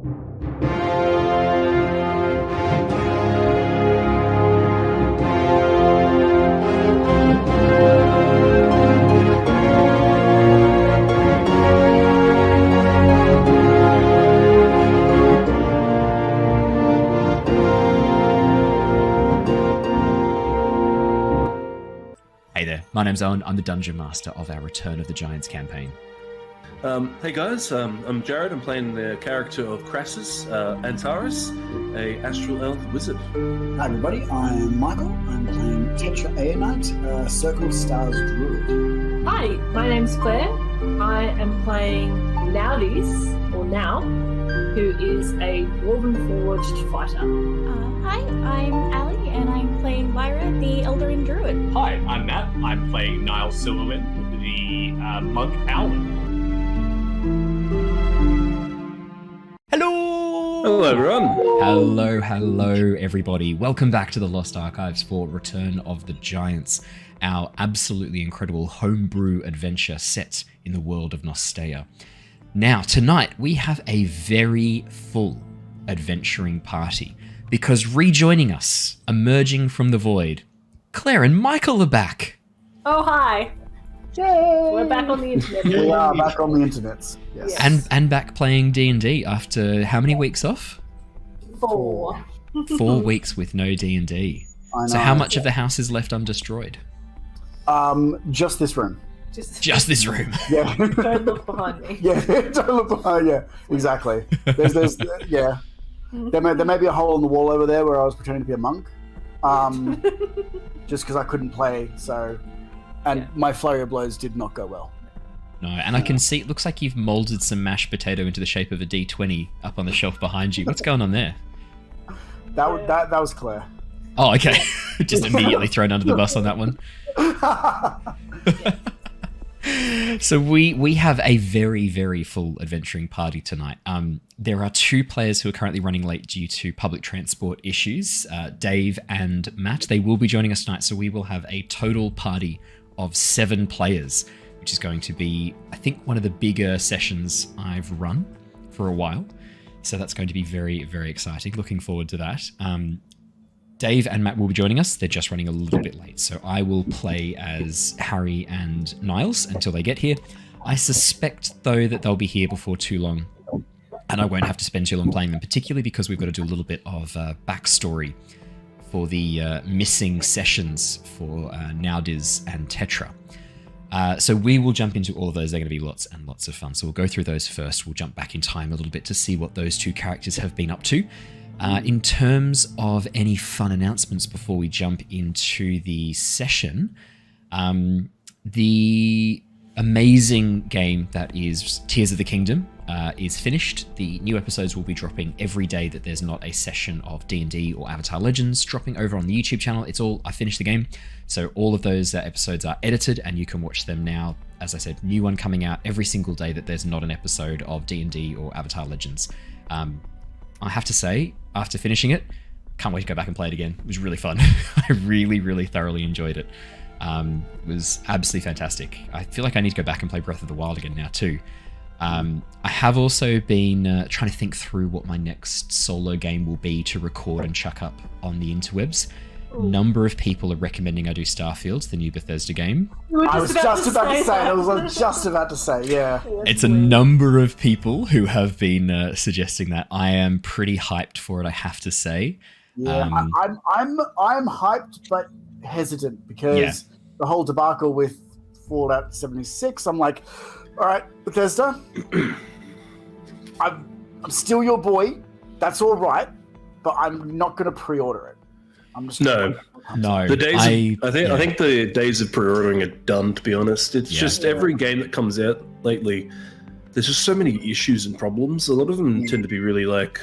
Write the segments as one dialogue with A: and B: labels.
A: My name's Owen. I'm the Dungeon Master of our Return of the Giants campaign.
B: Hey guys, I'm Jared. I'm playing the character of Krasus, Antares, a Astral Elf Wizard.
C: Hi everybody, I'm Michael. I'm playing Tetra a Circle Stars Druid.
D: Hi, my name's Claire. I am playing Nauthiz, or Now, who is a Dwarven Forged fighter.
E: Hi, I'm Ali, and I'm playing Lyra, the Eladrin Druid.
F: Hi, I'm Matt. I'm playing Niles Silverwind, the monk Owlin.
A: Hello!
B: Hello everyone!
A: Hello everybody. Welcome back to the Lost Archives for Return of the Giants, our absolutely incredible homebrew adventure set in the world of Nostea. Now, tonight we have a very full adventuring party, because rejoining us, emerging from the void, Claire and Michael are back.
D: Oh, hi.
C: Yay!
D: We're back on the internet.
C: We are back on the internets. Yes.
A: And back playing D&D after how many weeks off?
D: 4.
A: 4 weeks with no D&D. So how much of the house is left undestroyed?
C: Just this room.
A: Just this room.
C: Yeah.
D: Don't look behind me.
C: Yeah, don't look behind. Yeah, exactly. There's yeah. There may be a hole in the wall over there where I was pretending to be a monk, just because I couldn't play. So, my flurry of blows did not go well.
A: No, and I can see it looks like you've molded some mashed potato into the shape of a D20 up on the shelf behind you. What's going on there?
C: That was Claire.
A: Oh, okay. Just immediately thrown under the bus on that one. So we have a very, very full adventuring party tonight. There are 2 players who are currently running late due to public transport issues, Dave and Matt. They will be joining us tonight, so we will have a total party of 7 players, which is going to be, I think, one of the bigger sessions I've run for a while. So that's going to be very, very exciting. Looking forward to that. Dave and Matt will be joining us. They're just running a little bit late, so I will play as Harry and Niles until they get here. I suspect, though, that they'll be here before too long, and I won't have to spend too long playing them, particularly because we've got to do a little bit of backstory for the missing sessions for Nauthiz and Tetra. So we will jump into all of those. They're going to be lots and lots of fun. So we'll go through those first. We'll jump back in time a little bit to see what those 2 characters have been up to. In terms of any fun announcements before we jump into the session, the amazing game that is Tears of the Kingdom is finished. The new episodes will be dropping every day that there's not a session of D&D or Avatar Legends dropping over on the YouTube channel. I finished the game, so all of those episodes are edited and you can watch them now. As I said, new one coming out every single day that there's not an episode of D&D or Avatar Legends. I have to say, after finishing it, can't wait to go back and play it again. It was really fun. I really, really thoroughly enjoyed it. It was absolutely fantastic. I feel like I need to go back and play Breath of the Wild again now too. I have also been trying to think through what my next solo game will be to record and chuck up on the interwebs. Number of people are recommending I do Starfield, the new Bethesda game.
C: I was just about to say, yeah.
A: It's a number of people who have been suggesting that. I am pretty hyped for it, I have to say.
C: Yeah, I'm hyped but hesitant because the whole debacle with Fallout 76. I'm like, all right, Bethesda, I'm still your boy. That's all right, but I'm not going to pre-order it. I'm just
A: no.
B: The days I think the days of pre-ordering are done, to be honest. It's just every game that comes out lately, there's just so many issues and problems. A lot of them tend to be really like...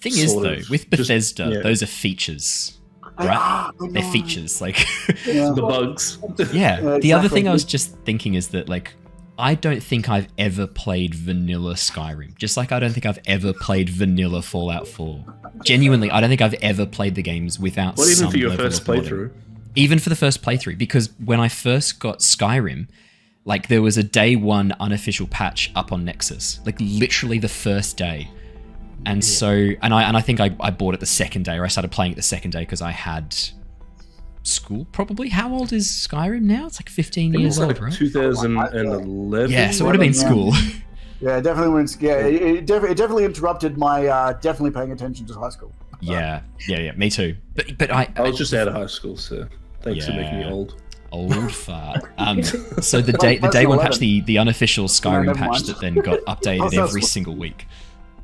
A: Thing is, though, with Bethesda, those are features, right? They're features, like...
B: The bugs.
A: Yeah. The other thing I was just thinking is that, like, I don't think I've ever played vanilla Skyrim. Just like I don't think I've ever played vanilla Fallout 4. Genuinely, I don't think I've ever played the games without some
B: even for your
A: level
B: first
A: of modding.
B: playthrough?
A: Even for the first playthrough, because when I first got Skyrim, like there was a day 1 unofficial patch up on Nexus. Like literally the first day. And so, and I think I bought it the second day, or I started playing it the second day because I had school, probably. How old is Skyrim now? It's like 15 years old, right?
B: 2011.
A: Yeah, so it would have been school.
C: Yeah, definitely went. Yeah, it definitely interrupted my definitely paying attention to high school.
A: Yeah, me too. But I
B: was just out of high school, so thanks for making me old.
A: Old fart. So the day one patch, the unofficial Skyrim patch that then got updated every single week.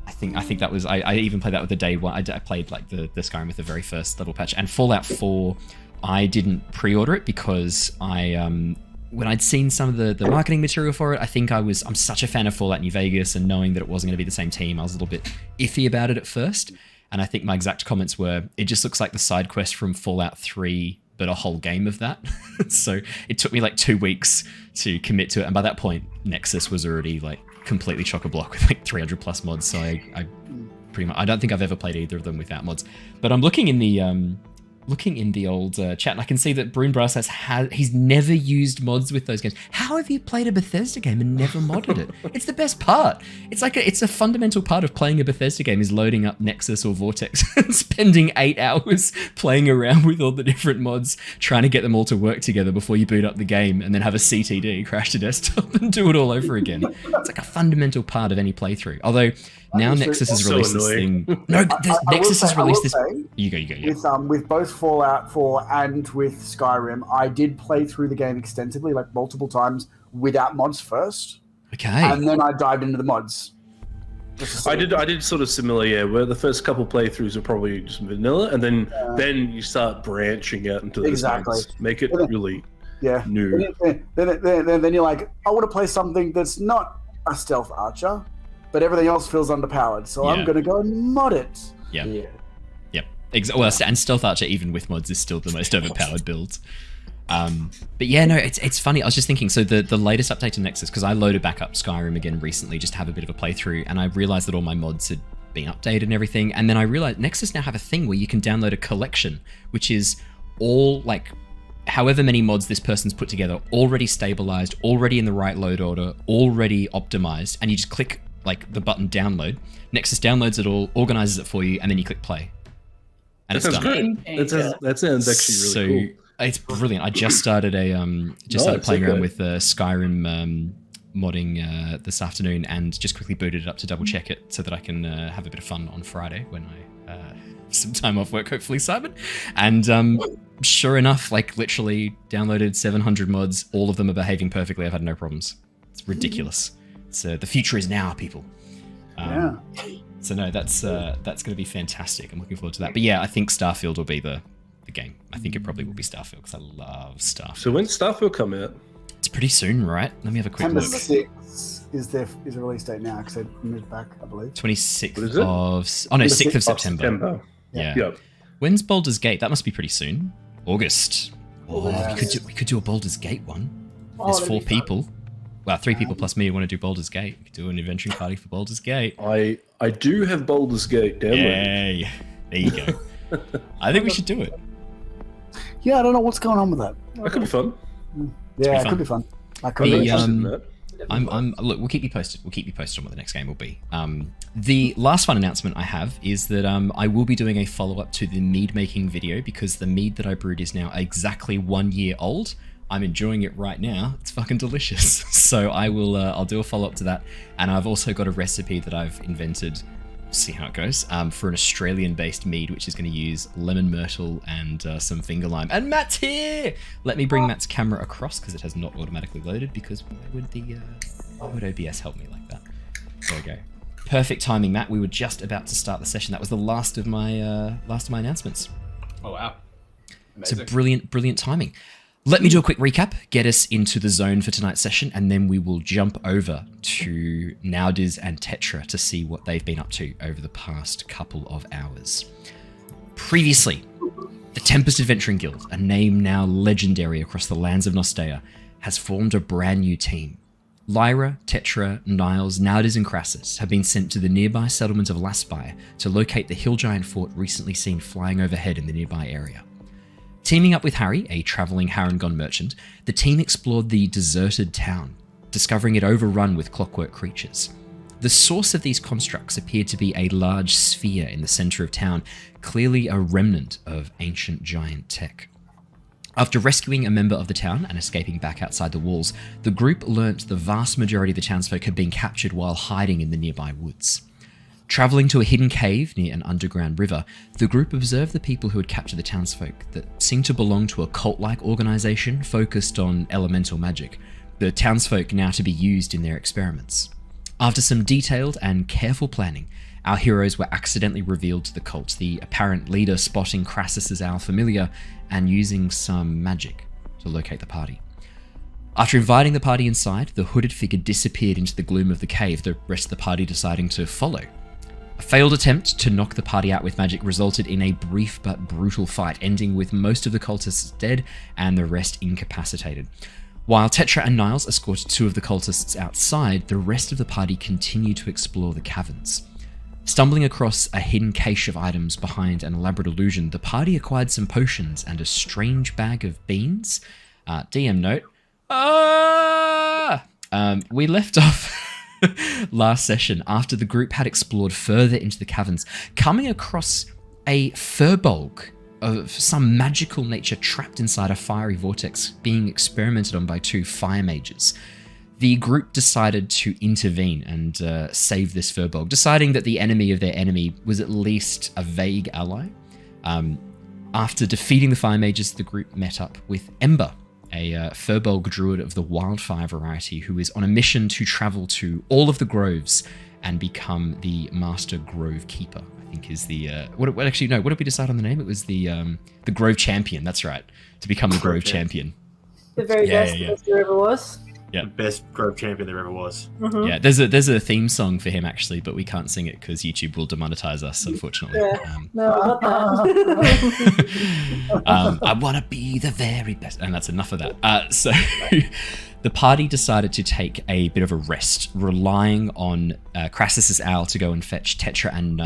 A: I think that was I even played that with the day one. I played like the Skyrim with the very first level patch, and Fallout 4. I didn't pre-order it because when I'd seen some of the marketing material for it, I think I'm such a fan of Fallout New Vegas, and knowing that it wasn't going to be the same team, I was a little bit iffy about it at first. And I think my exact comments were, it just looks like the side quest from Fallout 3, but a whole game of that. So it took me like 2 weeks to commit to it. And by that point, Nexus was already like completely chock-a-block with like 300 plus mods. So I pretty much, I don't think I've ever played either of them without mods. But I'm looking in the old chat, and I can see that Brune Brass he's never used mods with those games. How have you played a Bethesda game and never modded it? It's the best part. It's like it's a fundamental part of playing a Bethesda game is loading up Nexus or Vortex and spending 8 hours playing around with all the different mods, trying to get them all to work together before you boot up the game and then have a CTD, crash to desktop, and do it all over again. It's like a fundamental part of any playthrough. Although now Nexus has released this thing. No, Nexus has released this. You go. Yeah.
C: With both Fallout 4 and with Skyrim, I did play through the game extensively, like multiple times, without mods first.
A: Okay.
C: And then I dived into the mods.
B: I did sort of similar, yeah, where the first couple playthroughs are probably just vanilla, and then you start branching out into the mods. Make it really new.
C: Then you're like, I want to play something that's not a stealth archer, but everything else feels underpowered, so I'm going to go and mod it.
A: Yep. Well, and Stealth Archer, even with mods, is still the most overpowered build. But yeah, no, it's funny. I was just thinking, so the latest update to Nexus, because I loaded back up Skyrim again recently just to have a bit of a playthrough, and I realized that all my mods had been updated and everything, and then I realized Nexus now have a thing where you can download a collection, which is all, like, however many mods this person's put together, already stabilized, already in the right load order, already optimized, and you just click like the button download. Nexus downloads it all, organizes it for you, and then you click play. And it's done.
B: Great. That sounds actually really cool.
A: It's brilliant. I just started started playing around with Skyrim modding this afternoon, and just quickly booted it up to double check it so that I can have a bit of fun on Friday when I have some time off work, hopefully, Simon. And sure enough, like literally downloaded 700 mods. All of them are behaving perfectly. I've had no problems. It's ridiculous. So the future is now, people. So no, that's going to be fantastic. I'm looking forward to that. But yeah, I think Starfield will be the game. I think it probably will be Starfield because I love Starfield.
B: So when's Starfield come out?
A: It's pretty soon, right? Let me have a quick look.
C: 6 is the release date now because they moved back, I believe.
A: 26th of... Oh no, 6th of September. Yeah. When's Baldur's Gate? That must be pretty soon. August. Oh, we could do a Baldur's Gate one. There's 4 people. Well, 3 people plus me who want to do Baldur's Gate. We could do an adventuring party for Baldur's Gate.
B: I do have Baldur's Gate downloaded.
A: Yay. There you go. I think we should do it.
C: Yeah, I don't know what's going on with that.
B: That could be fun.
C: Yeah, it could be fun.
A: Look, we'll keep you posted. We'll keep you posted on what the next game will be. The last fun announcement I have is that I will be doing a follow-up to the mead making video, because the mead that I brewed is now exactly 1 year old. I'm enjoying it right now. It's fucking delicious. So I'll do a follow-up to that. And I've also got a recipe that I've invented, see how it goes, for an Australian-based mead, which is going to use lemon myrtle and some finger lime. And Matt's here! Let me bring Matt's camera across, because it has not automatically loaded, because why would OBS help me like that? There we go. Perfect timing, Matt. We were just about to start the session. That was the last of my announcements.
F: Oh, wow. Amazing.
A: So brilliant timing. Let me do a quick recap, get us into the zone for tonight's session, and then we will jump over to Nauthiz and Tetra to see what they've been up to over the past couple of hours. Previously, the Tempest Adventuring Guild, a name now legendary across the lands of Nostea, has formed a brand new team. Lyra, Tetra, Niles, Nauthiz and Krasus have been sent to the nearby settlement of Laspire to locate the hill giant fort recently seen flying overhead in the nearby area. Teaming up with Harry, a travelling Harengon merchant, the team explored the deserted town, discovering it overrun with clockwork creatures. The source of these constructs appeared to be a large sphere in the center of town, clearly a remnant of ancient giant tech. After rescuing a member of the town and escaping back outside the walls, the group learnt the vast majority of the townsfolk had been captured while hiding in the nearby woods. Travelling to a hidden cave near an underground river, the group observed the people who had captured the townsfolk that seemed to belong to a cult-like organisation focused on elemental magic, the townsfolk now to be used in their experiments. After some detailed and careful planning, our heroes were accidentally revealed to the cult, the apparent leader spotting Krasus as our familiar and using some magic to locate the party. After inviting the party inside, the hooded figure disappeared into the gloom of the cave, the rest of the party deciding to follow. A failed attempt to knock the party out with magic resulted in a brief but brutal fight, ending with most of the cultists dead and the rest incapacitated. While Tetra and Niles escorted 2 of the cultists outside, the rest of the party continued to explore the caverns. Stumbling across a hidden cache of items behind an elaborate illusion, the party acquired some potions and a strange bag of beans. DM note. We left off last session after the group had explored further into the caverns, coming across a Firbolg of some magical nature trapped inside a fiery vortex being experimented on by 2 fire mages. The group decided to intervene and save this Firbolg, deciding that the enemy of their enemy was at least a vague ally. After defeating the fire mages, the group met up with Ember, a Firbolg druid of the wildfire variety who is on a mission to travel to all of the groves and become the master grove keeper. I think is the what did we decide on the name? It was the grove champion. That's right, to become the grove champion.
D: The very best there ever was.
F: Yeah, the best grove champion there ever was.
D: Mm-hmm.
A: Yeah, there's a theme song for him actually, but we can't sing it because YouTube will demonetize us, unfortunately.
D: Yeah. No, what that?
A: I want to be the very best, and that's enough of that. So the party decided to take a bit of a rest, relying on Krasus's owl to go and fetch Tetra and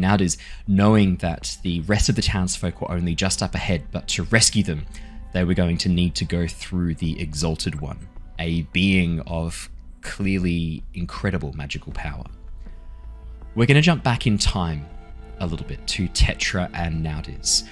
A: Nauthiz, knowing that the rest of the townsfolk were only just up ahead, but to rescue them, they were going to need to go through the Exalted One, a being of clearly incredible magical power. We're going to jump back in time a little bit to Tetra and Nauthiz.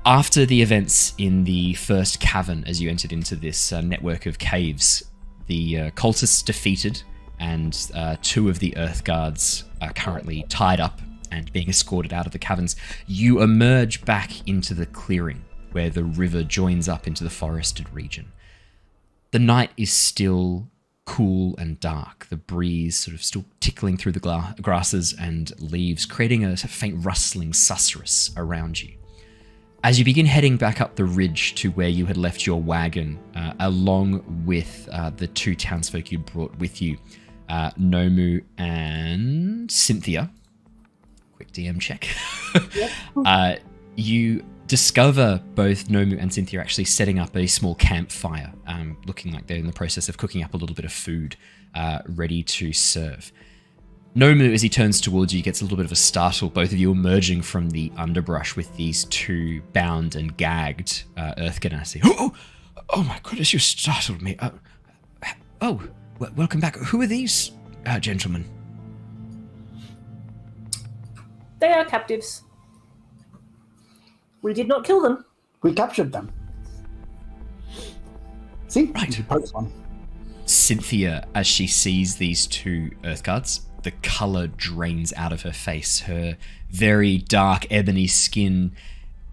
A: After the events in the first cavern, as you entered into this network of caves, the cultists defeated, and 2 of the Earth Guards are currently tied up and being escorted out of the caverns. You emerge back into the clearing, where the river joins up into the forested region. The night is still cool and dark, the breeze sort of still tickling through the grasses and leaves, creating a faint rustling susurrus around you. As you begin heading back up the ridge to where you had left your wagon, along with the 2 townsfolk you brought with you, Nomu and Cynthia, quick DM check, you discover both Nomu and Cynthia actually setting up a small campfire, looking like they're in the process of cooking up a little bit of food, ready to serve. Nomu, as he turns towards you, gets a little bit of a startle, both of you emerging from the underbrush with these 2 bound and gagged Earth Genasi. Oh my goodness, you startled me. Welcome back. Who are these gentlemen?
D: They are captives. We did not kill them.
C: We captured them. See?
A: Right.
C: One.
A: Cynthia, as she sees these 2 Earth Guards, the colour drains out of her face. Her very dark ebony skin,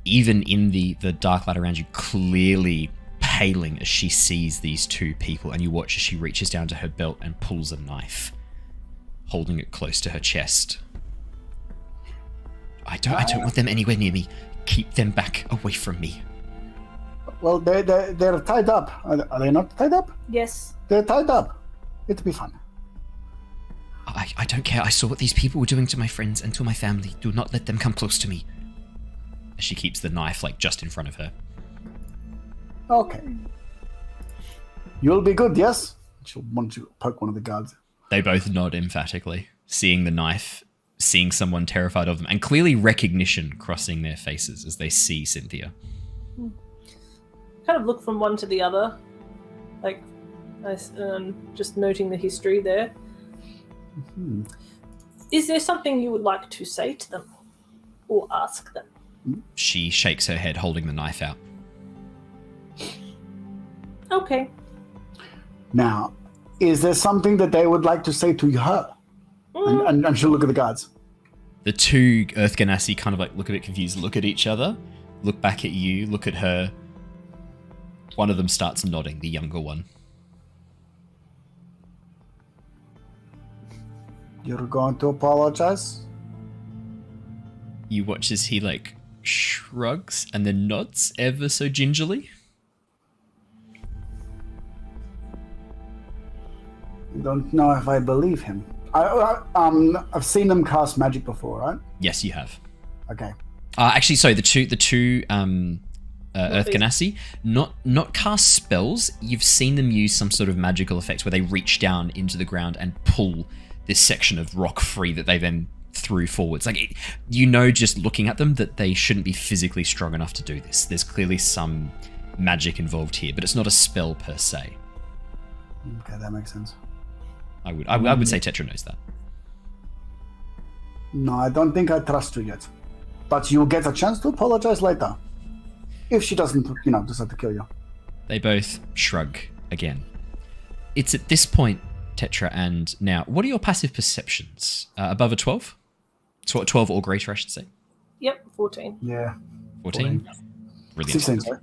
A: even in the dark light around you, clearly paling as she sees these 2 people, and you watch as she reaches down to her belt and pulls a knife, holding it close to her chest. I don't want them anywhere near me. Keep them back away from me.
C: Well, they're tied up. Are they not tied up?
D: Yes.
C: They're tied up. It'll be fun.
A: I don't care. I saw what these people were doing to my friends and to my family. Do not let them come close to me. As she keeps the knife just in front of her.
C: Okay. You'll be good, yes? She'll want to poke one of the guards.
A: They both nod emphatically, seeing the knife, seeing someone terrified of them, and clearly recognition crossing their faces as they see Cynthia.
D: Kind of look from one to the other, just noting the history there.
C: Mm-hmm.
D: Is there something you would like to say to them or ask them?
A: She shakes her head, holding the knife out.
D: Okay.
C: Now, is there something that they would like to say to her? And she'll look at the guards.
A: The two Earth Genasi kind of like look a bit confused, look at each other, look back at you, look at her. One of them starts nodding, the younger one.
C: You're going to apologize?
A: You watch as he like shrugs and then nods ever so gingerly.
C: Don't know if I believe him. I've seen them cast magic before, right?
A: Yes, you have.
C: Okay.
A: Actually, sorry, the two Earth Genasi, not cast spells. You've seen them use some sort of magical effect where they reach down into the ground and pull this section of rock free that they then threw forwards. Like, just looking at them that they shouldn't be physically strong enough to do this. There's clearly some magic involved here, but it's not a spell per se.
C: Okay, that makes sense.
A: I would say Tetra knows that.
C: No, I don't think I trust you yet. But you'll get a chance to apologize later. If she doesn't, decide to kill you.
A: They both shrug again. It's at this point, Tetra, and now, what are your passive perceptions? Above a 12? 12 or greater, I should say.
D: Yep, 14.
C: Yeah.
A: 14? Brilliant.
C: 16, sorry.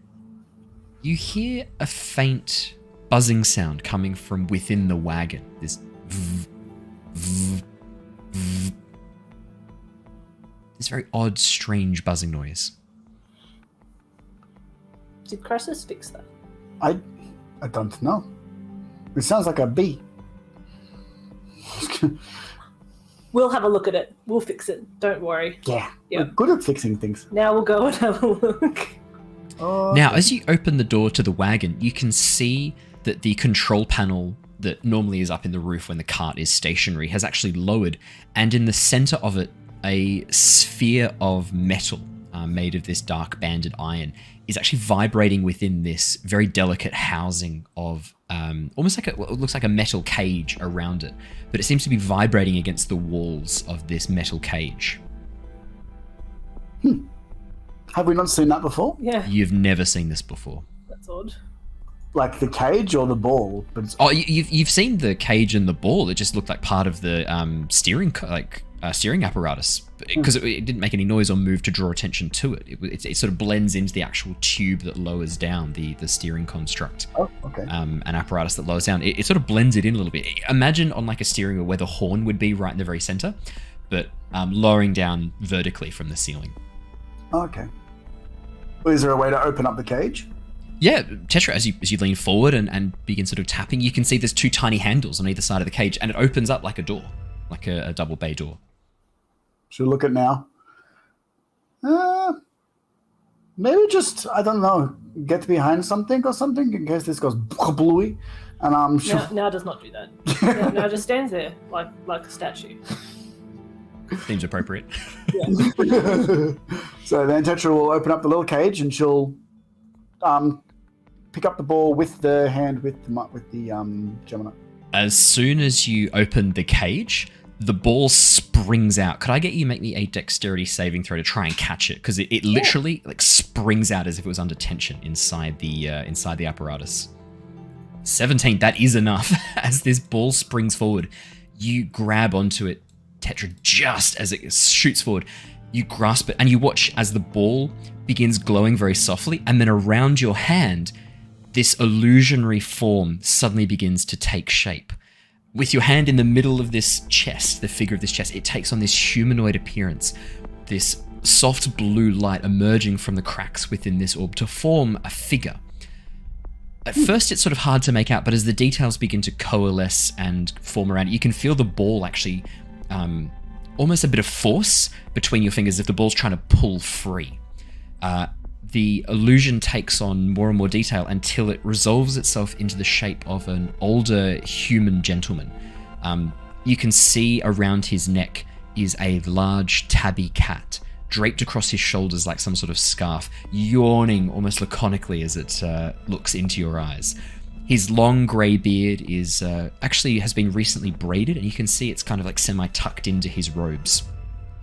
A: You hear a faint buzzing sound coming from within the wagon. This this very odd, strange buzzing noise.
D: Did Krasus fix that?
C: I don't know. It sounds like a bee.
D: We'll have a look at it. We'll fix it. Don't worry.
C: Yeah.
D: Yep.
C: We're good at fixing things.
D: Now we'll go and have a look.
A: Now, as you open the door to the wagon, you can see that the control panel that normally is up in the roof when the cart is stationary has actually lowered, and in the center of it, a sphere of metal made of this dark banded iron is actually vibrating within this very delicate housing of almost like it looks like a metal cage around it, but it seems to be vibrating against the walls of this metal cage.
C: Have we not seen that before?
D: Yeah.
A: You've never seen this before.
D: That's odd.
C: Like the cage or the ball? But
A: you've seen the cage and the ball. It just looked like part of the steering apparatus because it didn't make any noise or move to draw attention to it. It sort of blends into the actual tube that lowers down the steering construct.
C: Oh, okay.
A: An apparatus that lowers down. It sort of blends it in a little bit. Imagine on like a steering wheel where the horn would be right in the very center, but lowering down vertically from the ceiling.
C: Okay. Well, is there a way to open up the cage?
A: Yeah, Tetra, as you lean forward and begin sort of tapping, you can see there's two tiny handles on either side of the cage, and it opens up like a door, like a double bay door.
C: Should we look at now? Maybe just, I don't know, get behind something or something in case this goes bluey. And I'm sure.
D: Now does not do that. Now just stands there like a statue.
A: Seems appropriate.
D: Yeah.
C: So then Tetra will open up the little cage and she'll pick up the ball with the hand with the Gemini.
A: As soon as you open the cage, the ball springs out. Could I get you to make me a dexterity saving throw to try and catch it? Because it literally like springs out as if it was under tension inside the apparatus. 17, that is enough. As this ball springs forward, you grab onto it, Tetra, just as it shoots forward. You grasp it and you watch as the ball begins glowing very softly, and then around your hand, this illusionary form suddenly begins to take shape. With your hand in the middle of this chest, the figure of this chest, it takes on this humanoid appearance, this soft blue light emerging from the cracks within this orb to form a figure. At first, it's sort of hard to make out, but as the details begin to coalesce and form around it, you can feel the ball actually almost a bit of force between your fingers if the ball's trying to pull free. The illusion takes on more and more detail until it resolves itself into the shape of an older human gentleman. You can see around his neck is a large tabby cat draped across his shoulders like some sort of scarf, yawning almost laconically as it looks into your eyes. His long grey beard is actually has been recently braided, and you can see it's kind of like semi-tucked into his robes.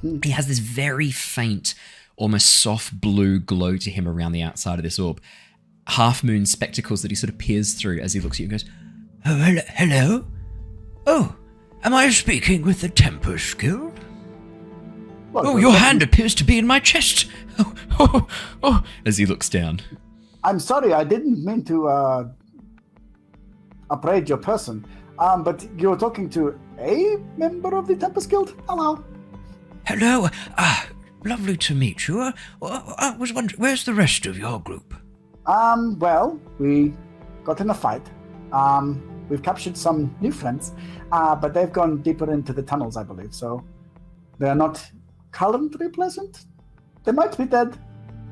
A: He has this very faint, almost soft blue glow to him around the outside of this orb. Half-moon spectacles that he sort of peers through as he looks at you and goes, "Oh, hello? Oh, am I speaking with the Tempest Guild? Oh, your hand appears to be in my chest." Oh, as he looks down.
C: I'm sorry, I didn't mean to upbraid your person. But you're talking to a member of the Tempest Guild? Hello.
A: Hello. Lovely to meet you. I was wondering, where's the rest of your group?
C: Well, we got in a fight. We've captured some new friends, but they've gone deeper into the tunnels, I believe, so they're not currently pleasant. They might be dead.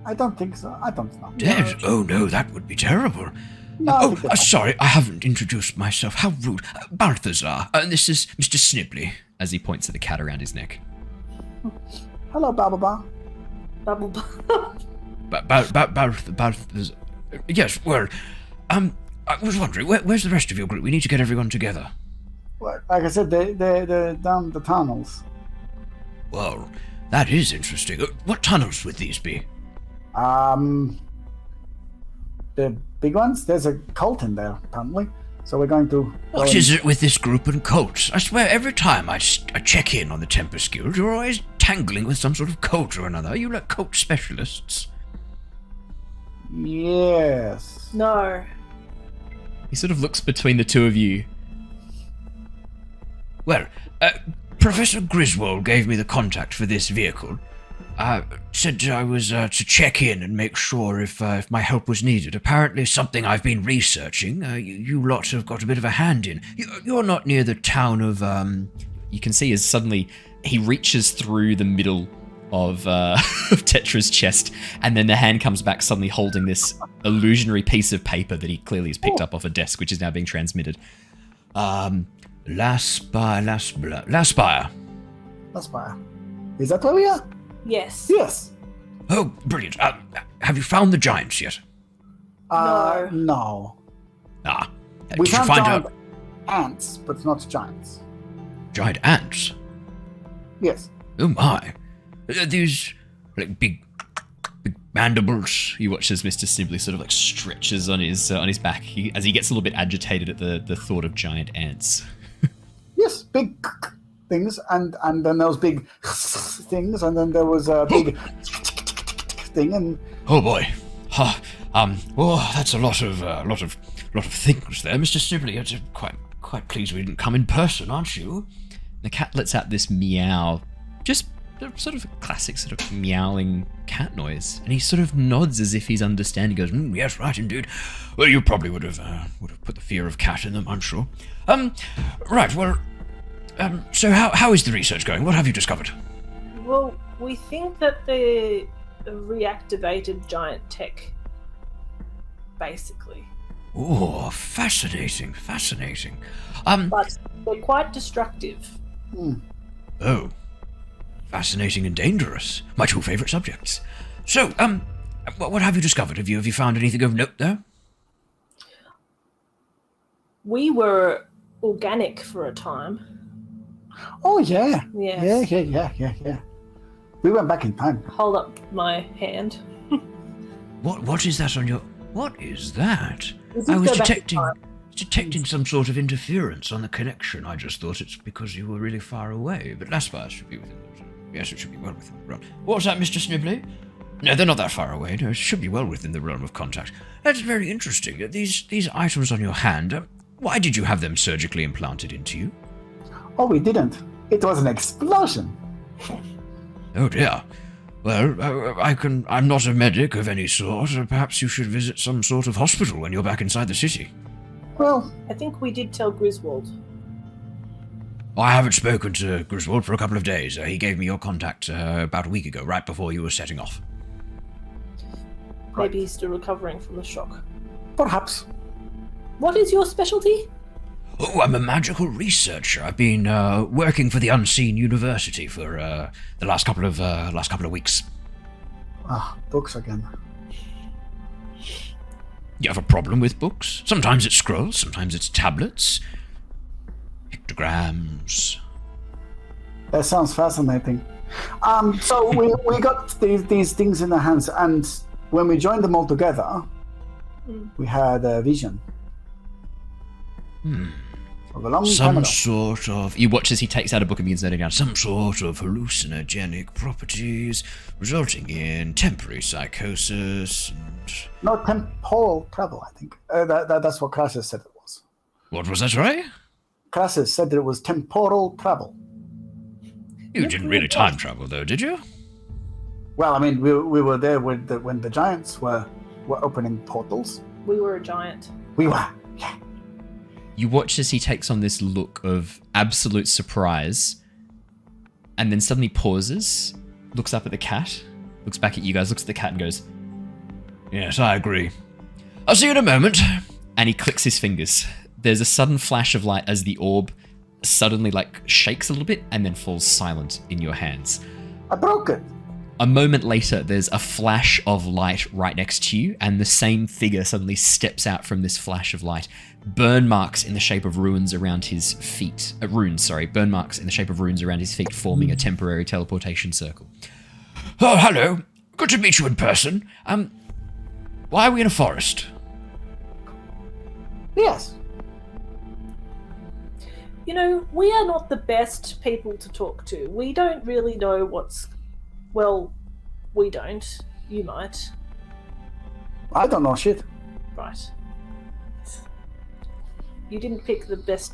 C: I don't think so. I don't know.
A: Dead? Oh no, that would be terrible.
C: No,
A: Sorry, I haven't introduced myself. How rude. Balthazar, and this is Mr. Snibley, as he points at the cat around his neck.
C: Hello, Balthazar.
A: Balthazar. Yes, well, I was wondering, where's the rest of your group? We need to get everyone together.
C: Well, like I said, they're down the tunnels.
A: Well, that is interesting. What tunnels would these be?
C: The big ones? There's a cult in there, apparently. So we're going to...
A: What is it with this group and cults? I swear every time I check in on the Tempest Guild, you're always tangling with some sort of cult or another. Are you like cult specialists?
C: Yes.
D: No.
A: He sort of looks between the two of you. Well, Professor Griswold gave me the contact for this vehicle. Said I was to check in and make sure if my help was needed. Apparently something I've been researching, you lot have got a bit of a hand in. You're not near the town of... You can see as suddenly he reaches through the middle of Tetra's chest, and then the hand comes back suddenly holding this illusionary piece of paper that he clearly has picked up off a desk, which is now being transmitted. Laspire.
C: Is that where we are?
D: Yes.
C: Yes.
A: Oh, brilliant. Have you found the giants yet?
C: No. We
A: did you
C: found
A: find
C: giant
A: out?
C: ants, but not giants.
A: Giant ants?
C: Yes.
A: Oh my. These like big mandibles. You watch as Mr. Snibley sort of like stretches on his back as he gets a little bit agitated at the thought of giant ants.
C: Yes, big things, and then there was big things, and then there was a big thing, and
A: oh boy, that's a lot of things there, Mr. Snibley. I'm quite pleased we didn't come in person, aren't you? The cat lets out this meow, just sort of a classic sort of meowing cat noise, and he sort of nods as if he's understanding. He goes, yes, right, indeed. Well, you probably would have put the fear of cat in them, I'm sure. Right, well. So how is the research going? What have you discovered?
D: Well, we think that the reactivated giant tech, basically.
A: Oh, fascinating.
D: But they're quite destructive.
A: Oh, fascinating and dangerous. My two favourite subjects. So, what have you discovered? Have you found anything of note there?
D: We were organic for a time.
C: oh yeah,
D: Yes.
C: yeah. We went back in time.
D: Hold up my hand.
A: What is that on your... What is that?
D: Does
A: I
D: this
A: was
D: go back in time?
A: detecting some sort of interference on the connection. I just thought it's because you were really far away. But Laspire should be within the... Yes, it should be well within the realm. What's that, Mr. Snibley? No, they're not that far away. No, it should be well within the realm of contact. That's very interesting. These items on your hand, why did you have them surgically implanted into you?
C: Oh, we didn't. It was an explosion.
A: Oh dear. Well, I'm not a medic of any sort. Perhaps you should visit some sort of hospital when you're back inside the city.
C: Well,
D: I think we did tell Griswold.
A: I haven't spoken to Griswold for a couple of days. He gave me your contact about a week ago, right before you were setting off.
D: Maybe he's still recovering from the shock.
C: perhaps.
D: What is your specialty?
A: Oh, I'm a magical researcher. I've been working for the Unseen University for the last couple of weeks.
C: Ah, books again.
A: You have a problem with books? Sometimes it's scrolls, sometimes it's tablets. Pictograms.
C: That sounds fascinating. So we got these things in our hands, and when we joined them all together, we had a vision. Of a long time ago.
A: Sort of... You watch as he takes out a book and begins noting down some sort of hallucinogenic properties resulting in temporary psychosis and...
C: No, temporal travel, I think. That's what Krasus said it was.
A: What was that, sorry?
C: Krasus said that it was temporal travel.
A: You didn't really time travel, though, did you?
C: Well, I mean, we were there when the giants were opening portals.
D: We were a giant.
C: We were, yeah.
A: You watch as he takes on this look of absolute surprise, and then suddenly pauses, looks up at the cat, looks back at you guys, looks at the cat and goes, "Yes, I agree. I'll see you in a moment." And he clicks his fingers. There's a sudden flash of light as the orb suddenly shakes a little bit and then falls silent in your hands.
C: I broke it.
A: A moment later, there's a flash of light right next to you, and the same figure suddenly steps out from this flash of light. Burn marks in the shape of runes around his feet. Burn marks in the shape of runes around his feet, forming a temporary teleportation circle. "Oh, hello. Good to meet you in person. Why are we in a forest?"
C: Yes.
D: You know, we are not the best people to talk to. We don't really know what's... Well, we don't. You might.
C: I don't know shit.
D: Right. You didn't pick the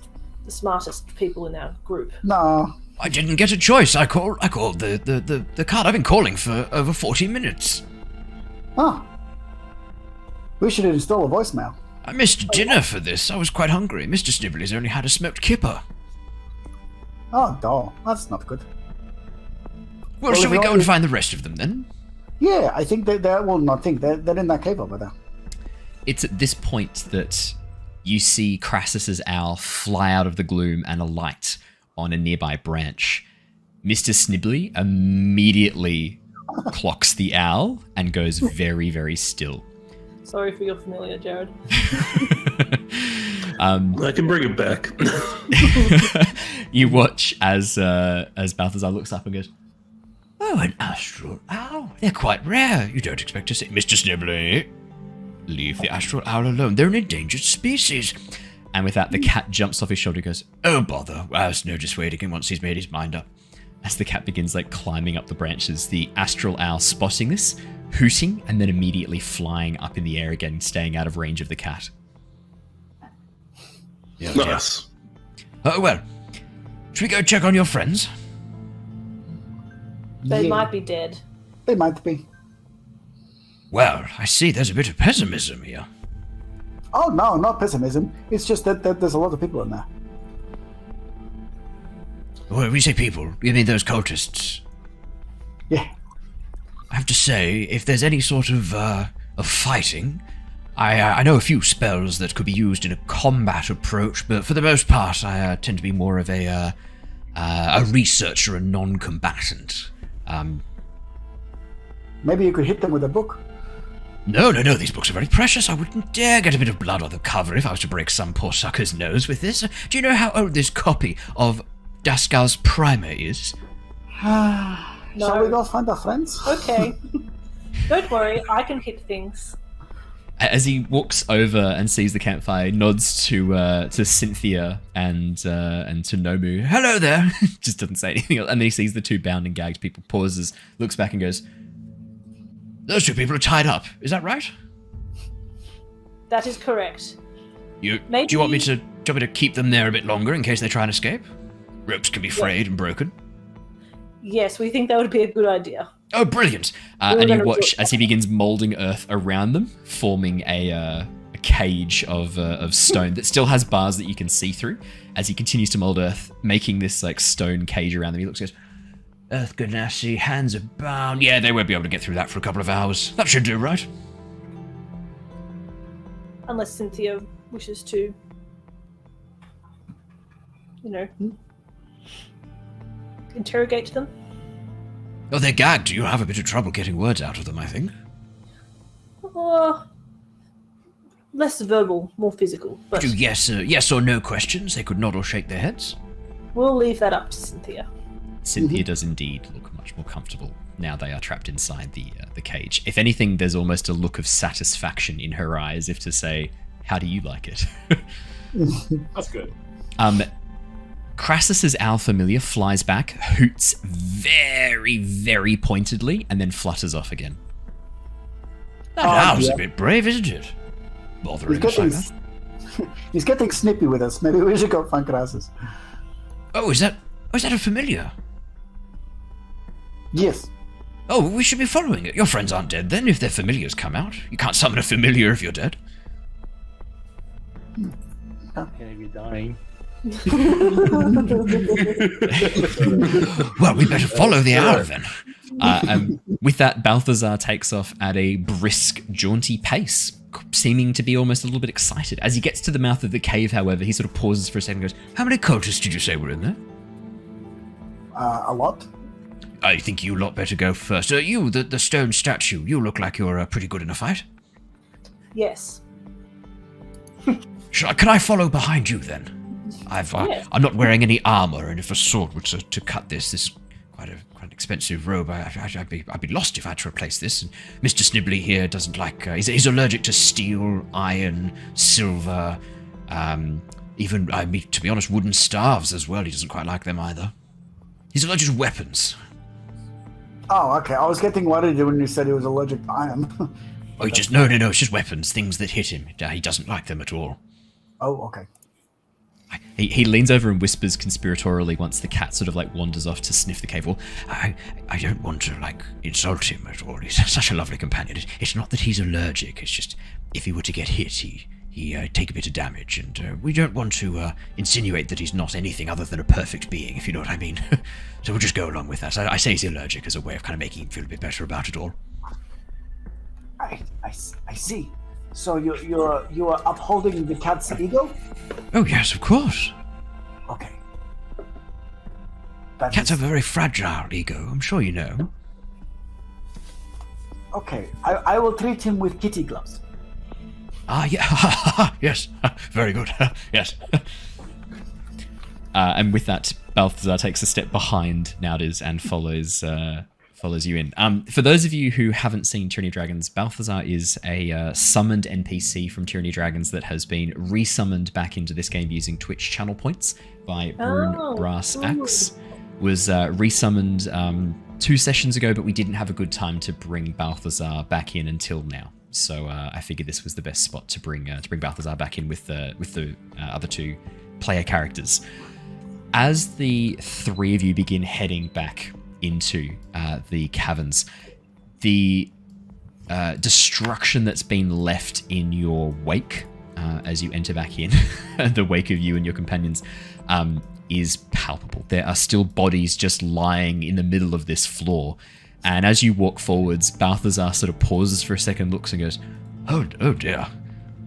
D: smartest people in our group.
C: No.
A: I didn't get a choice. I called the card. I've been calling for over 40 minutes.
C: Oh. We should install a voicemail.
A: I missed dinner for this. I was quite hungry. Mr. Snibbly's only had a smoked kipper.
C: Oh, no. That's not good.
A: Well, shall we go and find the rest of them then?
C: Yeah, I think they're in that cave over there.
A: It's at this point that you see Krasus's owl fly out of the gloom and alight on a nearby branch. Mr. Snibbly immediately clocks the owl and goes very, very still.
D: Sorry for your familiar, Jared.
B: I can bring it back.
A: You watch as Balthazar looks up and goes, "Oh, an astral owl. They're quite rare. You don't expect to see Mr. Snibbly. Leave the astral owl alone. They're an endangered species." And with that, the cat jumps off his shoulder and goes, "Oh, bother. Well, there's no dissuading him once he's made his mind up." As the cat begins climbing up the branches, the astral owl spotting this, hooting, and then immediately flying up in the air again, staying out of range of the cat.
B: Yeah, nice.
A: Oh, well. Should we go check on your friends?
D: They might be dead.
C: They might be.
A: Well, I see there's a bit of pessimism here.
C: Oh, no, not pessimism. It's just that there's a lot of people in there.
A: When we say people, you mean those cultists?
C: Yeah.
A: I have to say, if there's any sort of fighting, I know a few spells that could be used in a combat approach, but for the most part, I tend to be more of a researcher and non-combatant.
C: Maybe you could hit them with a book.
A: No, these books are very precious. I wouldn't dare get a bit of blood on the cover if I was to break some poor sucker's nose with this. Do you know how old this copy of Daskal's Primer is?
D: No.
C: Shall we go find our friends?
D: Okay. Don't worry, I can hit things.
A: As he walks over and sees the campfire, nods to Cynthia and to Nomu. "Hello there." Just doesn't say anything else. And then he sees the two bound and gagged people, pauses, looks back and goes, "Those two people are tied up. Is that right?"
D: That is correct.
A: Do you want me to keep them there a bit longer in case they try and escape? Ropes can be frayed and broken.
D: Yes, we think that would be a good idea.
A: Oh, brilliant! And you watch as he begins moulding earth around them, forming a cage of stone that still has bars that you can see through. As he continues to mould earth, making this stone cage around them, he looks and goes, "Earth Genasi, hands are bound. Yeah, they won't be able to get through that for a couple of hours. That should do, right?"
D: Unless Cynthia wishes to, interrogate them.
A: Oh, they're gagged. You'll have a bit of trouble getting words out of them, I think.
D: Less verbal, more physical. But
G: Do yes or no questions. They could nod or shake their heads.
D: we'll leave that up to Cynthia.
A: Cynthia does indeed look much more comfortable now they are trapped inside the cage. If anything, there's almost a look of satisfaction in her eyes, if to say, how do you like it?
F: That's good.
A: Krasus's owl familiar flies back, hoots very, very pointedly, and then flutters off again.
G: That owl's a bit brave, isn't it? Bothering us like that.
C: He's getting snippy with us. Maybe we should go find Krasus.
G: Oh, is that a familiar?
C: Yes.
G: Oh, we should be following it. Your friends aren't dead then, if their familiars come out. You can't summon a familiar if you're dead.
H: If you're dying.
G: Well, we better follow the owl then.
A: With that, Balthazar takes off at a brisk, jaunty pace, seeming to be almost a little bit excited. As he gets to the mouth of the cave, however, he sort of pauses for a second and goes,
G: How many cultists did you say were in there?
C: A lot.
G: I think you lot better go first. You, the stone statue, you look like you're pretty good in a fight.
D: Yes.
G: Can I follow behind you then? I'm not wearing any armor, and if a sword were to cut this is quite an expensive robe. I'd be lost if I had to replace this. And Mr. Snibbly here doesn't like. He's allergic to steel, iron, silver, even to be honest, wooden staves as well. He doesn't quite like them either. He's allergic to weapons.
C: Oh, okay. I was getting worried when you said he was allergic to iron.
G: Oh, no, it's just weapons, things that hit him. He doesn't like them at all.
C: Oh, okay.
A: He leans over and whispers conspiratorially once the cat sort of like wanders off to sniff the cave wall.
G: I don't want to insult him at all. He's such a lovely companion. It's not that he's allergic. It's just if he were to get hit, he take a bit of damage, and we don't want to insinuate that he's not anything other than a perfect being, if you know what I mean. So we'll just go along with that. I say he's allergic as a way of kind of making him feel a bit better about it all.
C: I see. So you are upholding the cat's ego?
G: Oh yes, of course.
C: Okay.
G: Cats have a very fragile ego, I'm sure you know.
C: Okay, I will treat him with kitty gloves.
G: Yeah, yes, very good, yes.
A: And with that, Balthazar takes a step behind Nauthiz and follows you in. For those of you who haven't seen Tyranny of Dragons, Balthazar is a summoned NPC from Tyranny of Dragons that has been resummoned back into this game using Twitch channel points by Brune Brass Axe. Was resummoned 2 sessions ago, but we didn't have a good time to bring Balthazar back in until now. So I figured this was the best spot to bring Balthazar back in with the other 2 player characters. As the 3 of you begin heading back into the caverns, the destruction that's been left in your wake as you enter back in, the wake of you and your companions, is palpable. There are still bodies just lying in the middle of this floor. And as you walk forwards, Balthazar sort of pauses for a second, looks and goes,
G: Oh dear.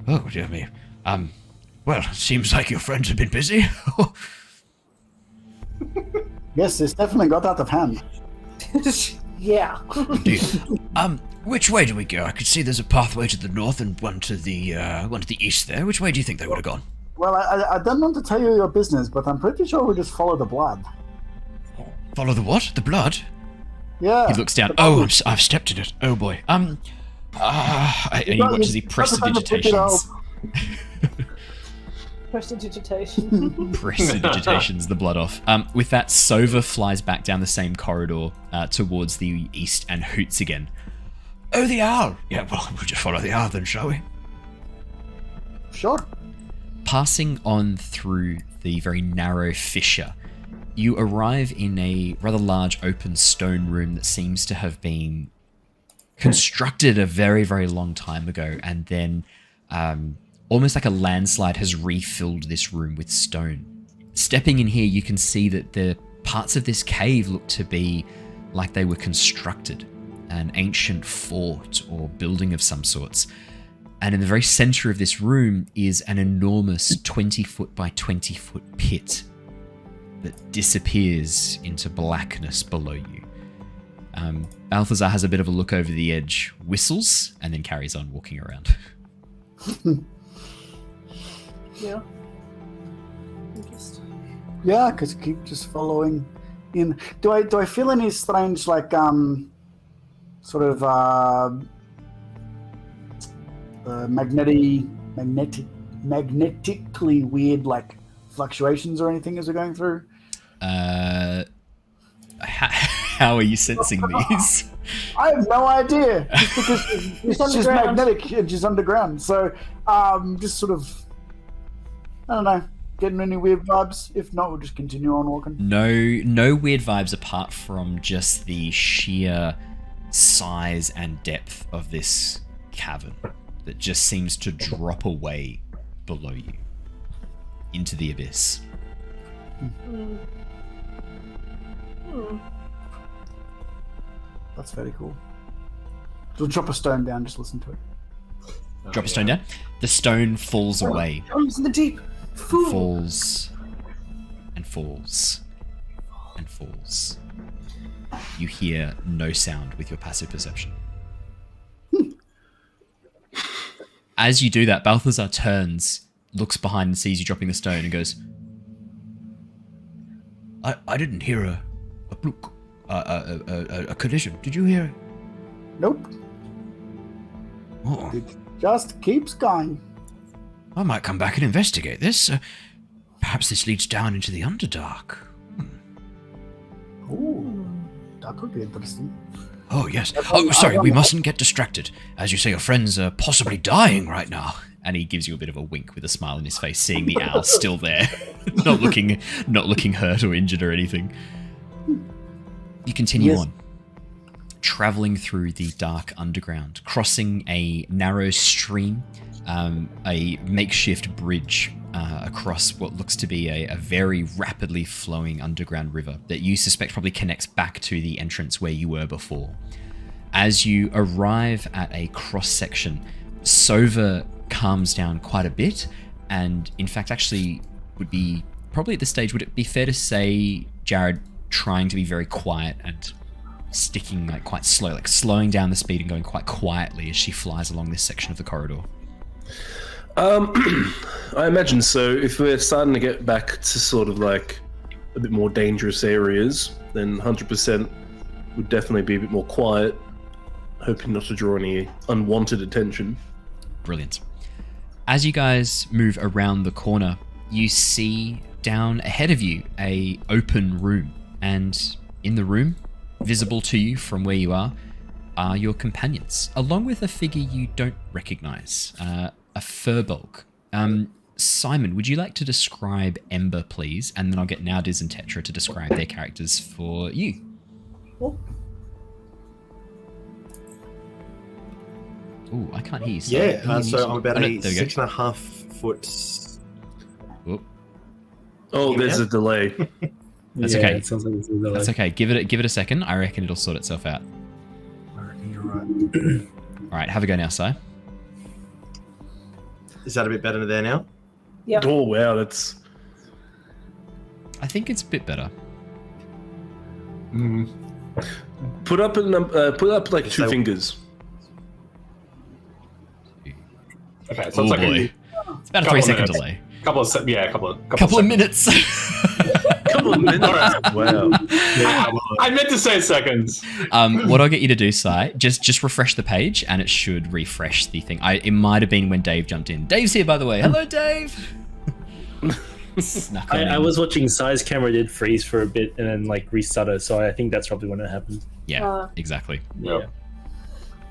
G: Oh dear me. Well, it seems like your friends have been busy.
C: Yes, it's definitely got out of hand.
D: Yeah.
G: Indeed. Which way do we go? I could see there's a pathway to the north and one to the east there. Which way do you think they would have gone?
C: Well, I don't want to tell you your business, but I'm pretty sure we just follow the blood.
G: Follow the what? The blood?
C: Yeah.
A: he looks down.
G: Oh, I've stepped in it. Oh boy.
A: And he watches he prestidigitations.
D: Prestidigitation.
A: Prestidigitations the blood off. With that, Sova flies back down the same corridor towards the east and hoots again.
G: Oh, the owl. Yeah, well, we'll just follow the owl then, shall we?
C: Sure.
A: Passing on through the very narrow fissure, you arrive in a rather large open stone room that seems to have been constructed a very, very long time ago, and then almost like a landslide has refilled this room with stone. Stepping in here, you can see that the parts of this cave look to be like they were constructed, an ancient fort or building of some sorts. And in the very center of this room is an enormous 20-foot by 20-foot pit that disappears into blackness below you. Balthazar has a bit of a look over the edge, whistles, and then carries on walking around.
D: Yeah. Interesting.
C: Yeah, because keep just following in. Do I feel any strange sort of magnetically weird like fluctuations or anything as we're going through?
A: How are you sensing these?
C: I have no idea. Just because it's just magnetic, it's just underground. So, just sort of, I don't know, getting any weird vibes. If not, we'll just continue on walking.
A: No weird vibes apart from just the sheer size and depth of this cavern that just seems to drop away below you into the abyss.
C: That's very cool. So drop a stone down, just listen to it.
A: Drop a stone down. The stone falls away.
D: Comes in the deep.
A: Falls and falls and falls. You hear no sound with your passive perception. As you do that, Balthazar turns, looks behind and sees you dropping the stone and goes, I didn't hear a bloop. A collision. Did you hear it?
C: Nope.
A: Oh.
C: It just keeps going.
G: I might come back and investigate this. Perhaps this leads down into the Underdark.
C: Ooh, that would be interesting.
G: Oh, yes. Oh, sorry, we mustn't get distracted. As you say, your friends are possibly dying right now.
A: And he gives you a bit of a wink with a smile on his face, seeing the owl still there, not looking hurt or injured or anything. You continue on, traveling through the dark underground, crossing a narrow stream, a makeshift bridge across what looks to be a very rapidly flowing underground river that you suspect probably connects back to the entrance where you were before. As you arrive at a cross-section, Sova calms down quite a bit, and in fact actually would be, probably at this stage, would it be fair to say, Jared, trying to be very quiet and sticking like quite slow, like slowing down the speed and going quite quietly as she flies along this section of the corridor?
B: I imagine so. If we're starting to get back to sort of like a bit more dangerous areas, then 100% would definitely be a bit more quiet, hoping not to draw any unwanted attention.
A: Brilliant. As you guys move around the corner, you see down ahead of you a open room. And in the room, visible to you from where you are your companions, along with a figure you don't recognize, a Firbolg. Simon, would you like to describe Ember, please? And then I'll get Nauthiz and Tetra to describe their characters for you. Ooh, I can't hear you.
I: Yeah, so I'm about a 6.5 foot...
B: Oh, there's a delay.
A: That's okay. It sounds like it's a delay. That's okay. Give it a second. I reckon it'll sort itself out.
I: I reckon you're right.
A: All right, have a go now, Si.
I: Is that a bit better there now?
D: Yeah.
B: Oh wow, that's.
A: I think it's a bit better.
B: Put up like two fingers.
F: Okay, so it's like
A: it's about a 3-second delay.
F: Couple of
A: minutes.
B: Couple of minutes. Wow.
F: I meant to say seconds.
A: What I'll get you to do, Si, just refresh the page, and it should refresh the thing. It might have been when Dave jumped in. Dave's here, by the way. Hello, Dave.
H: I was watching Si's camera did freeze for a bit and then like restarted, so I think that's probably when it happened.
A: Yeah, exactly.
F: Yeah.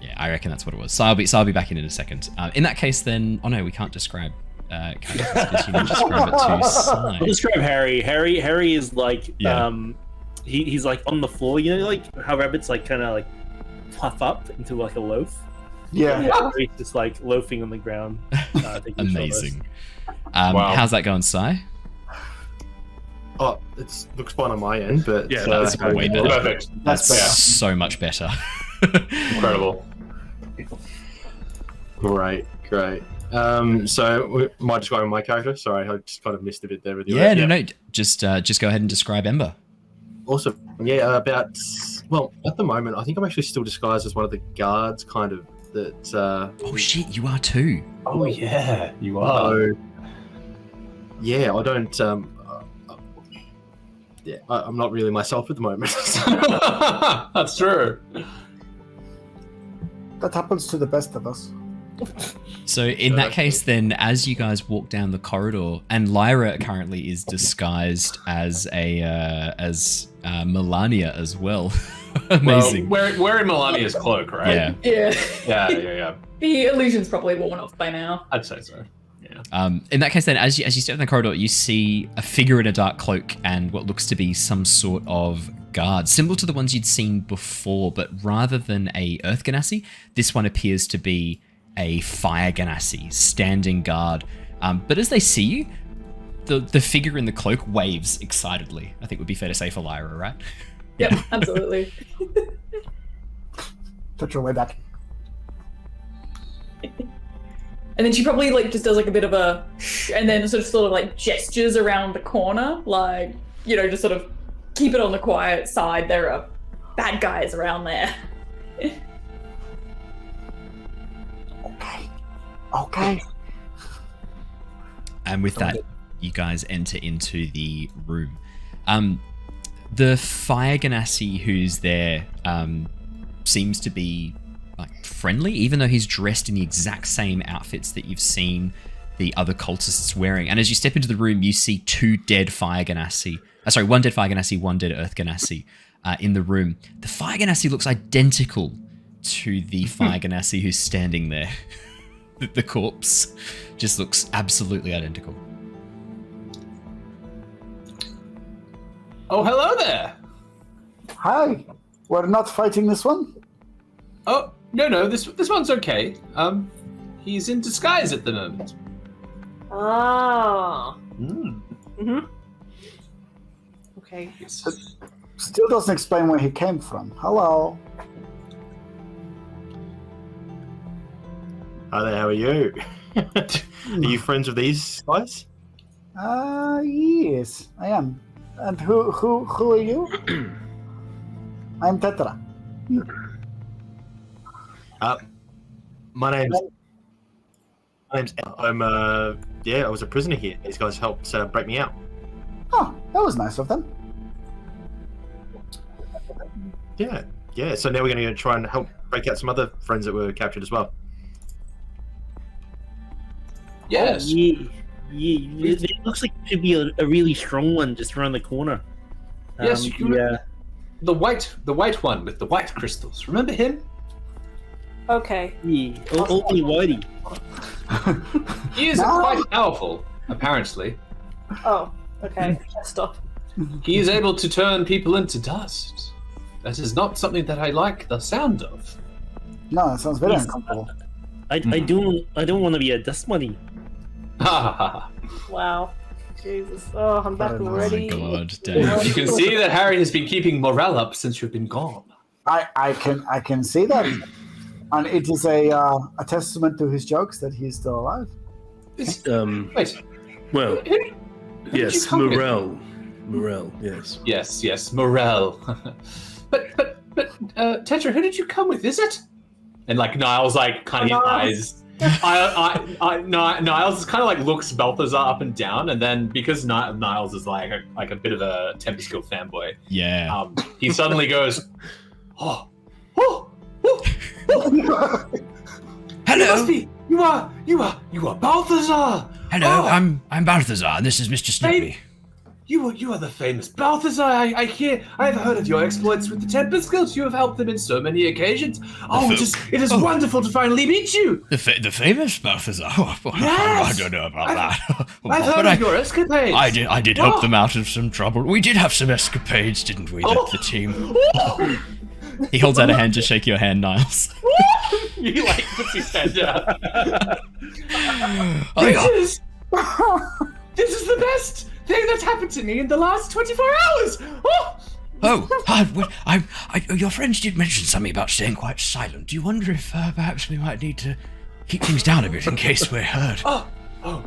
A: Yeah, I reckon that's what it was. So I'll be back in a second. In that case, then, oh no, we can't describe characters because you need to describe it to Si.
H: I'll describe Harry. Harry is like, he's like on the floor. You know, like how rabbits like kind of like puff up into like a loaf.
C: Yeah.
H: He's just like loafing on the ground.
A: Amazing. Wow. How's that going, Si?
I: Oh, it looks fine on my end, but
B: yeah,
A: that's way better.
F: Perfect.
A: That's so much better.
F: Incredible.
I: Great. So, am I describing my character? Sorry, I just kind of missed a bit there with you.
A: No. Just go ahead and describe Ember.
I: Awesome. Yeah, at the moment, I think I'm actually still disguised as one of the guards, kind of that.
A: Oh shit, you are too.
F: Oh yeah, you are.
I: So, yeah, I don't. Yeah, I'm not really myself at the moment.
F: That's true.
C: That happens to the best of us.
A: So in that case, then, as you guys walk down the corridor, and Lyra currently is disguised as Melania as well. Amazing.
F: Well, wearing Melania's cloak, right?
A: Yeah.
F: Yeah.
J: The illusion's probably worn off by now.
F: I'd say so. Yeah.
A: In that case, then, as you step in the corridor, you see a figure in a dark cloak and what looks to be some sort of guard, similar to the ones you'd seen before, but rather than a Earth Genasi, this one appears to be a Fire Genasi, standing guard. But as they see you, the figure in the cloak waves excitedly. I think would be fair to say for Lyra, right?
J: Yep, absolutely.
C: Touch your way back.
J: And then she probably just does a bit of a shh, and then sort of gestures around the corner, just sort of keep it on the quiet side. There are bad guys around there.
C: Okay.
A: And with that, you guys enter into the room. The Fire Genasi who's there seems to be friendly, even though he's dressed in the exact same outfits that you've seen the other cultists wearing. And as you step into the room, you see two dead Fire Genasi. One dead Fire Genasi, one dead Earth Genasi in the room. The Fire Genasi looks identical to the Fire Genasi who's standing there. The corpse just looks absolutely identical.
F: Oh, hello there.
C: Hi. We're not fighting this one?
F: Oh, no, this one's okay. He's in disguise at the moment.
D: Ah.
F: Mm-hmm.
D: Okay.
C: Still doesn't explain where he came from. Hello.
I: Hi there, how are you? Are you friends with these guys?
C: Yes, I am. And who are you? I'm Tetra.
I: My name's I'm I was a prisoner here. These guys helped break me out.
C: Oh, that was nice of them.
I: Yeah. So now we're going to try and help break out some other friends that were captured as well.
F: Yes.
H: Yeah. It looks like it could be a really strong one just around the corner.
F: Yes, the white one with the white crystals. Remember him?
D: Okay.
H: Yeah. Only whitey.
F: He is quite powerful, apparently.
D: Oh, okay. Stop.
F: He is able to turn people into dust. That is not something that I like the sound of.
C: No, that sounds very uncomfortable.
H: I don't want to be a dust bunny.
D: Wow. Jesus. Oh, I'm back already.
A: Oh my god, Dave.
F: You can see that Harry has been keeping morale up since you've been gone.
C: I can see that, and it is a testament to his jokes that he's still alive.
F: Wait.
B: Well,
F: Who
B: yes,
F: did you come with?
B: Morale, yes.
F: Yes, morale. but Tetra, who did you come with? Is it? And Niles kind of eyes. Niles kind of looks Balthazar up and down, and then because Niles is like a bit of a Tempest-Guild fanboy, he suddenly goes, oh.
G: Hello.
F: You are Balthazar.
G: Hello, I'm Balthazar, and this is Mr. Snoopy.
F: You are the famous Balthazar. I have heard of your exploits with the Tempest-Guild. You have helped them in so many occasions. It is wonderful to finally meet you.
G: The famous Balthazar.
F: Yes!
G: I don't know about that.
F: I've heard of your escapades.
G: I did help them out of some trouble. We did have some escapades, didn't we, the team?
A: He holds out a hand to shake your hand, Niles.
F: He puts his hand out. This is the best thing that's happened to me in the last 24 hours.
G: Your friends did mention something about staying quite silent. Do you wonder if perhaps we might need to keep things down a bit in case we're heard?
F: Oh,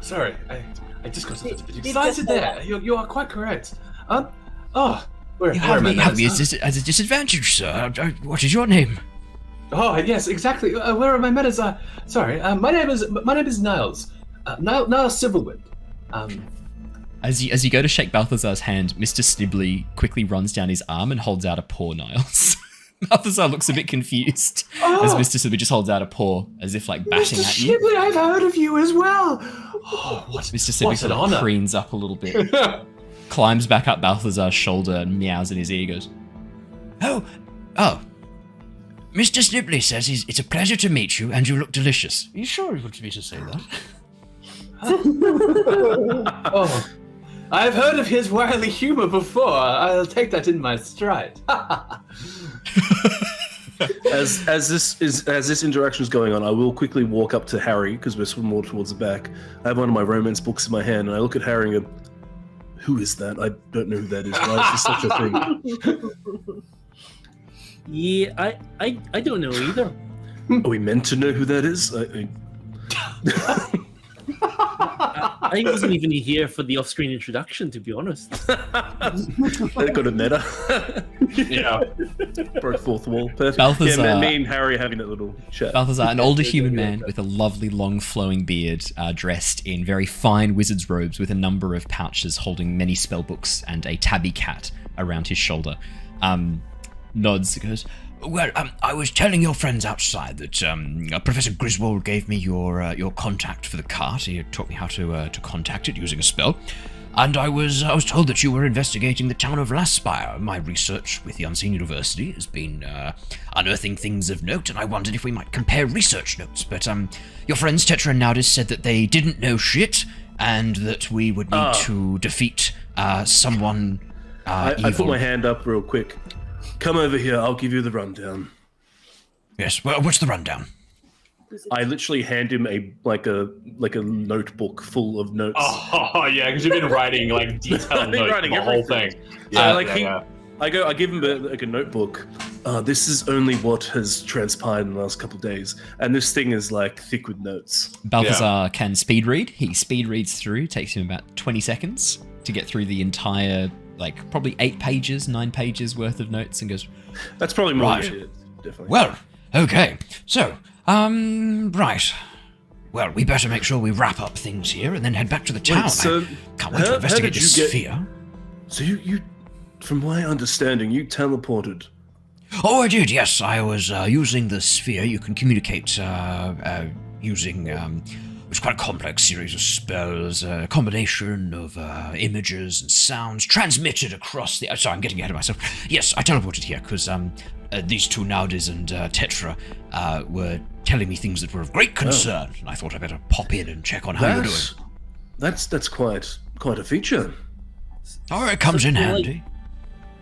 F: sorry. I just got a little bit excited there. You are quite correct.
G: You have me at a disadvantage, sir. What is your name?
F: Oh yes, exactly. Where are my manners? Sorry. My name is Niles. Niles Silverwind.
A: As you go to shake Balthazar's hand, Mr. Snibbly quickly runs down his arm and holds out a paw, Niles. Balthazar looks a bit confused as Mr. Snibbly just holds out a paw as if like batting at you.
F: Mr. Snibbly, I've heard of you as well.
A: Mr. Snibbly sort of creens up a little bit, climbs back up Balthazar's shoulder and meows in his ear, goes,
G: Oh, Mr. Snibbly says it's a pleasure to meet you, and you look delicious. Are you sure you want me to say that?
F: Oh, I've heard of his wily humor before. I'll take that in my stride.
B: As this interaction is going on, I will quickly walk up to Harry because we're more towards the back. I have one of my romance books in my hand, and I look at Harry and go, "Who is that? I don't know who that is. Why is there such a thing?"
H: Yeah, I don't know either.
B: Are we meant to know who that is?
H: I wasn't even here for the off-screen introduction, to be honest.
B: That got a meta.
F: Yeah.
B: Broke fourth wall. Perfect.
A: Balthazar.
B: Yeah, me and Harry having that little chat.
A: Balthazar, an older human man with a lovely long flowing beard, dressed in very fine wizard's robes with a number of pouches holding many spell books and a tabby cat around his shoulder, nods, goes,
G: Well, I was telling your friends outside that Professor Griswold gave me your contact for the cart. He taught me how to contact it using a spell. And I was told that you were investigating the town of Laspire. My research with the Unseen University has been unearthing things of note, and I wondered if we might compare research notes. But your friends Tetra and Nauthiz said that they didn't know shit, and that we would need to defeat someone evil.
B: I put my hand up real quick. Come over here, I'll give you the rundown.
G: Yes, well, what's the rundown?
B: I literally hand him a notebook full of notes.
I: Oh yeah, because you've been writing like detailed notes for the whole thing.
B: Yeah, I give him a notebook. This is only what has transpired in the last couple of days, and this thing is like thick with notes.
A: Balthazar can speed read. He speed reads through, takes him about 20 seconds to get through the entire, like, probably 9 pages worth of notes, and goes,
B: That's probably more
G: Right.
B: shit, definitely.
G: Well, okay. So, right. Well, we better make sure we wrap up things here and then head back to the town.
B: so
G: I can't wait to investigate
B: did
G: this
B: you get-
G: sphere.
B: So you, from my understanding, you teleported.
G: Oh, I did, yes. I was using the sphere. You can communicate using... it's quite a complex series of spells, a combination of images and sounds transmitted across the... sorry, I'm getting ahead of myself. Yes, I teleported here because these two Nauthiz and Tetra were telling me things that were of great concern, and I thought I'd better pop in and check on how you're doing.
B: That's quite a feature.
G: Oh, it comes in handy.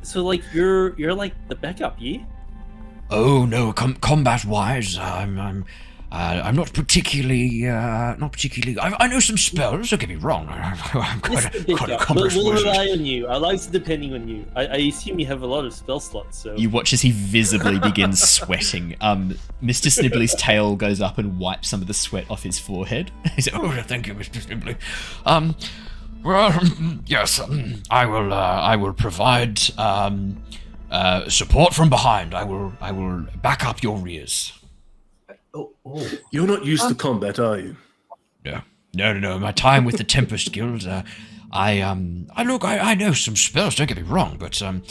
H: So you're like the backup, yeah?
G: Oh no, combat-wise, I'm not particularly. I know some spells. Don't get me wrong. I'm quite a accomplished
H: We'll
G: wizard.
H: rely on you. Our lives are depending on you. I assume you have a lot of spell slots. So
A: You watch as he visibly begins sweating. Mr. Snibbly's tail goes up and wipes some of the sweat off his forehead.
G: He said, "Oh, thank you, Mr. Snibbly. Well, yes, I will provide support from behind. I will back up your rears."
B: You're not used to combat, are you?
G: No. My time with the Tempest Guild, I know some spells. Don't get me wrong, but some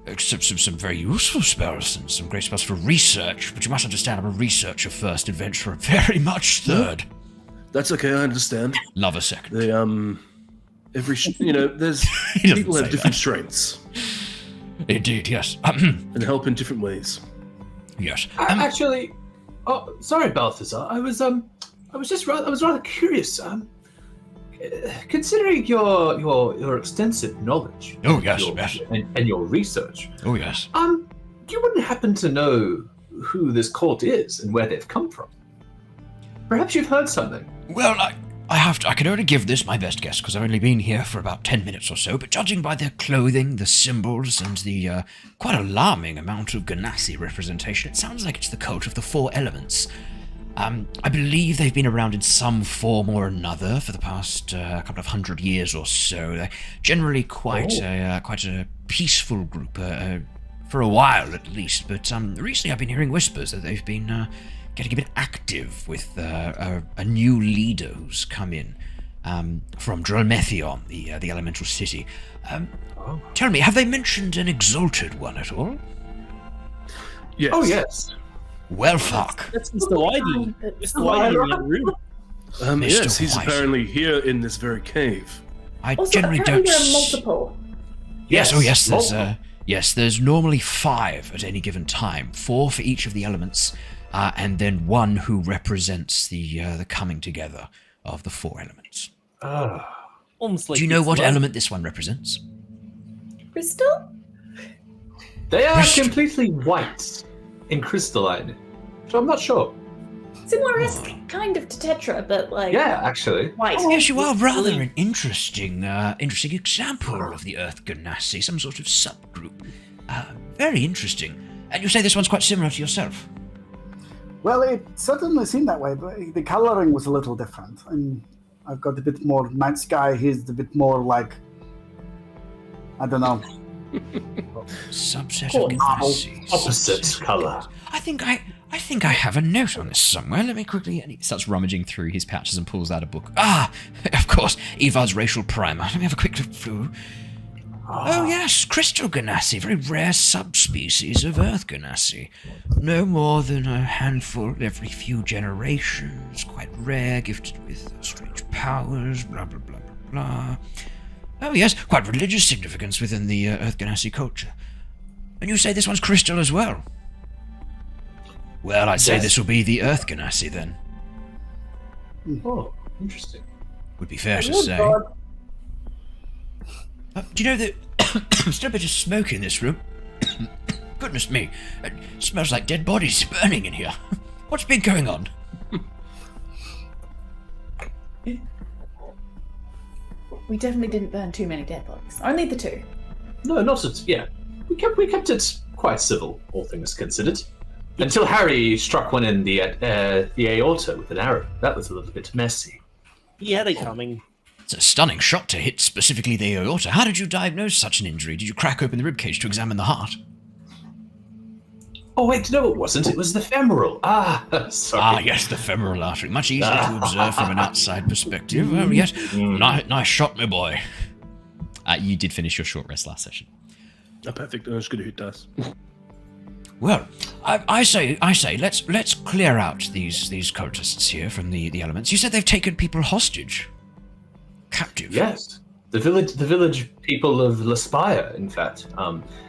G: very useful spells and some great spells for research. But you must understand, I'm a researcher first, adventurer very much third.
B: That's okay. I understand.
G: Love a second.
B: They there's
A: He doesn't
B: people have
A: say
B: different strengths
G: Indeed, yes.
B: and help in different ways.
G: Yes.
F: Actually, sorry, Balthazar. I was rather curious. Considering your extensive knowledge.
G: Oh yes.
F: And your research.
G: Oh yes.
F: You wouldn't happen to know who this cult is and where they've come from? Perhaps you've heard something.
G: Well, I can only give this my best guess because I've only been here for about 10 minutes or so, but judging by their clothing, the symbols, and the quite alarming amount of Genasi representation, it sounds like it's the cult of the 4 elements. I believe they've been around in some form or another for the past couple of 100 years or so. They're generally quite a peaceful group, for a while at least, but recently I've been hearing whispers that they've been getting a bit active with a new leader who's come in from Drolmethion, the elemental city. Tell me, have they mentioned an exalted one at all?
B: Yes.
F: Oh, yes.
G: Well, fuck.
H: That's Mr. Whitey. Mr. Whitey in the other room.
B: Yes, he's
G: White.
B: apparently here in this very cave.
G: I
J: Also,
G: generally
J: apparently
G: don't.
J: there are multiple.
G: Yes, oh yes, there's
F: multiple.
G: there's normally 5 at any given time, 4 for each of the elements, and then 1 who represents the coming together of the 4 elements.
H: Almost like
G: Do you know
H: it's
G: what
H: like-
G: element this one represents?
J: Crystal?
F: They are
G: Crystal.
F: completely white and crystalline. So I'm not sure.
J: Similar-esque kind of to Tetra, but like
F: Yeah, actually.
J: white.
G: Oh, yes, you are rather an interesting example of the Earth Genasi, some sort of subgroup. Very interesting. And you say this one's quite similar to yourself?
C: Well, it certainly seemed that way, but the coloring was a little different. And I've got a bit more night sky. He's a bit more like, I don't know.
G: Subset
J: Cool.
G: of Genasi.
F: Opposite color.
G: I think I have a note on this somewhere. Let me quickly... And he starts rummaging through his patches and pulls out a book. Ah, of course, Evar's racial primer. Let me have a quick look through. Oh yes, crystal Genasi, very rare subspecies of Earth Genasi. No more than a handful every few generations. Quite rare, gifted with strange powers, blah blah blah blah blah. Oh yes, quite religious significance within the Earth Genasi culture. And you say this one's crystal as well? Well, I'd say
F: Yes.
G: this will be the Earth Genasi then.
F: Oh, interesting.
G: Would be fair to
J: Oh,
G: say.
J: God.
G: Do you know that there's still a bit of smoke in this room? Goodness me, it smells like dead bodies burning in here. What's been going on?
J: We definitely didn't burn too many dead bodies. Only the 2.
F: No, not at yeah. We kept it quite civil, all things considered. Until Harry struck one in the aorta with an arrow. That was a little bit messy.
H: He had it coming.
G: It's a stunning shot to hit specifically the aorta. How did you diagnose such an injury? Did you crack open the ribcage to examine the heart?
F: Oh wait, no, it wasn't. It was the femoral. Sorry.
G: Ah, yes, the femoral artery. Much easier to observe from an outside perspective. Oh, yes. Nice shot, my boy. You did finish your short rest last session.
B: Oh, perfect. I was going to hit dice.
G: Well, I say, let's clear out these cultists here from the elements. You said they've taken people hostage, captive.
F: Yes, the village people of Lespire, in fact,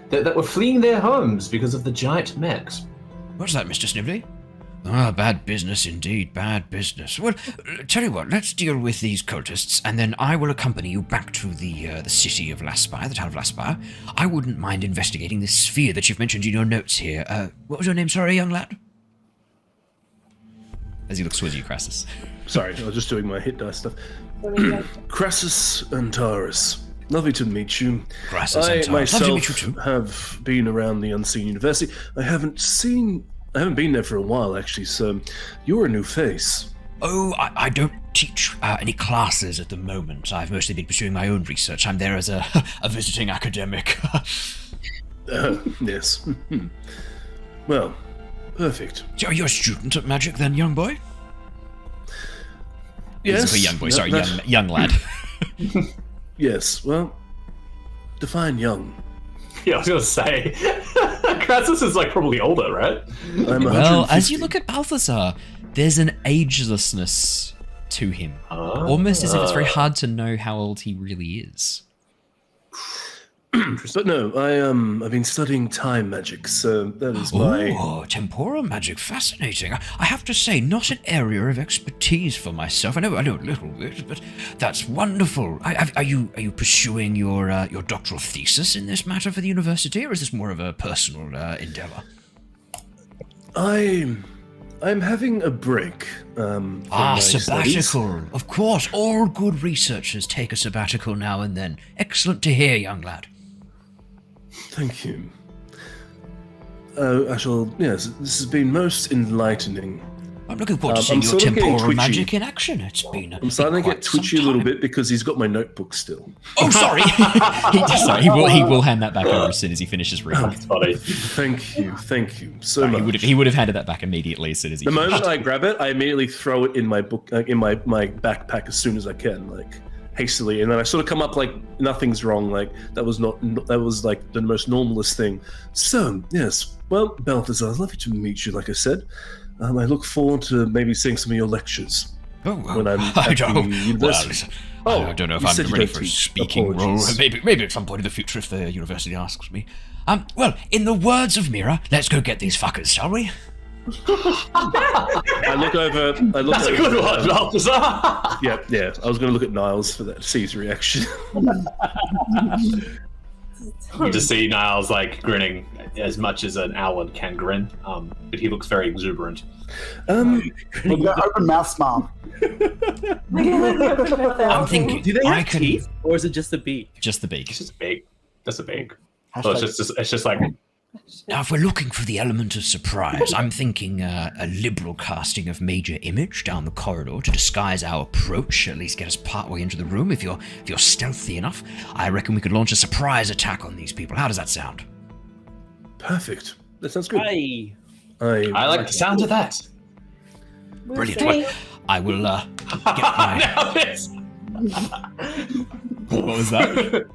F: that were fleeing their homes because of the giant mechs.
G: What's that, Mr. Snivelly? Ah, bad business indeed, bad business. Well, tell you what, let's deal with these cultists, and then I will accompany you back to the city of Laspire, the town of Laspire. I wouldn't mind investigating this sphere that you've mentioned in your notes here. What was your name, sorry, young lad? As he looks towards you, Krasus.
B: Sorry, I was just doing my hit dice stuff. Krasus and Taurus. Lovely to meet you.
G: Krasus
B: I
G: and Taurus. Lovely to meet you
B: myself
G: too.
B: have been around the Unseen University. I haven't been there for a while, actually, so you're a new face.
G: Oh, I don't teach any classes at the moment. I've mostly been pursuing my own research. I'm there as a visiting academic.
B: Yes. Well, perfect.
G: So you're a student at magic then, young boy?
B: Yes.
G: A young boy,
B: that-
G: sorry,
B: that-
G: young lad.
B: Yes, well, define young.
F: Yeah, I was gonna say, Krasus is like probably older, right?
B: I'm
A: Well, as
B: 150.
A: you look at Balthazar, there's an agelessness to him. Almost as if it's very hard to know how old he really is.
B: But no, I've been studying time magic, so that is my...
G: Oh, temporal magic, fascinating. I have to say, not an area of expertise for myself. I know a little bit, but that's wonderful. Are you pursuing your doctoral thesis in this matter for the university, or is this more of a personal endeavor?
B: I'm having a break. From my studies.
G: Sabbatical. Of course, all good researchers take a sabbatical now and then. Excellent to hear, young lad.
B: Thank you. Yes, this has been most enlightening.
G: I'm looking forward to
B: I'm
G: seeing your
B: sort of getting
G: temporal
B: twitchy.
G: magic in action.
B: I'm starting to get twitchy a little bit because he's got my notebook still.
G: Oh, sorry.
A: he will hand that back over as soon as he finishes reading.
F: That's funny.
B: Thank you so much.
A: He would have handed that back immediately as soon as he
B: The
A: finished.
B: moment I grab it, I immediately throw it in my book, in my backpack as soon as I can, like hastily, and then I sort of come up like nothing's wrong. Like that was like the most normalist thing. So yes, well, Balthazar, lovely to meet you. Like I said, I look forward to maybe seeing some of your lectures when I'm at the university.
G: I don't know if I'm ready for a speaking role.
B: Apologies.
G: Maybe at some point in the future if the university asks me. Well, in the words of Mira, let's go get these fuckers, shall we?
B: I look over.
F: That's a good one, Balthazar.
B: Yeah. I was going to look at Niles for that. See his reaction.
F: You just see Niles like grinning as much as an Owlin can grin, but he looks very exuberant.
C: Open mouth smile.
G: I'm thinking.
H: Do they have teeth, or is it just a beak?
A: Just the beak.
F: It's just big. Just a big.
C: Hashtag-
F: So it's just like
G: Now, if we're looking for the element of surprise, I'm thinking a liberal casting of major image down the corridor to disguise our approach, at least get us partway into the room. If you're stealthy enough, I reckon we could launch a surprise attack on these people. How does that sound?
B: Perfect. That sounds good.
H: Aye.
F: I like the sound of that.
G: Brilliant. Well, I will get my...
F: Now this.
A: What was that?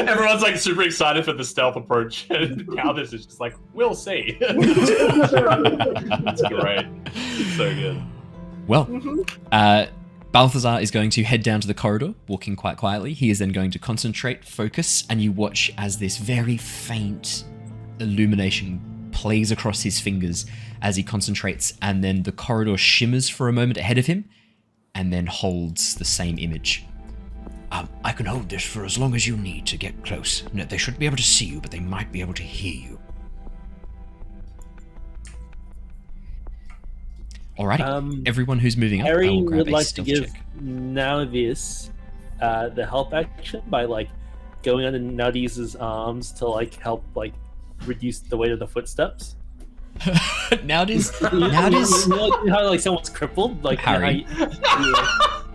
F: Everyone's like super excited for the stealth approach, and now this is just like, we'll see. That's great. So good.
A: Well, Balthazar is going to head down to the corridor, walking quite quietly. He is then going to concentrate, focus, and you watch as this very faint illumination plays across his fingers as he concentrates, and then the corridor shimmers for a moment ahead of him, and then holds the same image.
G: I can hold this for as long as you need to get close. No, they shouldn't be able to see you, but they might be able to hear you.
A: Alrighty, everyone who's moving up, I
H: Harry
A: will grab
H: would
A: a
H: like to
A: stealth
H: give
A: check.
H: Nauthiz the help action by like going under Nauthiz's arms to like help like reduce the weight of the footsteps.
A: Nauthiz,
H: You know how like someone's crippled, like
A: Harry.
H: yeah.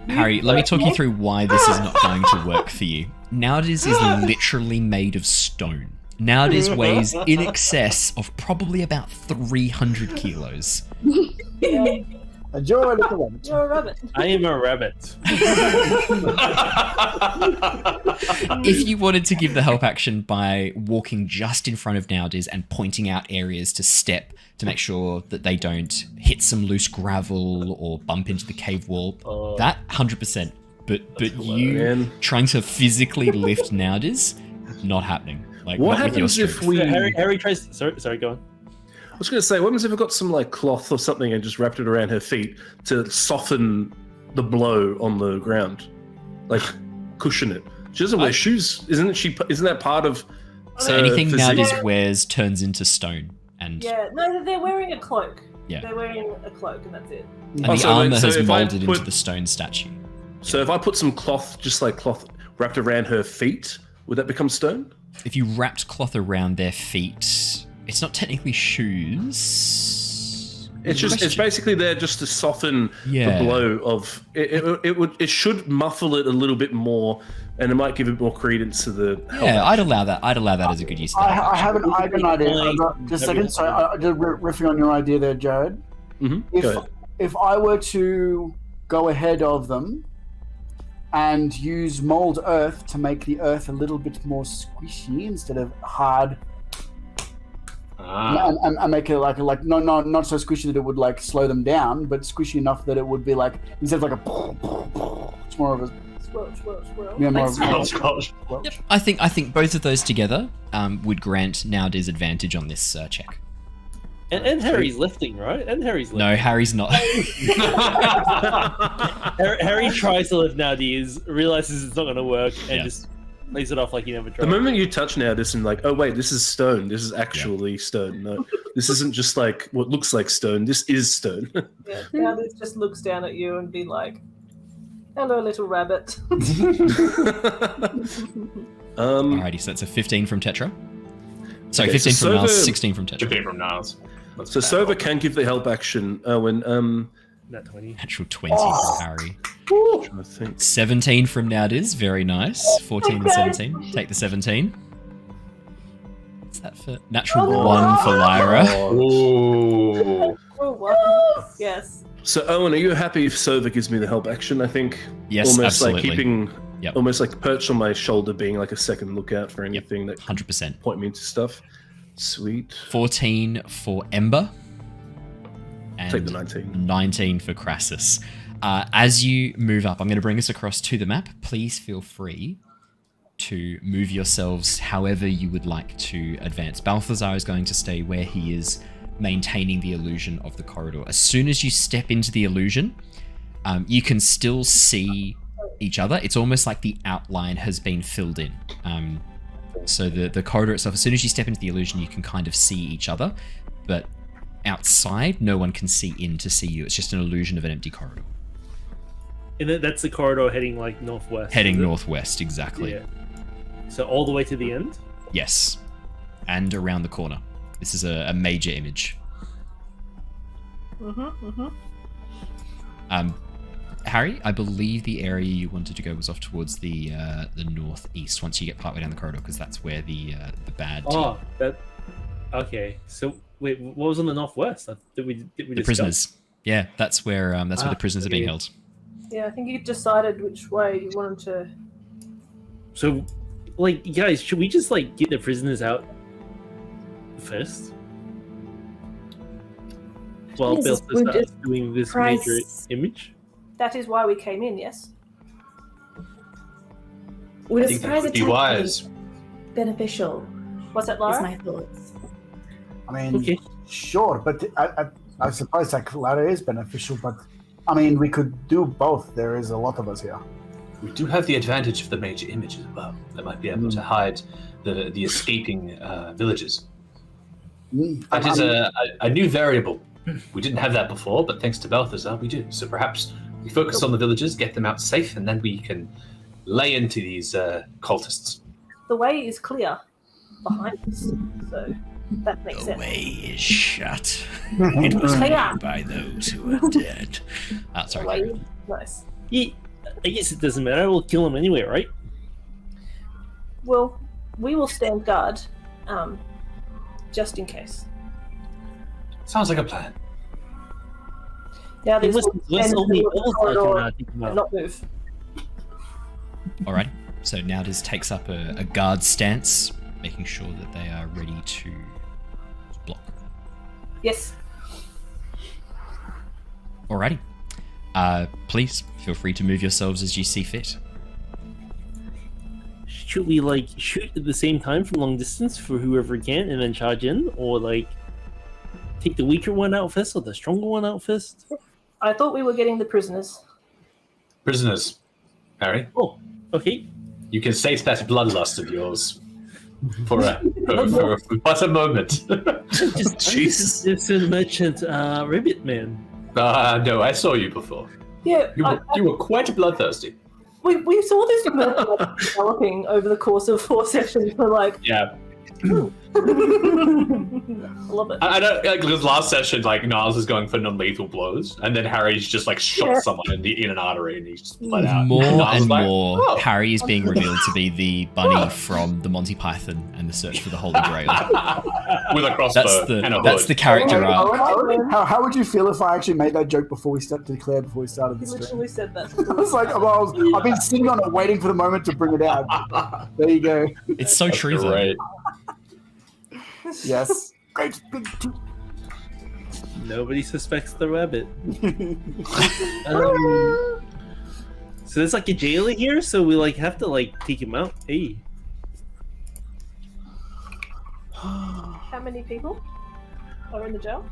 A: Harry, let me talk you through why this is not going to work for you. Nauthiz is literally made of stone. Nauthiz weighs in excess of probably about 300 kilos.
C: Enjoy the rabbit.
D: You're a rabbit.
H: I am a rabbit.
A: If you wanted to give the help action by walking just in front of Nauthiz and pointing out areas to step to make sure that they don't hit some loose gravel or bump into the cave wall, that 100%. But you
B: Man.
A: trying to physically lift Nauthiz, not happening. Like,
B: What
A: not with your
B: happens if
A: strength.
B: we?
H: Harry tries. Sorry, go on.
B: I was going to say, what happens if I got some like cloth or something and just wrapped it around her feet to soften the blow on the ground, like cushion it? She doesn't wear shoes, isn't she? Isn't that part of?
A: So
B: her
A: anything
B: physique?
A: Nauthiz wears turns into stone, and
D: Yeah, no, they're wearing a cloak.
A: Yeah.
D: They're wearing a cloak, and that's it.
A: and
B: Oh,
A: the
B: so
A: armor
B: so
A: has
B: if I
A: molded
B: put-
A: into the stone statue.
B: So if I put some cloth, just like cloth, wrapped around her feet, would that become stone?
A: If you wrapped cloth around their feet, it's not technically shoes.
B: It's basically there just to soften
A: Yeah.
B: the blow of it should muffle it a little bit more, and it might give it more credence to the.
A: Yeah, I'd allow that. I'd allow that as a good use. Of that.
C: I have an idea. Just a second. So I just riffing on your idea there, Jared.
B: Mhm,
C: If
B: go ahead.
C: if I were to go ahead of them and use mold earth to make the earth a little bit more squishy instead of hard, and make it like not so squishy that it would like slow them down, but squishy enough that it would be like instead of like a, it's more of a
D: Squirrel.
C: yeah, more
D: Like
C: of
F: Scotch.
A: Yep. I think both of those together would grant Nauthiz advantage on this check.
H: And Harry's lifting, right? And Harry's lifting.
A: No, Harry's not.
H: Harry tries to lift Nauthiz, realizes it's not going to work, and
A: Yeah.
H: just lays it off like he never
B: The
H: tried.
B: moment you touch now this and like, oh wait, this is stone. This is actually stone. No, this isn't just like what looks like stone. This is stone.
D: Yeah. Now this just looks down at you and be like, "Hello, little rabbit."
A: Alrighty, so that's a 15 from Tetra. Sorry,
B: Okay,
A: 15
B: so
A: from Niles,
B: the-
A: 16 from Tetra.
F: 15 from Niles.
B: So Sova can give the help action. Owen,
H: Not 20.
A: Natural 20 from Harry.
B: I think.
A: 17 from Nauthiz. Very nice. 14 and 17. Take the 17. What's that for? Natural 1 for Lyra.
F: Ooh.
D: Oh, wow. Yes.
B: So Owen, are you happy if Sova gives me the help action? I think
A: Yes,
B: almost
A: absolutely.
B: like keeping,
A: Yep.
B: almost like perched on my shoulder, being like a second lookout for anything that could
A: 100%.
B: point me into stuff. Sweet.
A: 14 for Ember. And
B: Take the 19.
A: 19 for Krasus. As you move up, I'm going to bring us across to the map. Please feel free to move yourselves however you would like to advance. Balthazar is going to stay where he is, maintaining the illusion of the corridor. As soon as you step into the illusion, you can still see each other. It's almost like the outline has been filled in. So the corridor itself, as soon as you step into the illusion, you can kind of see each other, but outside, no one can see in to see you. It's just an illusion of an empty corridor.
H: And that's the corridor heading like northwest.
A: Heading
H: is it?
A: northwest, exactly.
H: Yeah. So all the way to the end?
A: Yes. And around the corner. This is a major image. Harry, I believe the area you wanted to go was off towards the northeast once you get partway down the corridor, because that's where the bad team...
H: Oh, that. Okay. So wait, what was on the northwest? Did we
A: the
H: discuss?
A: prisoners. Yeah, that's where the prisoners are being held.
D: Yeah, I think you decided which way you wanted to.
H: So, like, guys, should we just like get the prisoners out first? While
D: Yes,
H: Bill
D: we're
H: starts
D: just
H: doing this
D: price-
H: major image.
D: That is why we came in, yes?
J: Would
F: I
J: a
F: think that
J: surprise
F: would be
J: attack be
F: wise.
J: beneficial?
D: What's that,
J: Is
D: Lyra?
J: my thoughts.
C: I mean,
H: Okay.
C: sure, but I suppose like ladder is beneficial, but I mean, we could do both. There is a lot of us here.
F: We do have the advantage of the major image as well. That might be able to hide the escaping villages. That is a new variable. We didn't have that before, but thanks to Balthazar, we do. So perhaps we focus on the villages, get them out safe, and then we can lay into these cultists.
D: The way is clear behind us, so that makes
G: The
D: sense.
G: way is shut. It was made by those who are dead.
A: Ah,
D: The
A: sorry.
D: way, nice.
H: Yeah, I guess it doesn't matter. We'll kill them anyway, right?
D: Well, we will stand guard, just in case.
F: Sounds like a plan.
D: Now
H: Hey,
D: there's
H: let's only
D: corridor
H: take them
D: and
H: out.
D: not move.
A: All right. So Nauthiz takes up a guard stance, making sure that they are ready to block.
D: Yes.
A: Alrighty. Please feel free to move yourselves as you see fit.
H: Should we like shoot at the same time from long distance for whoever can, and then charge in, or like take the weaker one out first or the stronger one out first?
D: I thought we were getting the prisoners.
F: Prisoners, Harry,
H: Oh, okay.
F: you can save that bloodlust of yours for but a moment.
B: Jesus.
H: This is merchant Ribbit Man.
F: No, I saw you before.
D: Yeah,
F: You were quite bloodthirsty.
D: we saw this developing over the course of 4 sessions. We're like,
F: Yeah.
D: I love it.
F: I don't like this last session. Like Niles is going for non-lethal blows, and then Harry's just like shot someone in an artery, and he's just bled out.
A: More
F: Niles is
A: and
F: like,
A: more,
F: "Oh."
A: Harry is being revealed to be the bunny from the Monty Python and the Search for the Holy Grail.
F: with a crossbow and a hood.
A: That's the character arc.
C: How would you feel if I actually made that joke before we started before we started
D: He
C: the stream?
D: literally said that.
C: I was like, I've been sitting on it, waiting for the moment to bring it out. There you go.
A: It's so true, though.
F: Great.
C: Yes. Great big.
H: Nobody suspects the rabbit. So there's like a jailer here, so we like have to like take him out. Hey.
D: How many people are in the jail?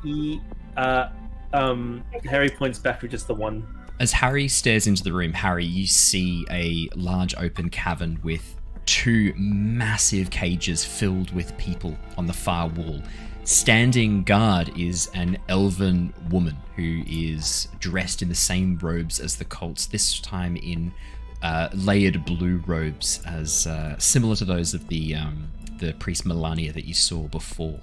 H: Harry points back with just the one.
A: As Harry stares into the room, Harry, you see a large open cavern with 2 massive cages filled with people on the far wall. Standing guard is an elven woman who is dressed in the same robes as the cults, this time in layered blue robes, as similar to those of the priest Melania that you saw before.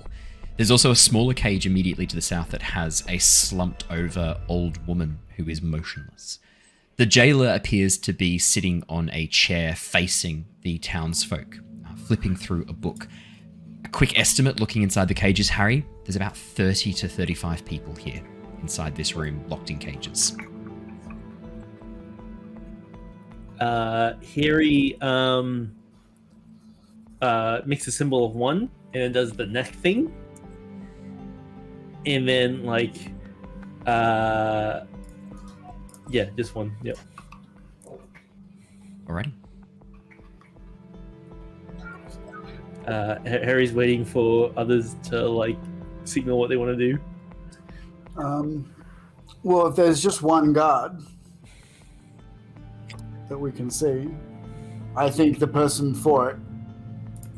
A: There's also a smaller cage immediately to the south that has a slumped over old woman who is motionless. The jailer appears to be sitting on a chair facing the townsfolk, flipping through a book. A quick estimate looking inside the cages, Harry, there's about 30 to 35 people here inside this room, locked in cages.
H: Harry makes a symbol of 1 and then does the neck thing. And then, yeah, just 1. Yep.
A: Alrighty.
H: Harry's waiting for others to, signal what they want to do.
C: Well, if there's just one guard that we can see, I think the person for it,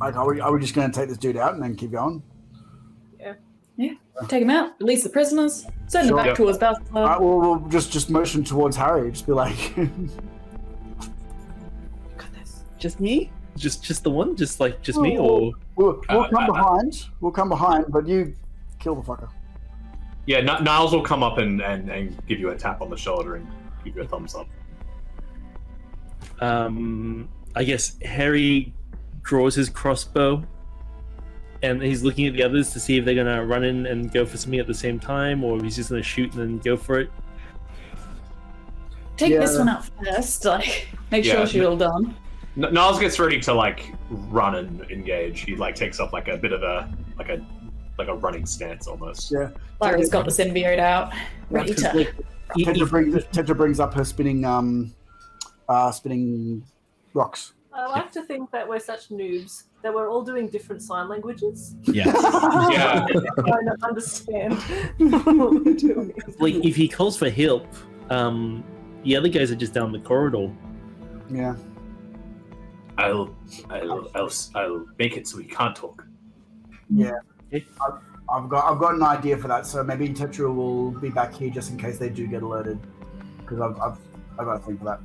C: are we just going to take this dude out and then keep going?
J: Yeah, take him out. Release the prisoners. Send them back towards Bastard.
C: We'll just motion towards Harry. Just be like,
J: Got this.
H: Just me? Just the one? Just me? Or
C: we'll come behind. We'll come behind, but you kill the fucker.
I: Yeah, Niles will come up and give you a tap on the shoulder and give you a thumbs up.
H: I guess Harry draws his crossbow and he's looking at the others to see if they're going to run in and go for something at the same time, or if he's just going to shoot and then go for it.
J: Take this one out first. Make sure she's all done.
I: Niles gets ready to run and engage. He takes up a bit of a running stance almost.
C: Yeah.
J: Lyra's got the symbiote out. Ready to.
C: Tetra brings up her spinning rocks.
D: I like to think that we're such noobs that we're all doing different sign languages.
A: Yeah.
I: Yeah.
D: Trying to understand what we're doing.
H: If he calls for help, the other guys are just down the corridor.
C: Yeah.
I: I'll make it so he can't talk.
C: Yeah. I've got an idea for that. So maybe Tetra will be back here just in case they do get alerted, because I've got a thing for that.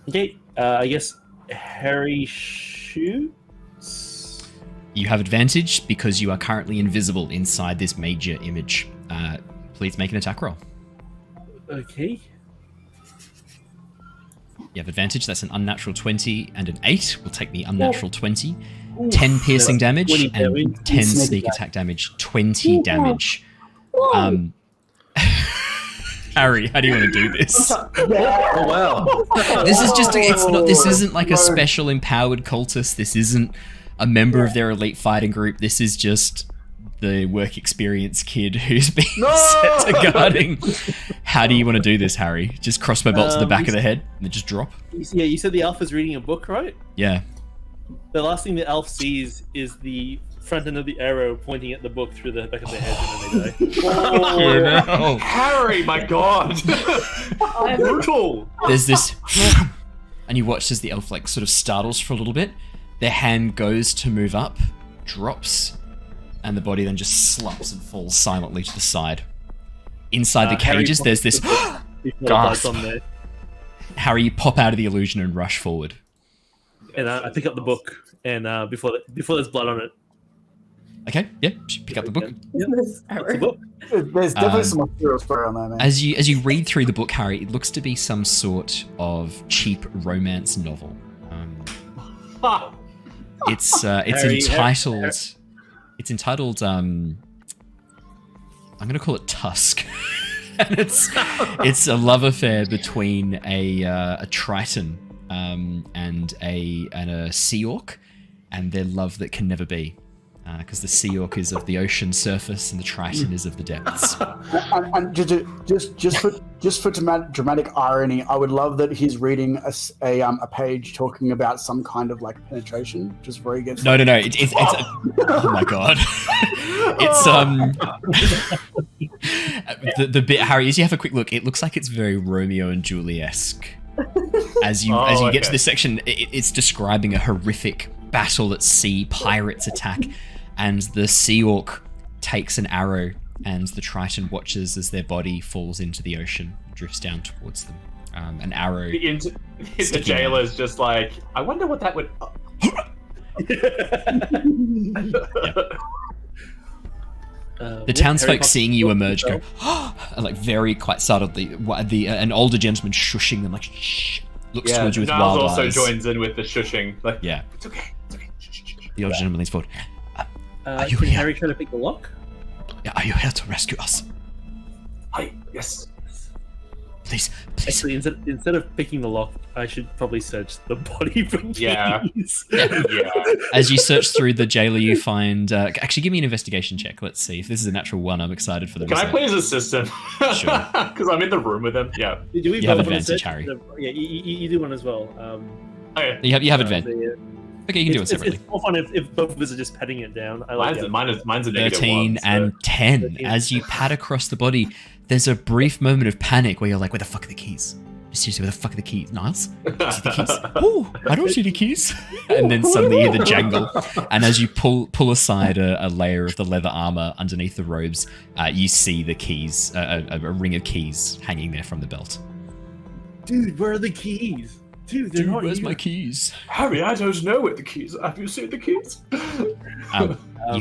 H: Okay. I guess Harry shoots.
A: You have advantage because you are currently invisible inside this major image. Please make an attack roll.
H: Okay.
A: You have advantage. That's an unnatural 20 and an 8. We'll take the unnatural 20. 10 piercing damage and 10 sneak attack damage. 20 damage. Harry, how do you want to do this?
I: Oh wow!
A: This is just this isn't like a special empowered cultist. This isn't a member of their elite fighting group. This is just the work experience kid who's been set to guarding. How do you want to do this, Harry? Just crossbow bolt to the back of the head and then just drop?
H: Yeah, you said the elf is reading a book, right?
A: Yeah.
H: The last thing the elf sees is the front end of the arrow pointing at the book through the back of their head, and then they die.
I: Oh, Harry, my God! Brutal!
A: There's this, and you watch as the elf sort of startles for a little bit. Their hand goes to move up, drops, and the body then just slumps and falls silently to the side. Inside the cages, there's this gasp. Harry, you pop out of the illusion and rush forward.
H: And I pick up the book, and before there's blood on it.
A: Okay, yeah, pick up the book.
H: It's a book.
C: There's definitely some material spray on there, man.
A: As you read through the book, Harry, it looks to be some sort of cheap romance novel. It's entitled. I'm going to call it Tusk, and it's a love affair between a Triton and a Sea Orc, and their love that can never be. Because the Sea Orc is of the ocean surface and the Triton is of the depths.
C: And just for dramatic irony, I would love that he's reading a page talking about some kind of penetration, just where he gets.
A: No. It's oh my God. It's the bit, Harry, as you have a quick look, it looks like it's very Romeo and Juliet-esque. As you get to this section, it's describing a horrific battle at sea, pirates attack, and the Sea Orc takes an arrow, and the Triton watches as their body falls into the ocean, drifts down towards them. An arrow.
I: The jailer's just like, I wonder what that would.
A: The townsfolk seeing you emerge go, and like very quite startledly, an older gentleman shushing them like, shh, looks towards you with
I: Niles
A: wild
I: also
A: eyes.
I: joins in with the shushing. Like,
A: Yeah.
I: it's okay. Shh, shh, shh.
A: The older gentleman leans forward. Are you
H: can
A: here?
H: Harry try to pick the lock?
A: Yeah, are you here to rescue us?
I: Hi, yes.
A: Please.
H: Actually, instead of picking the lock, I should probably search the body for keys.
I: Yeah.
A: As you search through the jailer, you find. Actually, give me an investigation check. Let's see if this is a natural one. I'm excited for the
I: Can I
A: result.
I: play his assistant?
A: Sure.
I: Because I'm in the room with him. Yeah.
H: Do we
A: You have
H: both wanna
A: advantage,
H: search?
A: Harry.
H: Yeah, you do one as well.
I: Okay.
A: You have advantage.
H: Yeah.
A: Okay, you can do it separately.
H: It's more fun if both of us are just patting it down. I like
I: Mine's a negative
A: 13
I: one, so-
A: and 10.
H: 13.
A: As you pat across the body, there's a brief moment of panic where you're like, where the fuck are the keys? Seriously, where the fuck are the keys? Niles? See the keys? Oh, I don't see the keys. And then suddenly you hear the jangle. And as you pull aside a layer of the leather armor underneath the robes, you see the keys, a ring of keys hanging there from the belt.
H: Dude, where are the keys? Dude, they're not
A: where's
H: here.
A: my keys?
I: Harry, I don't know where the keys are. Have you seen the keys?
A: You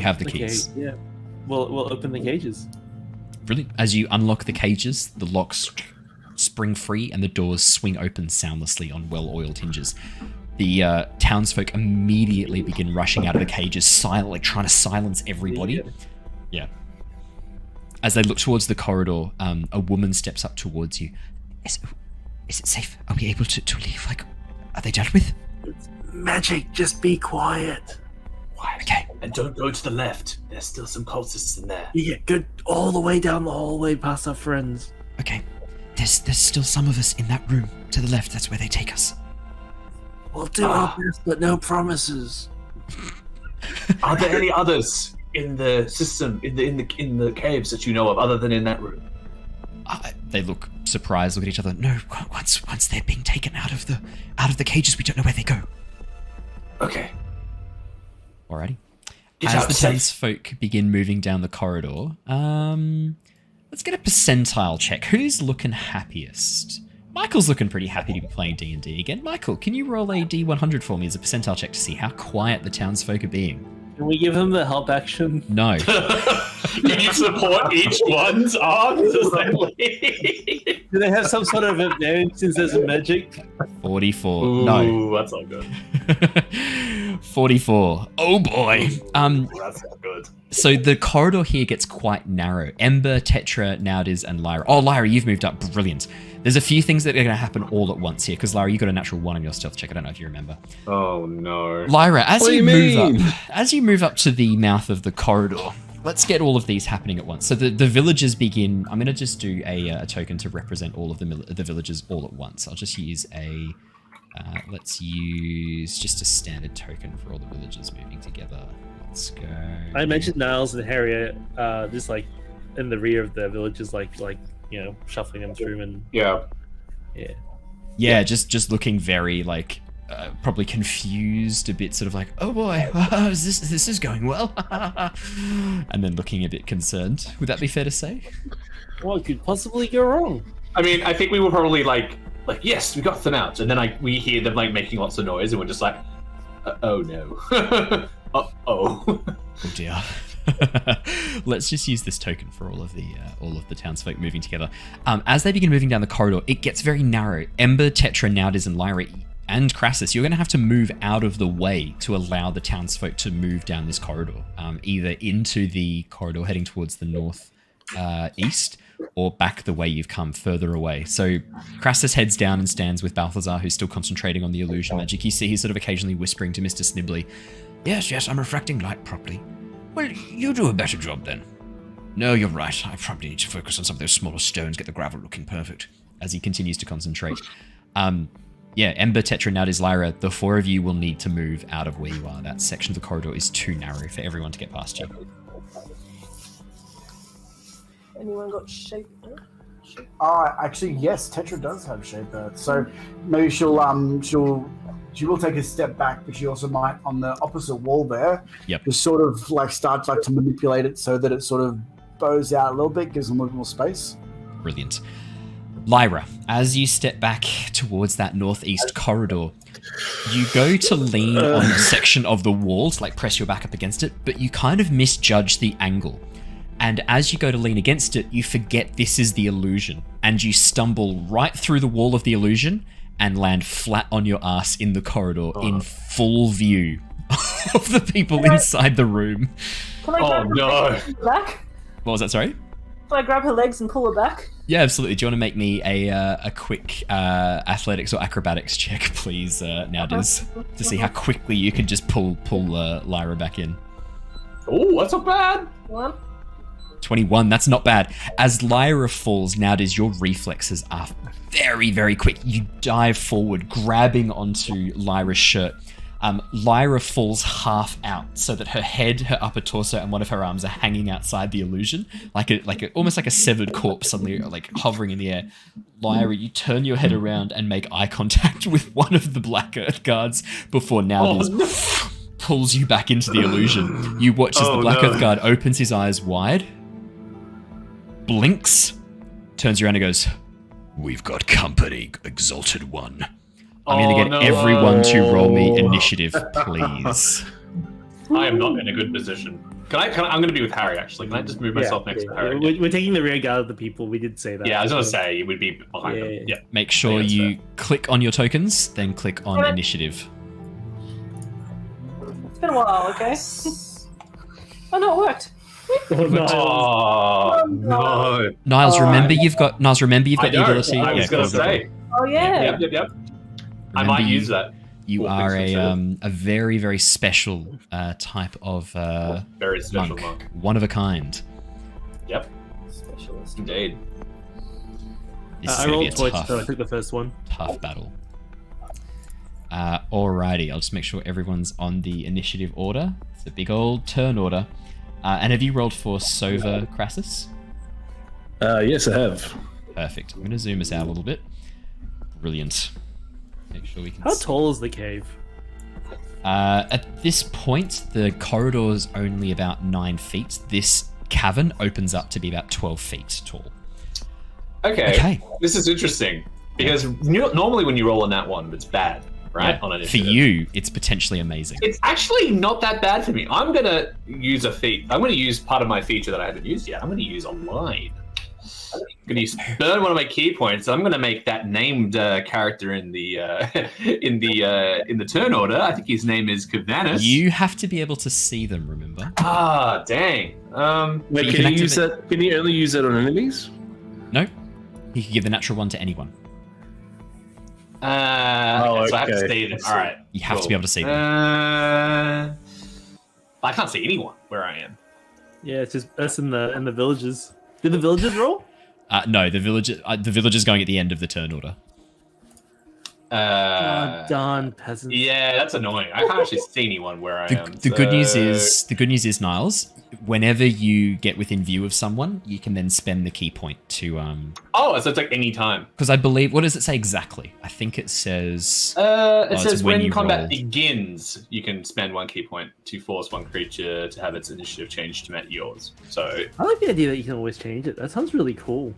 A: have the keys.
H: Okay, yeah. We'll open the cages.
A: Brilliant. As you unlock the cages, the locks spring free and the doors swing open soundlessly on well-oiled hinges. The townsfolk immediately begin rushing out of the cages, like trying to silence everybody. Yeah. As they look towards the corridor, a woman steps up towards you. Is it safe? Are we able to leave? Like, are they dealt with?
H: Magic, just be quiet.
A: Okay.
F: And don't go to the left. There's still some cultists in there.
H: Yeah, go all the way down the hallway past our friends.
A: Okay. There's still some of us in that room to the left. That's where they take us.
H: We'll do our best, but no promises.
F: Are there any others in the system, in the caves that you know of, other than in that room?
A: They look surprised, look at each other. No, once they're being taken out of the cages, we don't know where they go.
F: Okay.
A: Alrighty.
F: Get
A: As
F: out
A: the
F: safe.
A: townsfolk begin moving down the corridor, let's get a percentile check. Who's looking happiest? Michael's looking pretty happy to be playing D&D again. Michael, can you roll a D100 for me as a percentile check to see how quiet the townsfolk are being?
H: Can we give him the help action?
A: No.
I: Can you support each one's arms as they leave?
H: Do they have some sort of advantage since there's magic?
A: 44.
I: Ooh,
A: No.
I: that's not good.
A: 44. Oh boy.
I: That's not good.
A: So the corridor here gets quite narrow. Ember, Tetra, Nauthiz, and Lyra. Oh, Lyra, you've moved up. Brilliant. There's a few things that are going to happen all at once here, because Lyra, you got a natural 1 on your stealth check. I don't know if you remember.
I: Oh no.
A: Lyra, as
B: What do
A: you
B: you
A: move
B: mean?
A: up, as you move up to the mouth of the corridor, let's get all of these happening at once. So the villagers begin. I'm going to just do a token to represent all of the villagers all at once. I'll just use a. Let's use just a standard token for all the villagers moving together. Let's go.
H: I mentioned Niles and Harry, just like in the rear of the villages, like you know, shuffling them through and
I: Yeah.
A: Yeah, just looking very like probably confused, a bit sort of like, oh boy, this is going well, and then looking a bit concerned. Would that be fair to say?
H: what could possibly go wrong?
I: I mean, I think we were probably like yes, we got them out, and then we hear them like making lots of noise, and we're just like, oh no, oh.
A: Oh dear. Let's just use this token for all of the townsfolk moving together. As they begin moving down the corridor, it gets very narrow. Ember, Tetra, Nauthiz, and Lyra, and Krasus, you're going to have to move out of the way to allow the townsfolk to move down this corridor, either into the corridor heading towards the north east, or back the way you've come, further away. So Krasus heads down and stands with Balthazar, who's still concentrating on the illusion magic. You see he's sort of occasionally whispering to Mr. Snibbly,
G: Yes, I'm refracting light properly. Well, you do a better job then. No, you're right. I probably need to focus on some of those smaller stones, get the gravel looking perfect.
A: as he continues to concentrate. Yeah, Ember, Tetra, Nauthiz, Lyra, the four of you will need to move out of where you are. That section of the corridor is too narrow for everyone to get past you.
D: Anyone got shape?
C: Actually, yes, Tetra does have shape earth. So maybe she will take a step back, but she also might, on the opposite wall there, just sort of like start like to manipulate it so that it sort of bows out a little bit, gives them a little more space.
A: Brilliant. Lyra, as you step back towards that northeast corridor, you go to lean on a section of the wall to like press your back up against it, but you kind of misjudge the angle. And as you go to lean against it, you forget this is the illusion, and you stumble right through the wall of the illusion and land flat on your ass in the corridor in full view of the people inside the room.
D: Can I grab her legs and pull her back?
A: What was that, sorry?
D: Can I grab her legs and pull her back?
A: Yeah, absolutely. Do you want to make me a quick athletics or acrobatics check, please, Nauthiz, to see how quickly you can just pull Lyra back in?
I: Oh, that's not bad.
A: 21, that's not bad. As Lyra falls, Nauthiz, your reflexes are very, very quick. You dive forward, grabbing onto Lyra's shirt. Lyra falls half out so that her head, her upper torso, and one of her arms are hanging outside the illusion, almost like a severed corpse suddenly like hovering in the air. Lyra, you turn your head around and make eye contact with one of the Black Earth guards before Nauthiz pulls you back into the illusion. You watch as the Black Earth guard opens his eyes wide, blinks, turns around and goes, "We've got company, Exalted One. I'm going to get everyone to roll me initiative, please."
I: I am not in a good position. I'm going to be with Harry, actually. Can I just move myself next to Harry?
H: We're taking the rear guard of the people. We did say that.
I: Yeah, I was going to say you would be behind them. Yeah.
A: Make sure you click on your tokens, then click on initiative.
D: It's been a while, okay? Oh no, it worked.
I: Oh no!
A: Niles, remember you've got the ability.
I: I was going to say.
D: Oh yeah.
I: Yep. I might use that.
A: You are a very, very special type of
I: very special monk.
A: One of a kind.
I: Yep.
D: Specialist.
I: Indeed.
H: I rolled twice, so I took the first one.
A: Tough battle. Alrighty, I'll just make sure everyone's on the initiative order. It's a big old turn order. And have you rolled for Sova Krasus?
B: Yes, I have.
A: Perfect. I'm going to zoom us out a little bit. Brilliant. Make sure we can
H: How tall is the cave?
A: At this point, the corridor is only about 9 feet. This cavern opens up to be about 12 feet tall.
I: Okay. This is interesting. Because normally when you roll on that one, it's bad, right? On
A: for you, it's potentially amazing.
I: It's actually not that bad for me. I'm going to use a feat. I'm going to use part of my feature that I haven't used yet. I'm going to use Align. I'm going to burn one of my key points. I'm going to make that named character in the in the turn order. I think his name is Kavanus.
A: You have to be able to see them. Remember?
I: Ah, dang.
B: Wait, can you use that? Can you only use that on enemies?
A: No. You can give the natural one to anyone.
I: So I have to see them. All right.
A: You have to be able to see them.
I: I can't see anyone where I am.
H: Yeah, it's just us in the villages. Did the villagers roll?
A: No, the villagers going at the end of the turn order.
H: Darn peasants.
I: Yeah, that's annoying. I can't actually see anyone where I am.
A: The good news is, Niles, whenever you get within view of someone, you can then spend the key point to
I: Oh, so it's like any time.
A: Because I believe, what does it say exactly? I think it says
I: it says when combat begins, you can spend 1 key point to force one creature to have its initiative changed to match yours. So
H: I like the idea that you can always change it. That sounds really cool.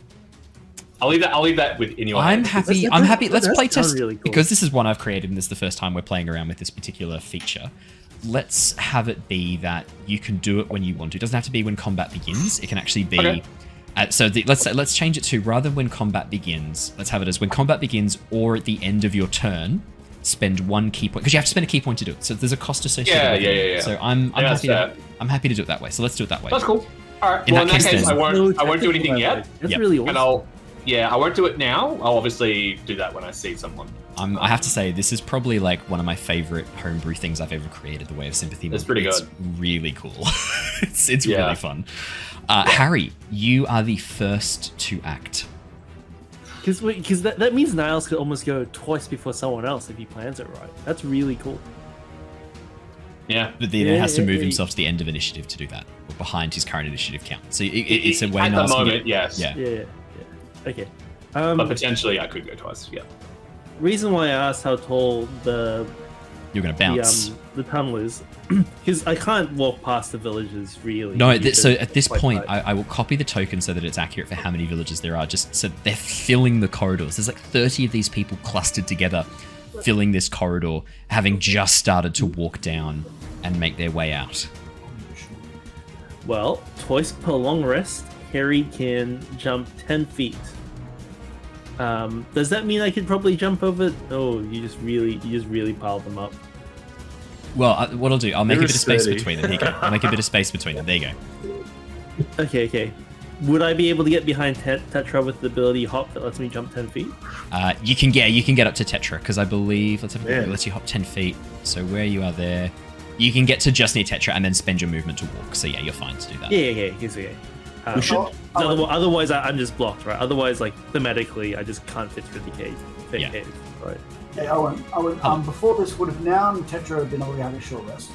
I: I'll leave that in your
A: I'm
I: hands.
A: happy. Let's play test
H: really cool.
A: because this is one I've created and this is the first time we're playing around with this particular feature. Let's have it be that you can do it when you want to. It doesn't have to be when combat begins. It can actually be.
I: Okay.
A: Let's change it to rather than when combat begins. Let's have it as when combat begins or at the end of your turn. Spend 1 key point because you have to spend a key point to do it. So there's a cost associated. with it.
I: Yeah.
A: So I'm happy to do it that way. So let's do it that way.
I: That's cool. All right.
A: In
I: Well,
A: that
I: in that
A: case,
I: case,
A: then-
I: I won't do anything yet.
H: That's really awesome.
I: And I won't do it now. I'll obviously do that when I see someone.
A: I have to say, this is probably like one of my favorite homebrew things I've ever created. The Way of Sympathy.
I: It's pretty good.
A: Really cool. it's really fun. Harry, you are the first to act.
H: Because that means Niles could almost go twice before someone else if he plans it right. That's really cool.
I: Yeah.
A: But he then has to move himself to the end of initiative to do that, or behind his current initiative count. So it's a way.
I: At the
A: Niles can
I: moment,
A: get-
I: yes.
H: Yeah. Okay.
I: But potentially, I could go twice. Yeah.
H: Reason why I asked how tall
A: You're going to bounce.
H: the tunnel is because I can't walk past the villages really.
A: No, so at this point, I will copy the token so that it's accurate for how many villages there are. Just so they're filling the corridors. There's like 30 of these people clustered together, filling this corridor, having just started to walk down and make their way out.
H: Well, twice per long rest, Harry can jump 10 feet. Does that mean I could probably jump over? Oh, you just really piled them up.
A: Well, what I'll do, I'll make a
B: You're
A: bit of space
B: sturdy.
A: between them. Here you go. I'll make a bit of space between them. There you go.
H: Okay. Would I be able to get behind Tetra with the ability hop that lets me jump 10 feet?
A: You can get up to Tetra because I believe it lets you hop 10 feet. So where you are there, you can get to just near Tetra and then spend your movement to walk. So yeah, you're fine to do that.
H: Yeah.
B: We should.
H: Otherwise, I'm just blocked, right? Otherwise, like thematically, I just can't fit through the cave.
A: Yeah.
H: Cave, right?
C: Hey, Owen, before this, would have now and Tetra have been able to have a short rest?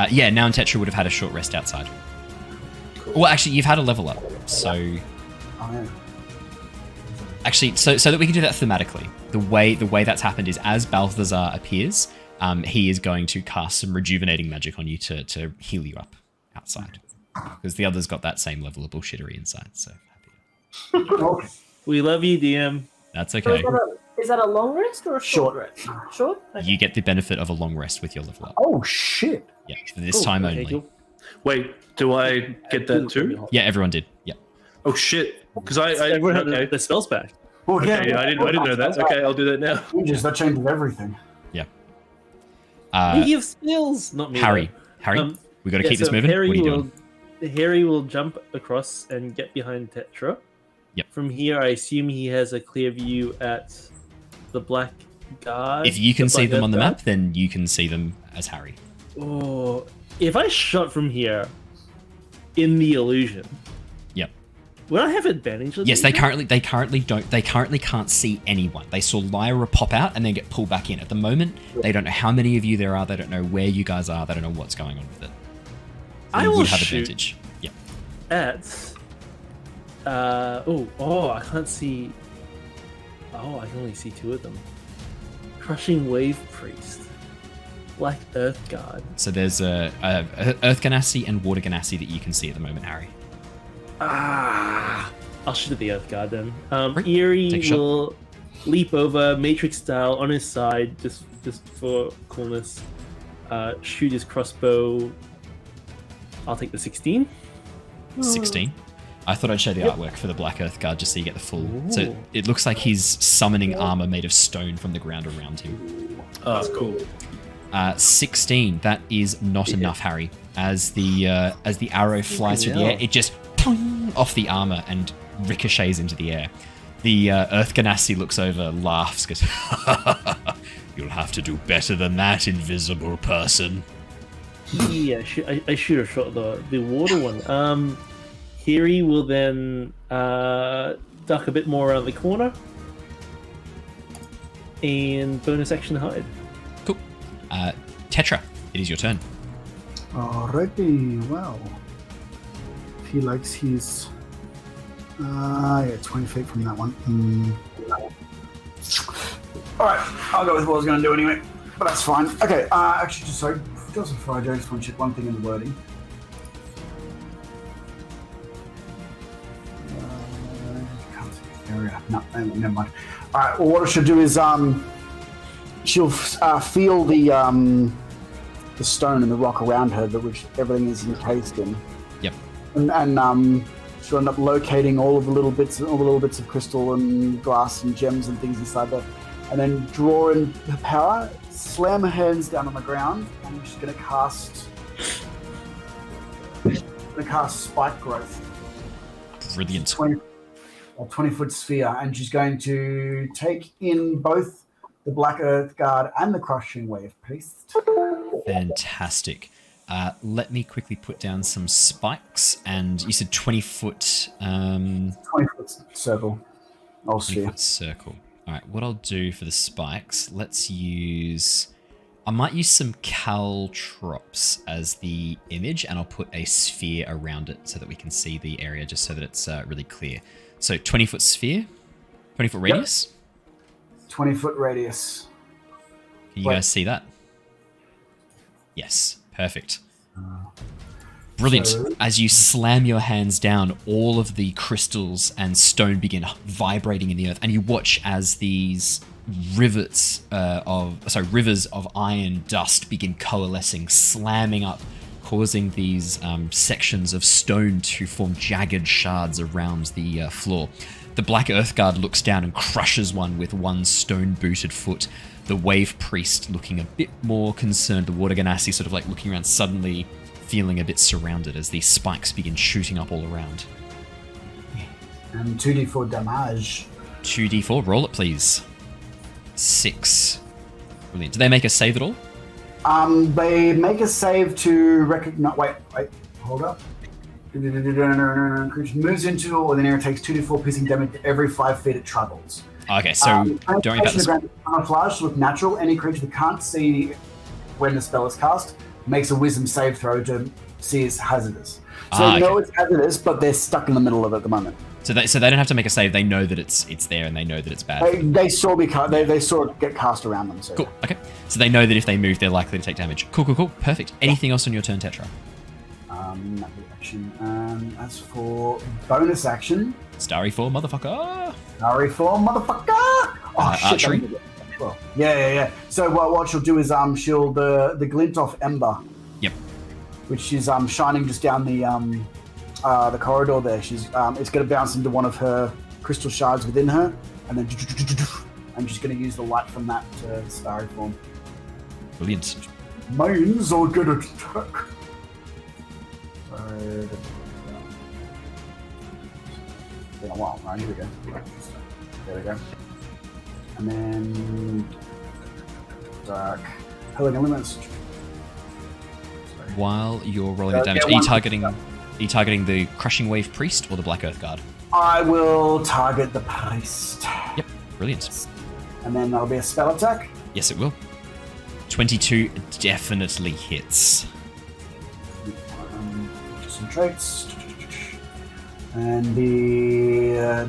A: Yeah, now and Tetra would have had a short rest outside. Well, actually, you've had a level up, so
C: Oh, yeah.
A: actually, so that we can do that thematically. The way that's happened is as Balthazar appears, he is going to cast some rejuvenating magic on you to heal you up outside, because the others got that same level of bullshittery inside. So
C: Okay.
H: We love you, DM.
A: that's
D: So
A: okay.
D: is that a long rest or a short
C: Short.
D: rest? Short? Okay.
A: You get the benefit of a long rest with your level up.
C: Oh, shit.
A: Yeah, for this time only.
H: Cool.
B: Wait, do I get that too?
A: Yeah, everyone did. Yeah.
B: Oh shit! Because I
H: Everyone had
B: okay.
H: the spells back.
C: Well,
B: Okay, yeah, I didn't know that. Okay, I'll do that now.
C: That changes everything.
H: We have skills, not me.
A: Harry,
H: though.
A: we got to keep this moving. What are you doing?
H: Harry will jump across and get behind Tetra.
A: Yep.
H: From here, I assume he has a clear view at the Black Guard.
A: If you can
H: the
A: see
H: Black
A: them
H: Earth
A: on the
H: Guard.
A: map, then you can see them as Harry.
H: Oh, if I shot from here in the illusion,
A: Yep.
H: would I have advantage? on
A: Yes,
H: the
A: they currently can't see anyone. They saw Lyra pop out and then get pulled back in. At the moment, they don't know how many of you there are. They don't know where you guys are. They don't know what's going on with it.
H: I
A: You
H: will
A: would have
H: shoot
A: advantage. Yeah.
H: at. I can't see. Oh, I can only see two of them. Crushing Wave Priest, Black Earth Guard.
A: So there's a Earth Genasi and Water Genasi that you can see at the moment, Harry.
H: I'll shoot at the Earth Guard then.
A: Right.
H: Eerie
A: Take a shot.
H: will leap over Matrix style on his side, just for coolness. Shoot his crossbow. I'll take the 16.
A: 16. I thought I'd show the artwork for the Black Earth Guard just so you get the full. So it looks like he's summoning armor made of stone from the ground around him.
B: Oh, that's cool.
A: 16. That is not enough, Harry. As the arrow flies through the air, it just pong off the armor and ricochets into the air. The Earth Genasi looks over, laughs, goes, "You'll have to do better than that, invisible person."
H: Yeah, I shoot a shot the water one. Harry will then duck a bit more around the corner and bonus action hide.
A: Cool. Tetra, it is your turn.
C: Alrighty, well. If he likes his... 20 feet from that one. Alright, I'll go with what I was going to do anyway. But that's fine. Okay, actually, just before I do, I just want to check one thing in the wording. Can't see the area. No, never mind. Alright, well, what she'll do is she'll feel the stone and the rock around her, which everything is encased in.
A: Yep.
C: And she'll end up locating all the little bits of crystal and glass and gems and things inside there, and then draw in her power, slam her hands down on the ground, and she's going to cast spike growth.
A: Brilliant.
C: 20-foot sphere, and she's going to take in both the Black Earth Guard and the Crushing Wave Priest.
A: Fantastic. Let me quickly put down some spikes. And you said 20-foot...
C: 20-foot circle. Oh, sphere.
A: 20-foot circle. All right, what I'll do for the spikes, let's use... I might use some caltrops as the image, and I'll put a sphere around it so that we can see the area, just so that it's really clear. So 20-foot sphere, 20-foot radius.
C: 20-foot radius.
A: Can you guys see that? Yes, perfect. Brilliant.
C: So-
A: As you slam your hands down, all of the crystals and stone begin vibrating in the earth, and you watch as these rivers of iron dust begin coalescing, slamming up causing these sections of stone to form jagged shards around the floor. The Black Earth Guard looks down and crushes one with one stone-booted foot. The Wave Priest looking a bit more concerned. The Water Genasi sort of like looking around, suddenly feeling a bit surrounded as these spikes begin shooting up all around.
C: And 2d4 damage.
A: 2d4, roll it please. 6. Brilliant. Do they make a save at all?
C: They make a save to recognize. Wait, hold up. Creature moves into or the area takes 2d4 piercing damage every 5 feet it travels.
A: Okay, so don't worry about this.
C: Camouflage look natural. Any creature that can't see when the spell is cast makes a wisdom save throw to see it's hazardous. So they know it's hazardous, but they're stuck in the middle of it at the moment.
A: So they don't have to make a save. They know that it's there, and they know that it's bad.
C: They saw it get cast around them. So.
A: Cool. Okay. So they know that if they move, they're likely to take damage. Cool. Perfect. Anything else on your turn, Tetra?
C: Action. As for bonus action,
A: Starry 4, motherfucker.
C: Starry 4, motherfucker. Oh shit!
A: Archery.
C: Well, yeah. So what she'll do is she'll the glint off Ember.
A: Yep. Which
C: is shining just down the corridor there. She's it's going to bounce into one of her crystal shards within her, and then I'm just going to use the light from that to starry form.
A: Brilliant.
C: Mines are good at attack. It's been a while, right? Here we go. There we go. And then dark Hurling Elements.
A: While you're rolling the damage, are you targeting the Crushing Wave Priest or the Black Earth Guard?
C: I will target the Priest.
A: Yep, brilliant.
C: And then that'll be a spell attack.
A: Yes, it will. 22 definitely hits.
C: Some traits. And the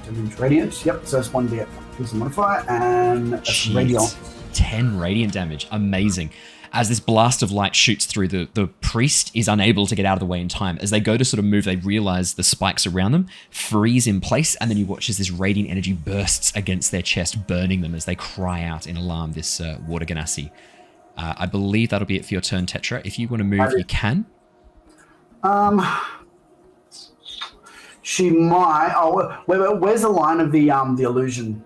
C: damage radiant. Yep, so it's 1d8. Here's the modifier. And that's radiant.
A: 10 radiant damage. Amazing. As this blast of light shoots through, the priest is unable to get out of the way in time. As they go to sort of move, they realize the spikes around them freeze in place, and then you watch as this radiant energy bursts against their chest, burning them as they cry out in alarm, this Water Genasi. I believe that'll be it for your turn, Tetra. If you want to move, you can.
C: She might. Oh, where's the line of the illusion?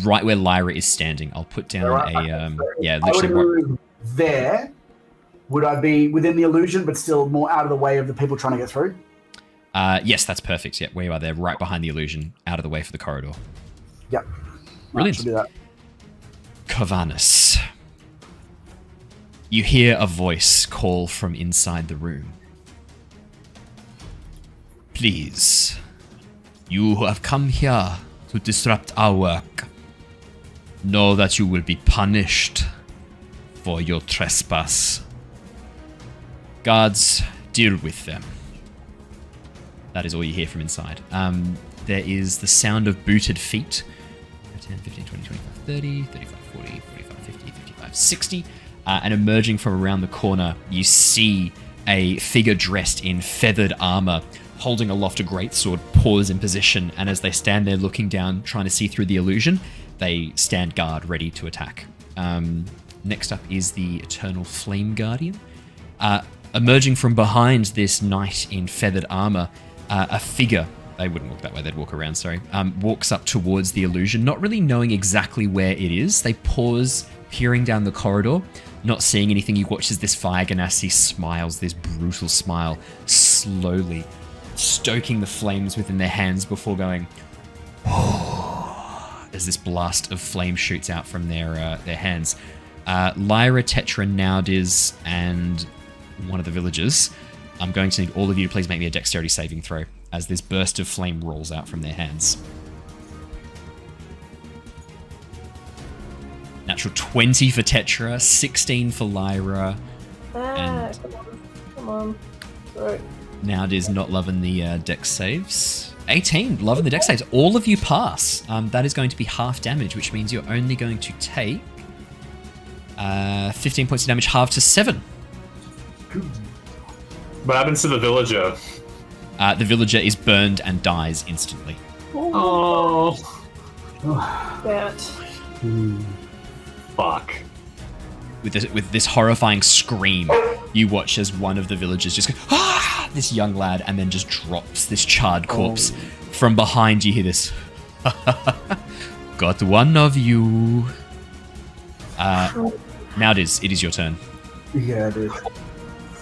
A: Right where Lyra is standing. I'll put down literally.
C: I would move there. Would I be within the illusion, but still more out of the way of the people trying to get through?
A: Yes, that's perfect. Yeah, where you are there, right behind the illusion, out of the way for the corridor.
C: Yep.
A: Brilliant.
C: Right, do that.
A: Kovanus. You hear a voice call from inside the room. Please, you who have come here to disrupt our work, know that you will be punished for your trespass. Guards, deal with them. That is all you hear from inside. There is the sound of booted feet. 10, 15, 20, 25, 30, 35, 40, 45, 50, 55, 60. And emerging from around the corner, you see a figure dressed in feathered armor, holding aloft a greatsword, pause in position, and as they stand there looking down, trying to see through the illusion, they stand guard, ready to attack. Next up is the Eternal Flame Guardian. Emerging from behind this knight in feathered armor, a figure, they wouldn't walk that way, they'd walk around, sorry, walks up towards the illusion, not really knowing exactly where it is. They pause, peering down the corridor, not seeing anything. You watch as this Fire Genasi smiles, this brutal smile, slowly stoking the flames within their hands before going, as this blast of flame shoots out from their hands. Lyra, Tetra, Nauthiz, and one of the villagers, I'm going to need all of you to please make me a dexterity saving throw as this burst of flame rolls out from their hands. Natural 20 for Tetra, 16 for Lyra, and
D: come on. Sorry.
A: Nauthiz not loving the dex saves. 18, loving the dex saves. All of you pass. That is going to be half damage, which means you're only going to take 15 points of damage, halved to 7.
I: What happens to the villager?
A: The villager is burned and dies instantly.
I: Oh.
D: That.
I: Fuck.
A: with this horrifying scream, you watch as one of the villagers just go, ah! This young lad, and then just drops this charred corpse. From behind, you hear this. Got one of you. Now it is your turn.
C: Yeah, it is.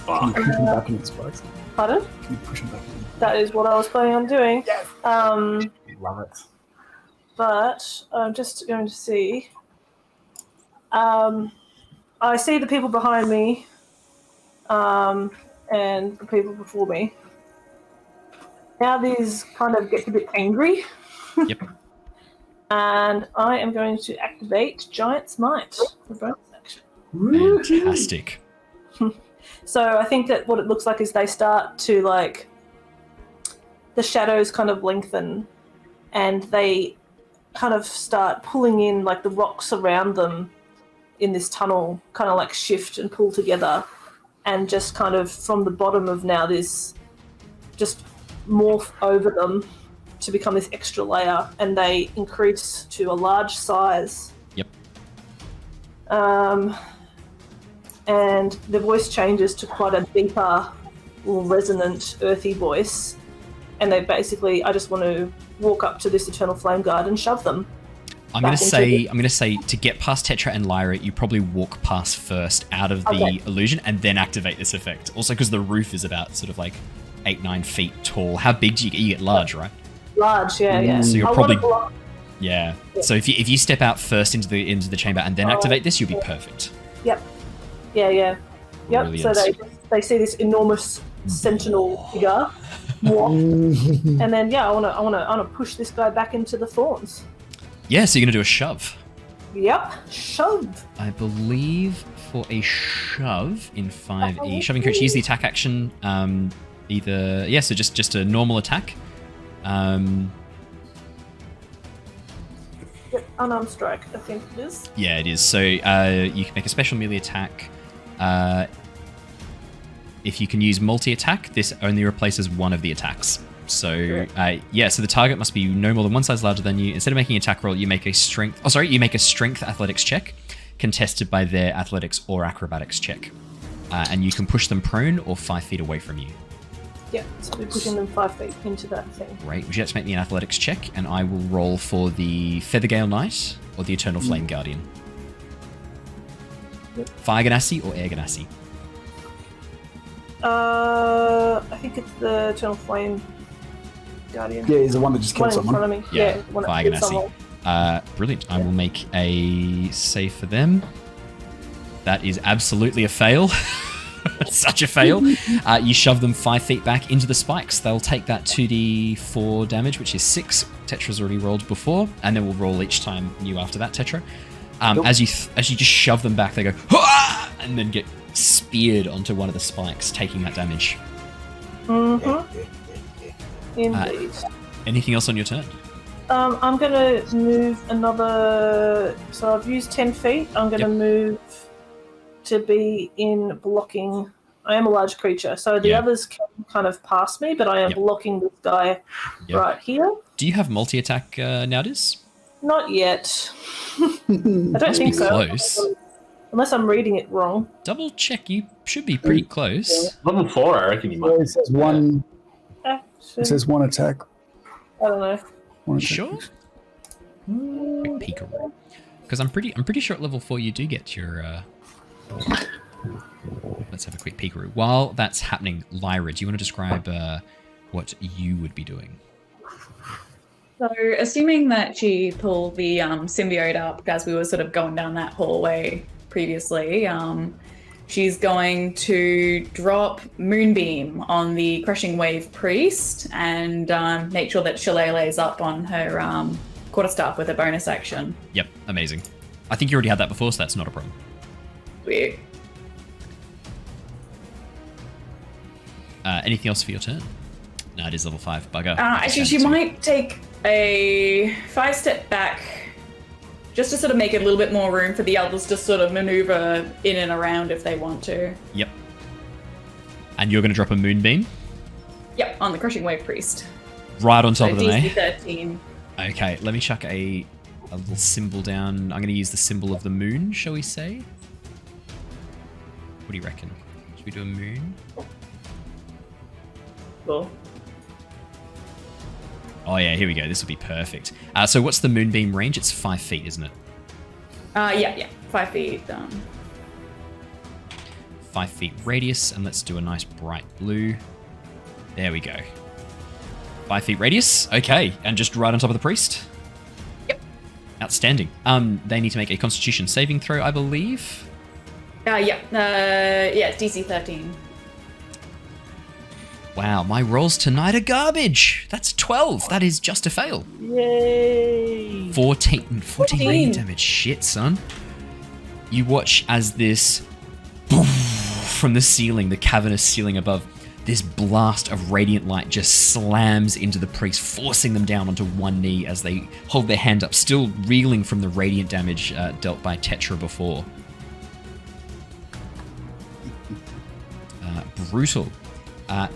C: Can you push him back in the spikes?
D: Pardon?
C: Can you push him back in?
D: That is what I was planning on doing.
C: Yes. Love it.
D: But I'm just going to see. I see the people behind me, and the people before me. Now these kind of get a bit angry.
A: Yep.
D: And I am going to activate Giant's Might for bonus action.
A: Fantastic.
D: So I think that what it looks like is they start to like the shadows kind of lengthen, and they kind of start pulling in like the rocks around them in this tunnel, kind of like shift and pull together, and just kind of from the bottom of now this just morph over them to become this extra layer, and they increase to a large size.
A: Yep.
D: And the voice changes to quite a deeper, more resonant, earthy voice. And they basically, I just want to walk up to this Eternal Flame Guard and shove them.
A: I'm gonna say to get past Tetra and Lyra, you probably walk past first out of the illusion and then activate this effect. Also, because the roof is about sort of like 8-9 feet tall. How big do you get? You get large, right?
D: Large, yeah.
A: So you're
D: I
A: probably
D: wanna block.
A: yeah. So if you step out first into the chamber and then activate this, you'll be perfect.
D: Yep. Yeah. Yep.
A: Brilliant.
D: So they see this enormous sentinel figure, and then I wanna push this guy back into the thorns.
A: Yeah. So you're gonna do a shove.
D: Yep. Shove.
A: I believe for a shove in 5e, shoving creature, use the attack action. So just a normal attack.
D: Yep. Unarmed strike, I think it is.
A: Yeah, it is. So you can make a special melee attack. If you can use multi-attack, this only replaces one of the attacks. So so the target must be no more than one size larger than you. Instead of making an attack roll, you make a strength athletics check, contested by their athletics or acrobatics check, and you can push them prone or 5 feet away from you.
D: Yeah, so we're pushing them 5 feet into that thing.
A: Great. Would you like to make me an athletics check, and I will roll for the Feathergale Knight or the Eternal Flame Guardian.
D: Yep.
A: Fire Genasi or Air Genasi?
D: I think it's the Eternal Flame Guardian.
C: Yeah, he's the one that just killed
D: One in
C: someone.
D: front of me. Yeah, one that
A: Fire
D: killed
A: Genasi.
D: someone.
A: Brilliant. I will make a save for them. That is absolutely a fail. Such a fail. You shove them 5 feet back into the spikes. They'll take that 2d4 damage, which is 6. Tetra's already rolled before, and then we'll roll each time new after that, Tetra. As you just shove them back, they go, "Hah!" and then get speared onto one of the spikes, taking that damage.
D: Mm-hmm. Indeed.
A: Anything else on your turn?
D: I'm going to move another... So I've used 10 feet. I'm going to move to be in blocking. I am a large creature, so the others can kind of pass me, but I am blocking this guy right here.
A: Do you have multi-attack Nauthiz?
D: Not yet. I don't think so.
A: Close.
D: Unless I'm reading it wrong.
A: Double check. You should be pretty close.
I: Level 4, I reckon you might.
C: Yeah, it says one.
D: Action.
C: It says one attack.
D: I don't know.
C: One attack.
A: Sure. Quick peek-a-roo. Because I'm pretty sure at level 4 you do get your. Let's have a quick peek-a-roo. While that's happening, Lyra, do you want to describe what you would be doing?
J: So, assuming that she pulled the symbiote up as we were sort of going down that hallway previously, she's going to drop Moonbeam on the Crushing Wave Priest and make sure that Shillelagh's up on her quarterstaff with a bonus action.
A: Yep, amazing. I think you already had that before, so that's not a problem.
J: Sweet.
A: Anything else for your turn? No, it is level 5. Bugger.
J: Actually, she might take a 5-step back just to sort of make it a little bit more room for the others to sort of maneuver in and around if they want to.
A: Yep. And you're going to drop a Moonbeam?
J: Yep, on the Crushing Wave Priest.
A: Right on top of them,
J: DC
A: eh?
J: 13.
A: Okay, let me chuck a little symbol down. I'm going to use the symbol of the moon, shall we say? What do you reckon? Should we do a moon?
J: Cool.
A: Oh yeah, here we go. This will be perfect. So what's the moonbeam range? It's 5 feet, isn't it?
J: Yeah. 5 feet.
A: 5 feet radius, and let's do a nice bright blue. There we go. 5 feet radius. Okay, and just right on top of the priest.
J: Yep.
A: Outstanding. They need to make a Constitution saving throw, I believe.
J: Yeah. It's DC 13.
A: Wow, my rolls tonight are garbage. That's 12. That is just a fail.
H: Yay!
A: 14 radiant damage. Shit, son. You watch as this from the ceiling, the cavernous ceiling above, this blast of radiant light just slams into the priest, forcing them down onto one knee as they hold their hand up, still reeling from the radiant damage dealt by Tetra before. Brutal.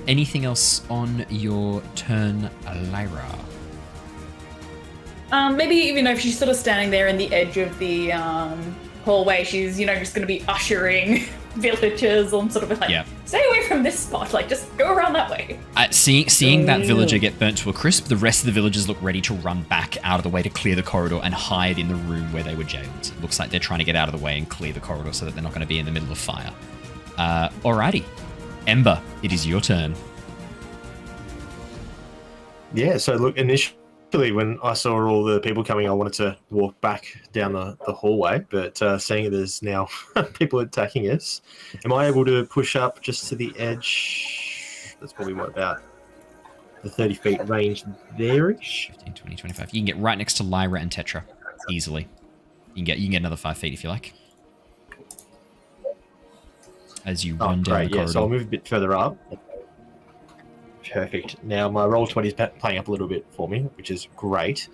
A: Anything else on your turn, Lyra?
J: Maybe even if she's sort of standing there in the edge of the hallway, she's, just going to be ushering villagers on sort of like, stay away from this spot, like just go around that way.
A: Seeing that villager get burnt to a crisp, the rest of the villagers look ready to run back out of the way to clear the corridor and hide in the room where they were jailed. It looks like they're trying to get out of the way and clear the corridor so that they're not going to be in the middle of fire. Alrighty. Ember, it is your turn.
K: Yeah, so look, initially when I saw all the people coming, I wanted to walk back down the hallway, but seeing there's now people attacking us, am I able to push up just to the edge? That's probably what, about the 30 feet range there-ish?
A: 15, 20, 25. You can get right next to Lyra and Tetra, easily. You can get another 5 feet if you like. As you run down the corridor.
K: So I'll move a bit further up. Perfect. Now my roll 20 is playing up a little bit for me, which is great.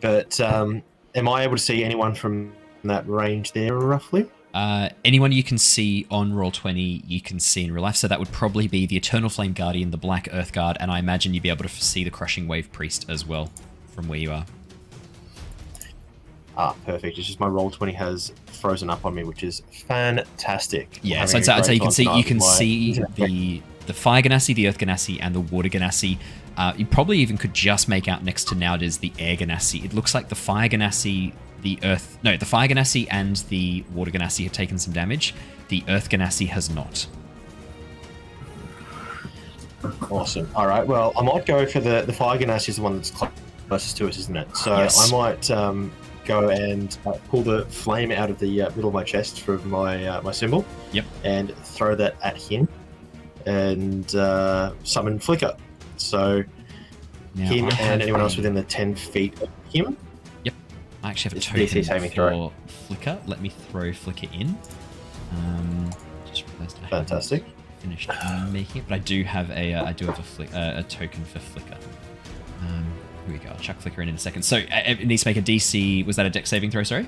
K: But am I able to see anyone from that range there, roughly?
A: Anyone you can see on roll 20, you can see in real life. So that would probably be the Eternal Flame Guardian, the Black Earth Guard, and I imagine you'd be able to see the Crushing Wave Priest as well from where you are.
K: Perfect. It's just my roll 20 has frozen up on me, which is fantastic.
A: Yeah, so I'd say you can see the Fire Genasi, the Earth Genasi, and the Water Genasi. You probably even could just make out next to Nauthiz the Air Genasi. It looks like the Fire Genasi, the Fire Genasi and the Water Genasi have taken some damage. The Earth Genasi has not.
K: Awesome. All right. Well, I might go for the Fire Genasi is the one that's closest to us, isn't it? So yes. I might go and pull the flame out of the middle of my chest from my symbol.
A: Yep.
K: And throw that at him, and summon Flicker. So now him and anyone else within the 10 feet of him.
A: Yep. I actually have a token for Flicker. Let me throw Flicker in. Just realized I
K: fantastic.
A: Finished making it, but I do have a token for Flicker. Here we go. I'll chuck Flicker in a second. So it needs to make a DC. Was that a Dex saving throw? Sorry.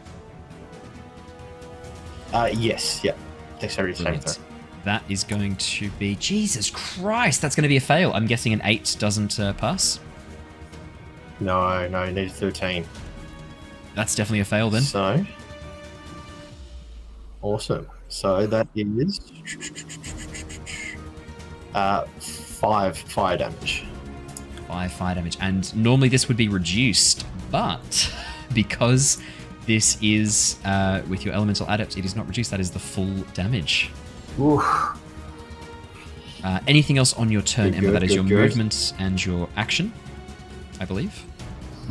K: Yes. Yeah. Dexterity saving throw.
A: That is going to be... Jesus Christ, that's going to be a fail. I'm guessing an 8 doesn't pass?
K: No, need 13.
A: That's definitely a fail then.
K: So... Awesome. So that is... 5 fire damage.
A: 5 fire damage. And normally this would be reduced, but because this is with your Elemental Adept, it is not reduced. That is the full damage.
C: Oof.
A: Anything else on your turn, Ember? That is your movement and your action, I believe.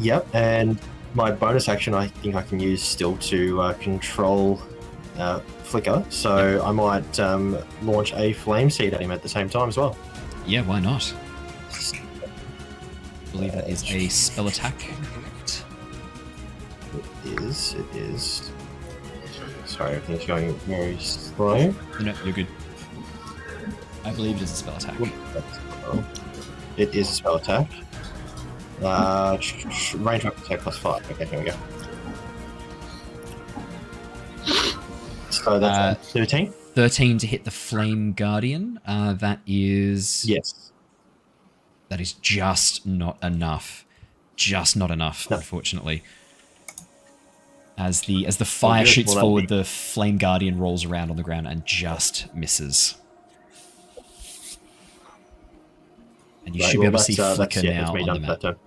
K: Yep, and my bonus action I think I can use still to control Flicker, so I might launch a Flame Seed at him at the same time as well.
A: Yeah, why not? I believe that is a spell attack, correct?
K: It is. Sorry, everything's going very slow.
A: No, you're good. I believe it is a spell attack.
K: It is a spell attack. Range weapon attack +5. Okay, here we go. So that's 13.
A: 13 to hit the Flame Guardian. That is...
K: Yes.
A: That is just not enough. Just not enough, unfortunately. As the fire shoots forward, the Flame Guardian rolls around on the ground and just misses. And you should be able to see Flicker now on the map.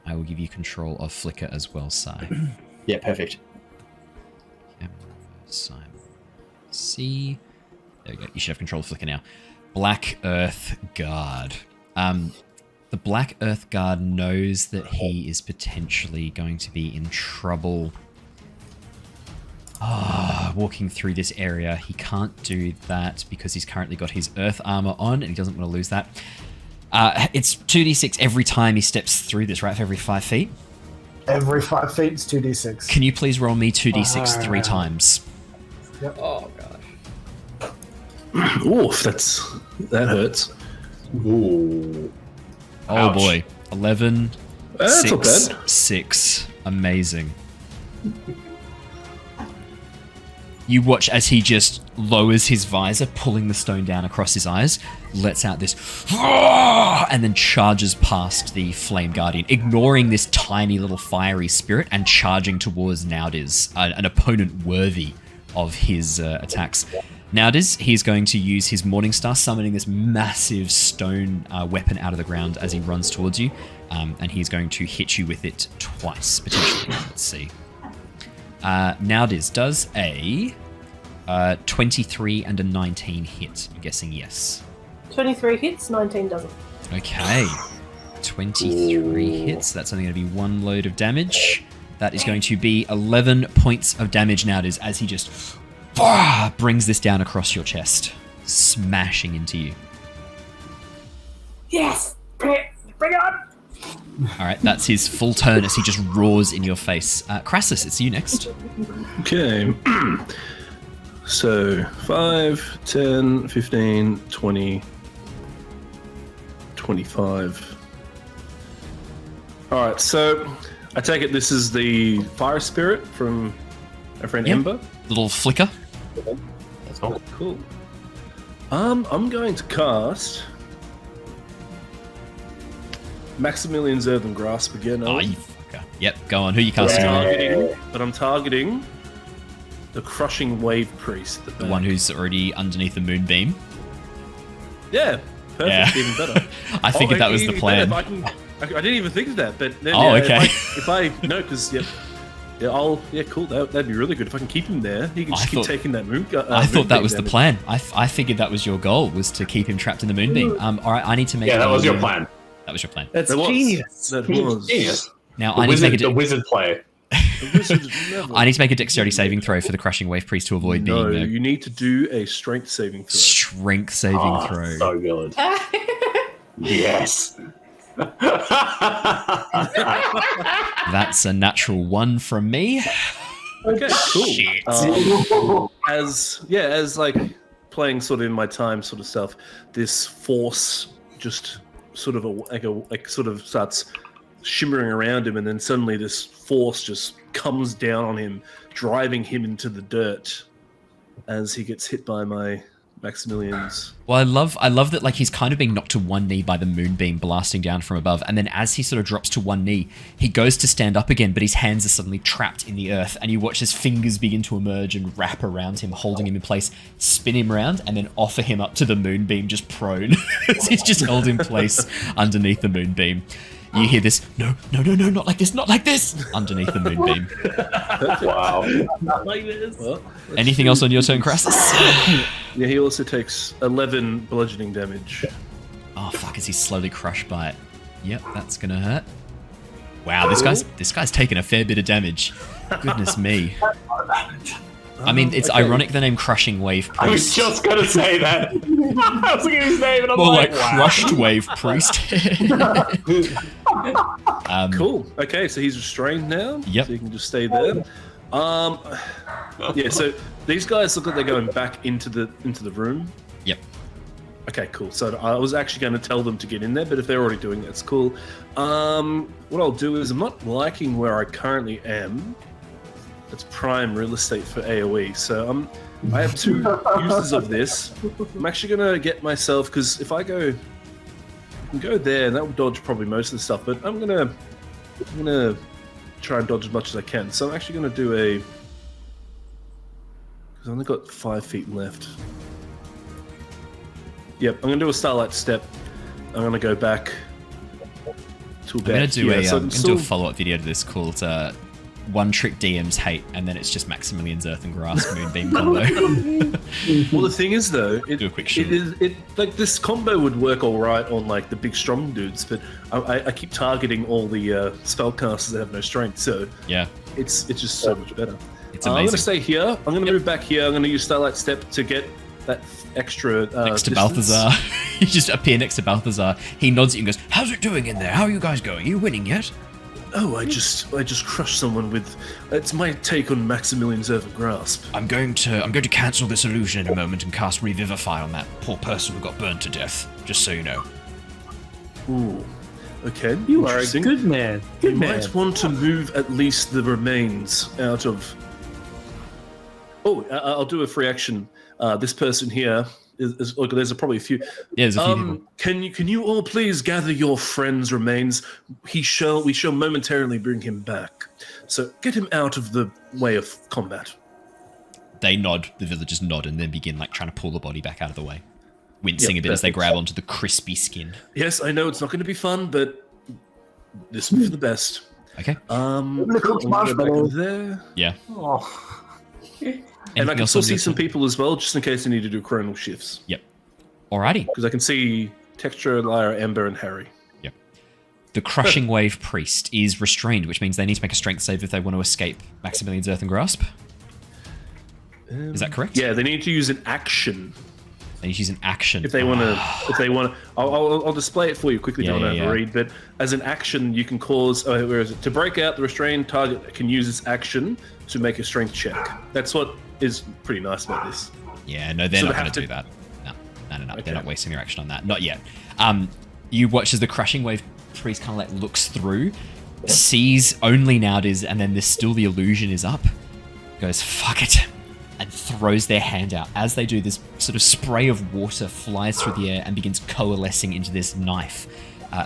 A: I will give you control of Flicker as well, Sai.
K: Yeah, perfect.
A: Camera, Simon. See. There we go. You should have control of Flicker now. Black Earth Guard. The Black Earth Guard knows that he is potentially going to be in trouble. Walking through this area. He can't do that because he's currently got his Earth Armor on and he doesn't want to lose that. It's 2d6 every time he steps through this, right? For every 5 feet?
C: Every 5 feet, it's 2d6.
A: Can you please roll me 2d6 3 times?
C: Yep.
J: Oh gosh.
B: Oof, that hurts.
K: Ooh.
A: Oh
I: Ouch.
A: boy. 11,
B: That's not
A: 6,
B: bad.
A: 6. Amazing. You watch as he just lowers his visor, pulling the stone down across his eyes, lets out this and then charges past the Flame Guardian, ignoring this tiny little fiery spirit and charging towards Nauthiz, an opponent worthy of his attacks. Nauthiz, he's going to use his Morningstar, summoning this massive stone weapon out of the ground as he runs towards you, and he's going to hit you with it twice, potentially. Let's see. Nauthiz does a 23 and a 19 hit. I'm guessing yes.
D: 23 hits, 19 doesn't.
A: Okay. 23 hits. That's only going to be 1 load of damage. That is going to be 11 points of damage Nauthiz as he just brings this down across your chest, smashing into you.
D: Yes! Bring it on!
A: Alright, that's his full turn as he just roars in your face. Krasus, it's you next.
B: Okay. So 5, 10, 15, 20, 25. Alright, so I take it this is the fire spirit from our friend Ember?
A: Little flicker.
K: That's all.
B: Cool. I'm going to cast Maximilian's Earthen Grasp again.
A: Oh, you fucker. Yep, go on. Who are you casting on?
B: I'm targeting the Crushing Wave Priest.
A: The one who's already underneath the moonbeam.
B: Yeah, perfect.
A: Yeah.
B: Even better.
A: I figured that was the plan.
B: I didn't even think of that, but then,
A: Oh,
B: yeah,
A: okay.
B: If I no, because cool. That'd be really good if I can keep him there. He can just keep taking that moon.
A: I thought that was the
B: damage.
A: plan. I figured that was your goal, was to keep him trapped in the moonbeam. All right, I need to make.
I: Yeah, that was your plan.
A: That was your plan.
H: That's
B: That was.
H: genius.
B: That was
I: Genius.
A: Now
I: The
A: I need to make
I: wizard,
A: a
I: the wizard play.
B: The wizard never-
A: I need to make a dexterity saving throw for the Crushing Wave Priest to avoid
B: No,
A: being
B: you need to do a strength saving throw.
A: strength saving
I: Ah,
A: throw.
I: so good. Yes.
A: That's a natural 1 from me.
B: Okay, cool. As like playing sort of in my time sort of stuff, this force just sort of starts shimmering around him, and then suddenly this force just comes down on him, driving him into the dirt as he gets hit by my Maximilian's.
A: Well, I love that, like, he's kind of being knocked to one knee by the moonbeam blasting down from above, and then as he sort of drops to one knee, he goes to stand up again, but his hands are suddenly trapped in the earth, and you watch his fingers begin to emerge and wrap around him, holding him in place, spin him around, and then offer him up to the moonbeam just prone. He's just held in place underneath the moonbeam. You hear this, no, not like this, underneath the moonbeam.
I: Wow.
H: Not like this.
B: Well,
A: Anything else on your turn, Krasus?
B: Yeah, he also takes 11 bludgeoning damage.
A: Oh fuck! As he's slowly crushed by it. Yep, that's gonna hurt. Wow, this guy's taken a fair bit of damage. Goodness me. I mean, it's ironic the name Crushing Wave Priest.
I: I was just gonna say that. I was looking at his name and I'm
A: More like
I: wow.
A: Crushed Wave Priest.
B: Cool. Okay, so he's restrained now.
A: Yep.
B: So he can just stay there. Yeah. So these guys look like they're going back into the room.
A: Yep.
B: Okay, cool. So I was actually going to tell them to get in there, but if they're already doing it, it's cool. What I'll do is I'm not liking where I currently am. It's prime real estate for AoE. So I have 2 uses of this. I'm actually going to get myself, because if I can go there, and that will dodge probably most of the stuff. But I'm gonna try and dodge as much as I can. So I'm actually going to do a... Because I've only got 5 feet left. Yep, I'm going to do a Starlight Step. I'm going to go back to
A: I'm going to do
B: a
A: a follow-up video to this called One Trick DMs Hate, and then it's just Maximilian's Earth and Grasp Moonbeam combo.
B: Well, the thing is, though,
A: Do a quick shoot.
B: like this combo would work all right on like the big strong dudes, but I keep targeting all the spellcasters that have no strength, so
A: Yeah,
B: it's just so much better.
A: it's
B: I'm going
A: amazing.
B: to stay here. I'm going to move back here. I'm going to use Starlight Step to get that extra
A: Next to
B: distance.
A: Balthazar. You just appear next to Balthazar. He nods at you and goes, "How's it doing in there? How are you guys going? Are you winning yet?"
B: Oh, I just crushed someone with. It's my take on Maximilian's Earth and Grasp.
G: I'm going to cancel this illusion in a moment and cast Revivify on that poor person who got burned to death. Just so you know.
B: Ooh. Okay.
H: You are a
B: interesting.
H: good man.
B: You
H: Good man.
B: might want to move at least the remains out of. Oh, I'll do a free action. This person here is look. There's probably a few.
A: Yeah, there's a few people.
B: Can you all please gather your friend's remains? We shall momentarily bring him back. So get him out of the way of combat.
A: They nod, the villagers nod, and then begin like trying to pull the body back out of the way, wincing
B: Yep,
A: a bit as they
B: perfect.
A: grab onto the crispy skin.
B: Yes, I know it's not going to be fun, but this will be for the best.
A: Okay.
C: Look,
B: Cool.
C: it's
B: I'm gonna go back
C: marshmallow.
B: there.
A: Yeah.
B: And I
A: Anything
B: can
A: else
B: still
A: on
B: see
A: your
B: some
A: turn?
B: people as well, just in case I need to do coronal shifts.
A: Yep. Alrighty.
B: Because I can see Tetra, Lyra, Ember, and Harry.
A: Yep. The Crushing Wave Priest is restrained, which means they need to make a strength save if they want to escape Maximilian's Earth and Grasp. Is that correct?
B: Yeah, they need to use an action
A: They need to use an action.
B: if they want to. I'll display it for you quickly.
A: Yeah,
B: Don't
A: yeah,
B: have
A: yeah.
B: to read, but as an action, you can cause. Where is it? To break out, the restrained target can use its action to make a strength check. That's what is pretty nice about this.
A: Yeah, no, they're
B: So
A: not
B: they
A: going
B: have
A: to
B: to-
A: do that. No.
B: Okay.
A: They're not wasting their action on that. Not yet. You watch as the Crushing Wave Priest kind of like looks through, sees only Nauthiz, and then there's still the illusion is up. Goes, fuck it, and throws their hand out. As they do, this sort of spray of water flies through the air and begins coalescing into this knife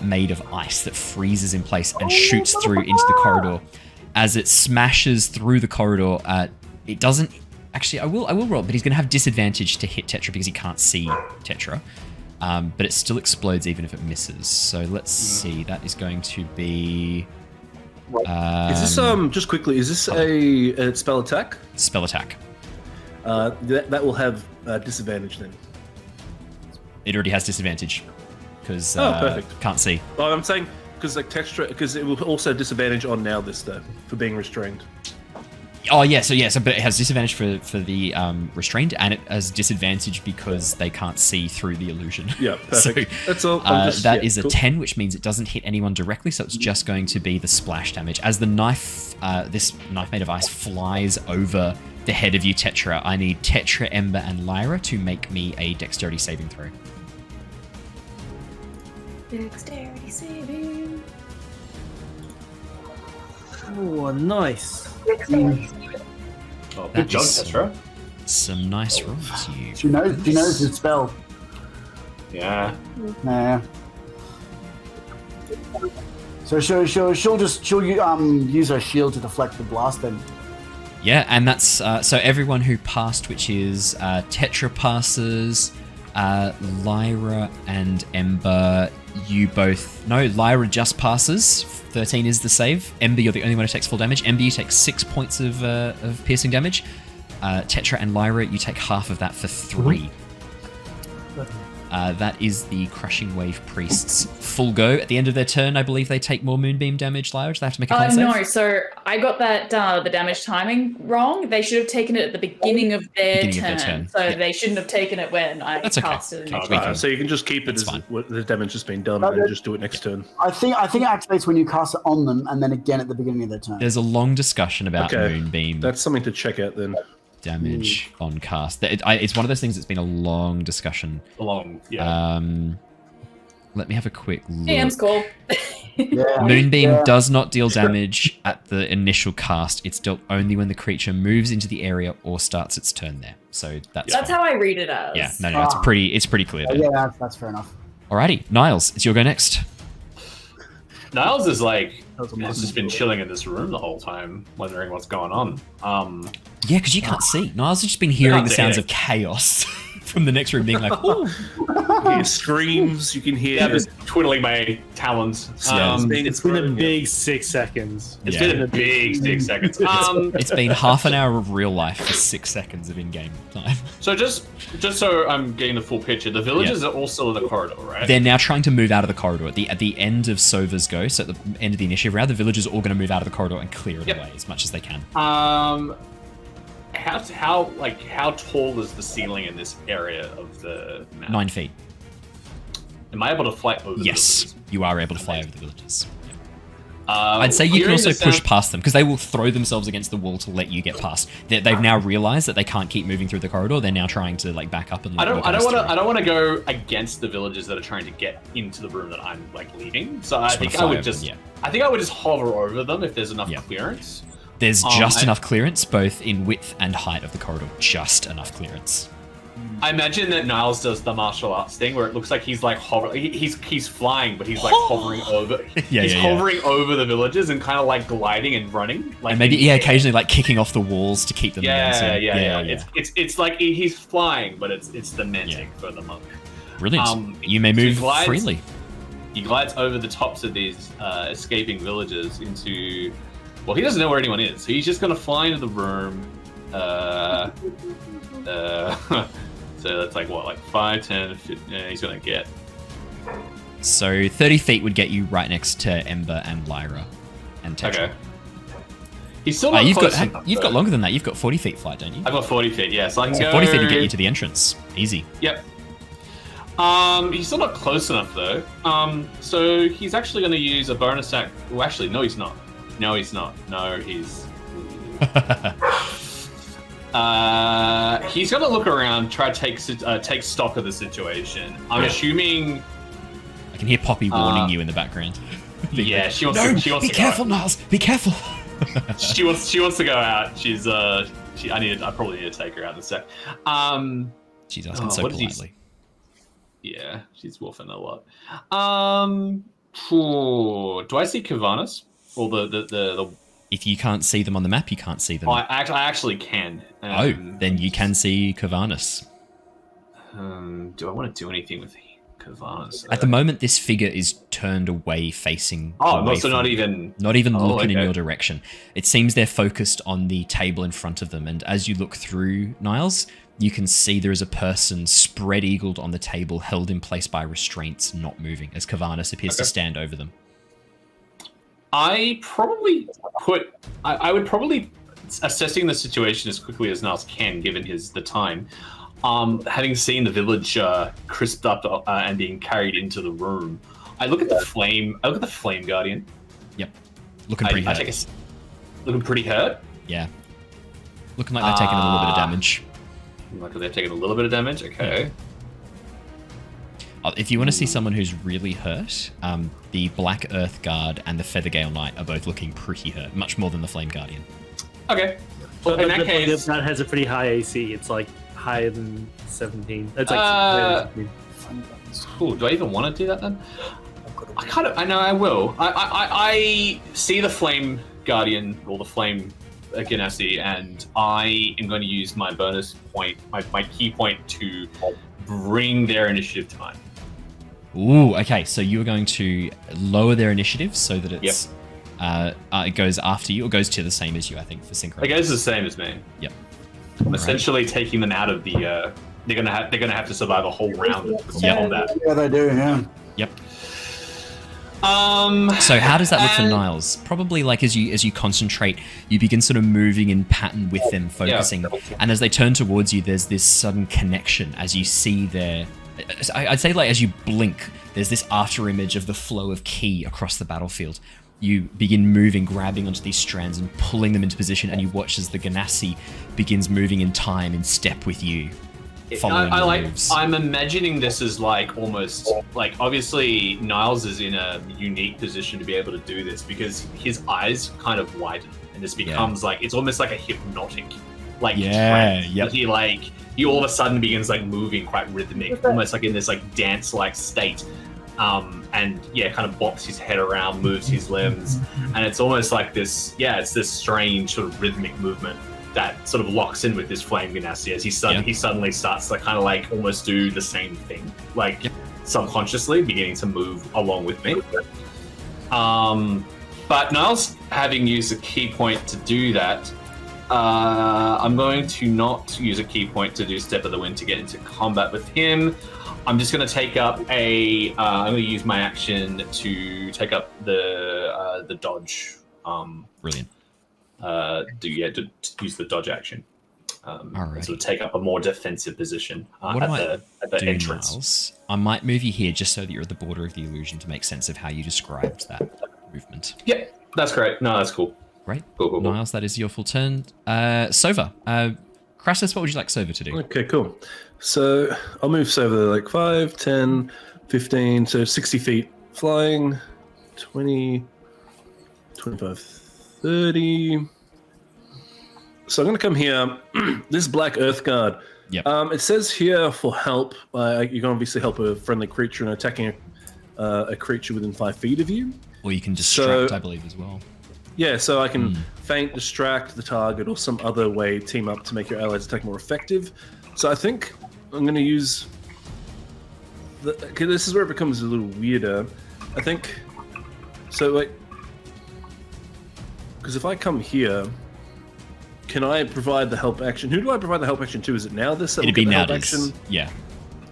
A: made of ice that freezes in place and shoots through into the corridor. As it smashes through the corridor, it doesn't... Actually, I will roll, but he's going to have disadvantage to hit Tetra because he can't see Tetra. But it still explodes even if it misses. So let's see. That is going to be...
B: Is this just quickly? Is this a spell attack?
A: Spell attack.
B: That will have disadvantage then.
A: It already has disadvantage because
B: perfect.
A: can't see.
B: Oh, I'm saying because like texture, because it will also have disadvantage on now this though for being restrained.
A: Oh yeah, so but it has disadvantage for the restrained, and it has disadvantage because they can't see through the illusion.
B: Yeah, perfect. That's all.
A: That is a
B: cool.
A: 10, which means it doesn't hit anyone directly, so it's just going to be the splash damage. As the knife, this knife made of ice, flies over the head of you, Tetra, I need Tetra, Ember, and Lyra to make me a dexterity saving throw.
J: Dexterity saving.
H: Oh, nice.
I: Oh,
A: That
I: good job,
A: is-
I: Tetra.
A: Some nice rolls, you.
C: She knows his spell.
I: Yeah.
C: Nah. So she'll use her shield to deflect the blast then.
A: Yeah, and that's so everyone who passed, which is Tetra passes, Lyra and Ember. You both Lyra just passes. 13 is the save. Ember, you're the only one who takes full damage. Ember, you take 6 points of piercing damage. Tetra and Lyra, you take half of that for 3. That is the Crushing Wave Priest's full go. At the end of their turn, I believe they take more Moonbeam damage, Lyra. Do they have to make a con save?
J: No, so I got that the damage timing wrong. They should have taken it at the beginning of their turn. So
A: Yeah.
J: they shouldn't have taken it when I
A: That's okay.
J: casted it.
A: Okay.
B: So you can just keep it
A: That's
B: as
A: fine.
B: what the damage has been done, and then just do it next turn.
C: I think it activates when you cast it on them, and then again at the beginning of their turn.
A: There's a long discussion about
B: Okay.
A: Moonbeam
B: That's something to check out then.
A: damage on cast. It's one of those things that's been a long discussion.
I: Yeah.
A: Let me have a quick look.
J: DM's cool.
C: Yeah.
A: Moonbeam
C: Yeah.
A: does not deal damage at the initial cast. It's dealt only when the creature moves into the area or starts its turn there. So that's
J: That's
A: fine.
J: how I read it as.
A: Yeah, no, it's pretty clear there.
C: Yeah, that's fair enough.
A: Alrighty, Niles, it's your go next.
I: Niles is like I've just been chilling in this room the whole time, wondering what's going on.
A: Yeah, because you can't see. Niles has just been hearing
I: can't
A: the
I: see
A: sounds
I: it.
A: of chaos from the next room, being like, "Ooh."
B: You hear screams. You can hear.
I: Yeah, I'm just twiddling my talons.
H: It's been a big 6 seconds.
I: It's been a big 6 seconds.
A: It's been half an hour of real life for 6 seconds of in-game time.
I: So just so I'm getting the full picture, the villagers are all still in the corridor, right?
A: They're now trying to move out of the corridor. At the end of Sova's go, so at the end of the initiative round, the villagers are all going to move out of the corridor and clear it away as much as they can.
I: How tall is the ceiling in this area of the map?
A: 9 feet.
I: Am I able to fly over the
A: Yes, you are able to fly over the villagers.
I: I'd
A: I'd say you can also push past them, because they will throw themselves against the wall to let you get past. They've now realized that they can't keep moving through the corridor. They're now trying to back up and.
I: I don't want to go against the villagers that are trying to get into the room that I'm leaving. So I think I would just hover over them if there's enough clearance.
A: There's just enough clearance, both in width and height of the corridor. Just enough clearance.
I: I imagine that Niles does the martial arts thing where it looks like he's hovering. He's flying, but he's hovering over. Hovering over the villagers and kind of gliding and running.
A: And maybe occasionally kicking off the walls to keep them.
I: Yeah. It's like he's flying, but it's the magic for the monk.
A: Brilliant. You may move freely.
I: He glides over the tops of these escaping villagers into. Well, he doesn't know where anyone is, so he's just gonna fly into the room. So that's 5, 10, 15, he's gonna get.
A: So 30 feet would get you right next to Ember and Lyra and Tetra. Okay.
I: He's still not close enough,
A: You've got longer than that. You've got 40 feet flight, don't you?
I: I've got 40 feet, yeah. So I can go...
A: 40 feet to get you to the entrance. Easy.
I: Yep. He's still not close enough, though. So he's actually going to use a bonus act... Well, actually, no, he's not. No, he's not. No, he's... He's going to look around, try to take stock of the situation. I'm assuming...
A: I can hear Poppy warning you in the background.
I: Yeah, she wants to
A: be careful, Niles. Be careful.
I: she wants to go out. She's I probably need to take her out in a sec.
A: She's asking so politely.
I: Yeah, she's wolfing a lot. Do I see Kavanas? Or the
A: If you can't see them on the map, you can't see them.
I: I actually can.
A: Then you can see Kavanas.
I: Do I want to do anything with Kavanas?
A: At the moment, this figure is turned away, facing.
I: Not even
A: looking in your direction. It seems they're focused on the table in front of them, and as you look through, Niles, you can see there is a person spread-eagled on the table, held in place by restraints, not moving, as Kavanas appears to stand over them.
I: I would probably, assessing the situation as quickly as Niles can, given the time, having seen the village crisped up and being carried into the room, I look at the flame guardian.
A: Yep. Looking pretty hurt.
I: Looking pretty hurt?
A: Yeah. Looking like they're taking a little bit of damage.
I: Like they're taking a little bit of damage? Okay.
A: If you want to see someone who's really hurt, the Black Earth Guard and the Feathergale Knight are both looking pretty hurt, much more than the Flame Guardian.
I: Okay. Well, in that case...
H: That has a pretty high AC. It's higher than 17. It's higher than 17.
I: Cool. Do I even want to do that then? I know I will. I see the Flame Guardian, or the Flame Genasi, and I am going to use my bonus point, my key point, to bring their initiative to mine.
A: Ooh, okay. So you're going to lower their initiative so that it's it goes after you, or goes to the same as you, I think, for synchro.
I: It goes the same as me.
A: Yep.
I: I'm essentially taking them out of the. They're gonna have to survive a whole round of combat.
C: Yeah, they do. Yeah.
A: Yep. So how does that look for Niles? Probably as you concentrate, you begin sort of moving in pattern with them, focusing, and as they turn towards you, there's this sudden connection as you see their. I'd say as you blink, there's this after image of the flow of ki across the battlefield. You begin moving, grabbing onto these strands and pulling them into position, and you watch as the Genasi begins moving in time, in step with you.
I: I'm imagining this as almost obviously Niles is in a unique position to be able to do this because his eyes kind of widen and this becomes it's almost like a hypnotic trance. He all of a sudden begins moving quite rhythmic, almost in this dance-like state. and kind of bops his head around, moves his limbs, and it's almost like this. Yeah, it's this strange sort of rhythmic movement that sort of locks in with this flame Genasi as he suddenly starts to kind of like almost do the same thing, like subconsciously beginning to move along with me. But Niles, having used a key point to do that, I'm going to not use a key point to do Step of the Wind to get into combat with him. I'm just going to take up I'm going to use my action to take up the dodge.
A: Brilliant.
I: To use the dodge action.
A: All right.
I: Sort of take up a more defensive position
A: What
I: at the entrance.
A: Niles, I might move you here just so that you're at the border of the illusion to make sense of how you described that movement.
I: Yeah, that's great. No, that's cool.
A: Great.
I: Cool.
A: Niles, that is your full turn. Sova. Krasus, what would you like Sova to do?
B: Okay, cool. So I'll move Sova like 5, 10, 15, so 60 feet flying, 20, 25, 30. So I'm going to come here. This Black Earth Guard.
A: Yep.
B: It says here for help. You can obviously help a friendly creature in attacking a creature within 5 feet of you.
A: Or you can distract, I believe, as well.
B: Yeah, so I can feint, distract the target, or some other way team up to make your allies' attack more effective. So I think I'm going to use... this is where it becomes a little weirder. I think... So, like... Because if I come here... Can I provide the help action? Who do I provide the help action to? Is it Nauthiz?
A: It'd be Nauthiz. Yeah.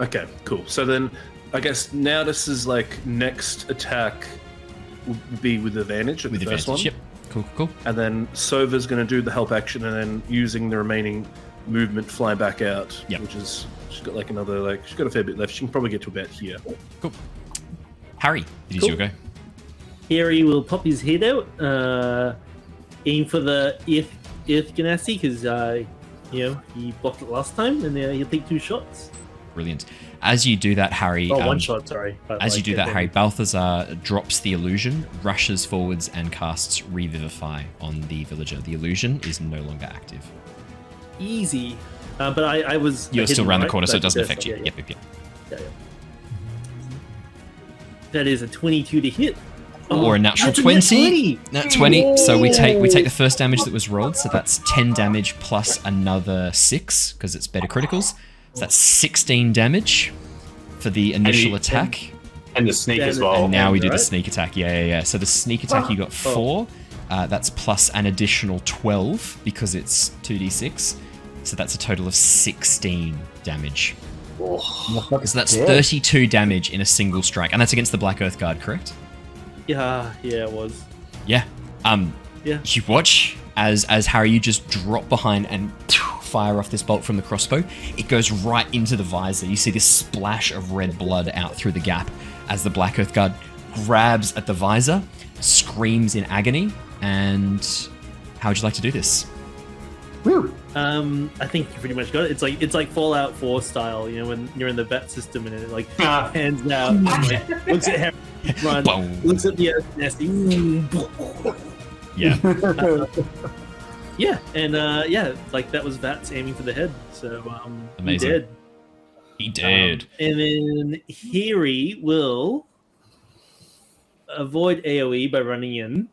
B: Okay, cool. So then, I guess Nauthiz' like next attack would be with advantage at the first one.
A: Yep. Cool.
B: And then Sova's going to do the help action, and then using the remaining movement, fly back out.
A: Yep.
B: Which is she's got like another she's got a fair bit left. She can probably get to about here.
A: Cool. Harry, it is your go.
H: Harry will pop his head out, aim for the Earth Genasi because he blocked it last time, and he'll take 2 shots.
A: Brilliant. As you do that, Harry...
H: 1 shot, sorry.
A: As you do that, Harry, Balthazar drops the illusion, rushes forwards, and casts Revivify on the villager. The illusion is no longer active.
H: Easy. But I was...
A: You're still around the corner, so it doesn't
H: Yes,
A: affect you.
H: yeah.
A: Yep.
H: That is a 22 to hit.
A: Or a natural 20. Nat 20. So we take the first damage that was rolled. So that's 10 damage plus another 6 because it's better criticals. So that's 16 damage for the initial attack.
I: And the sneak as well.
A: And now we do the sneak attack. Yeah. So the sneak attack you got 4. That's plus an additional 12 because it's 2d6. So that's a total of 16 damage. So that's 32 damage in a single strike. And that's against the Black Earth Guard, correct?
H: Yeah, it was.
A: Yeah.
H: Yeah.
A: You watch as Harry, you just drop behind and fire off this bolt from the crossbow. It goes right into the visor. You see this splash of red blood out through the gap as the Black Earth Guard grabs at the visor, screams in agony. And how would you like to do this?
C: Woo!
H: I think you pretty much got it. It's like Fallout 4 style, when you're in the vet system and it hands out, looks at Harry, run, looks at the nasty.
A: Yeah.
H: And that was Vats aiming for the head. So
A: amazing. He did.
H: And then Harry will avoid AoE by running in.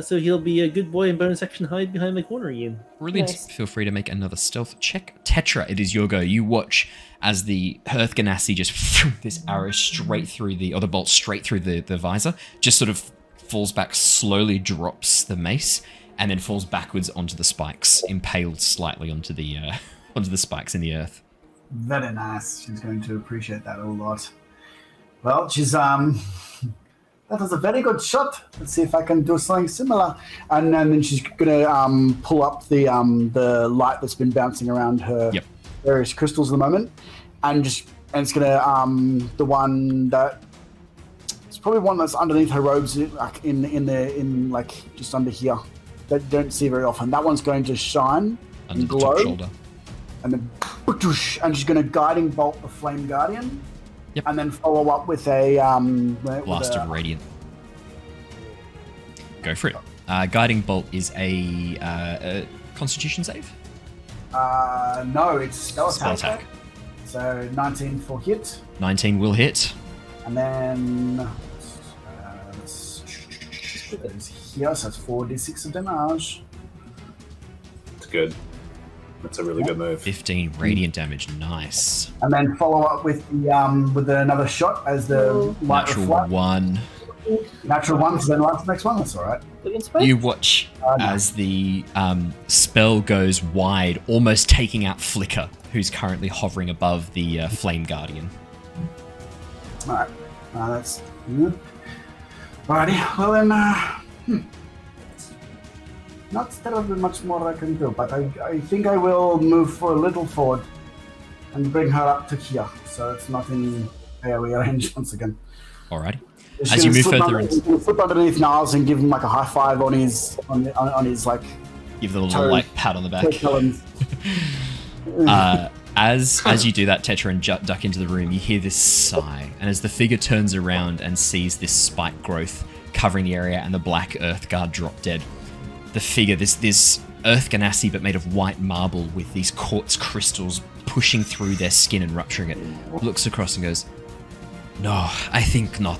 H: So he'll be a good boy and bonus action hide behind the corner again.
A: Brilliant. Nice. Feel free to make another stealth check. Tetra, it is your go. You watch as the Earth Genasi just this arrow straight through the bolt straight through the visor, just sort of falls back, slowly drops the mace, and then falls backwards onto the spikes, impaled slightly onto the spikes in the earth.
C: Very nice. She's going to appreciate that a lot. Well, she's that was a very good shot. Let's see if I can do something similar. And then she's gonna pull up the light that's been bouncing around her various crystals at the moment, and it's gonna the one that it's probably one that's underneath her robes, like in just under here, that you don't see very often. That one's going to shine
A: under
C: and
A: the
C: glow,
A: top shoulder,
C: and then and she's gonna guiding bolt the Flame Guardian.
A: Yep.
C: And then follow up with a
A: Blast of Radiant. Go for it. Guiding Bolt is a Constitution save?
C: No, it's spell attack. So 19 for hit.
A: 19 will hit.
C: And then here, so it's 4d6 of damage.
I: It's good. That's a really good move.
A: 15 radiant damage. Nice.
C: And then follow up with the with another shot as the light
A: Natural
C: reflect.
A: 1.
C: Natural 1, so then launch the next one. That's all right.
A: You watch as the spell goes wide, almost taking out Flicker, who's currently hovering above the Flame Guardian.
C: All right. That's good. Alrighty. Well then, not terribly much more I can do, but I think I will move for a little forward and bring her up to here, so it's not in area range once again.
A: Alrighty. As you move further in,
C: slip underneath Niles and give him like a high five on his like.
A: Give them a little like pat on the back. As you do that, Tetra, and duck into the room, you hear this sigh, and as the figure turns around and sees this spike growth covering the area and the black earth guard drop dead, the figure, this earth Genasi but made of white marble with these quartz crystals pushing through their skin and rupturing it, looks across and goes, "No, I think not."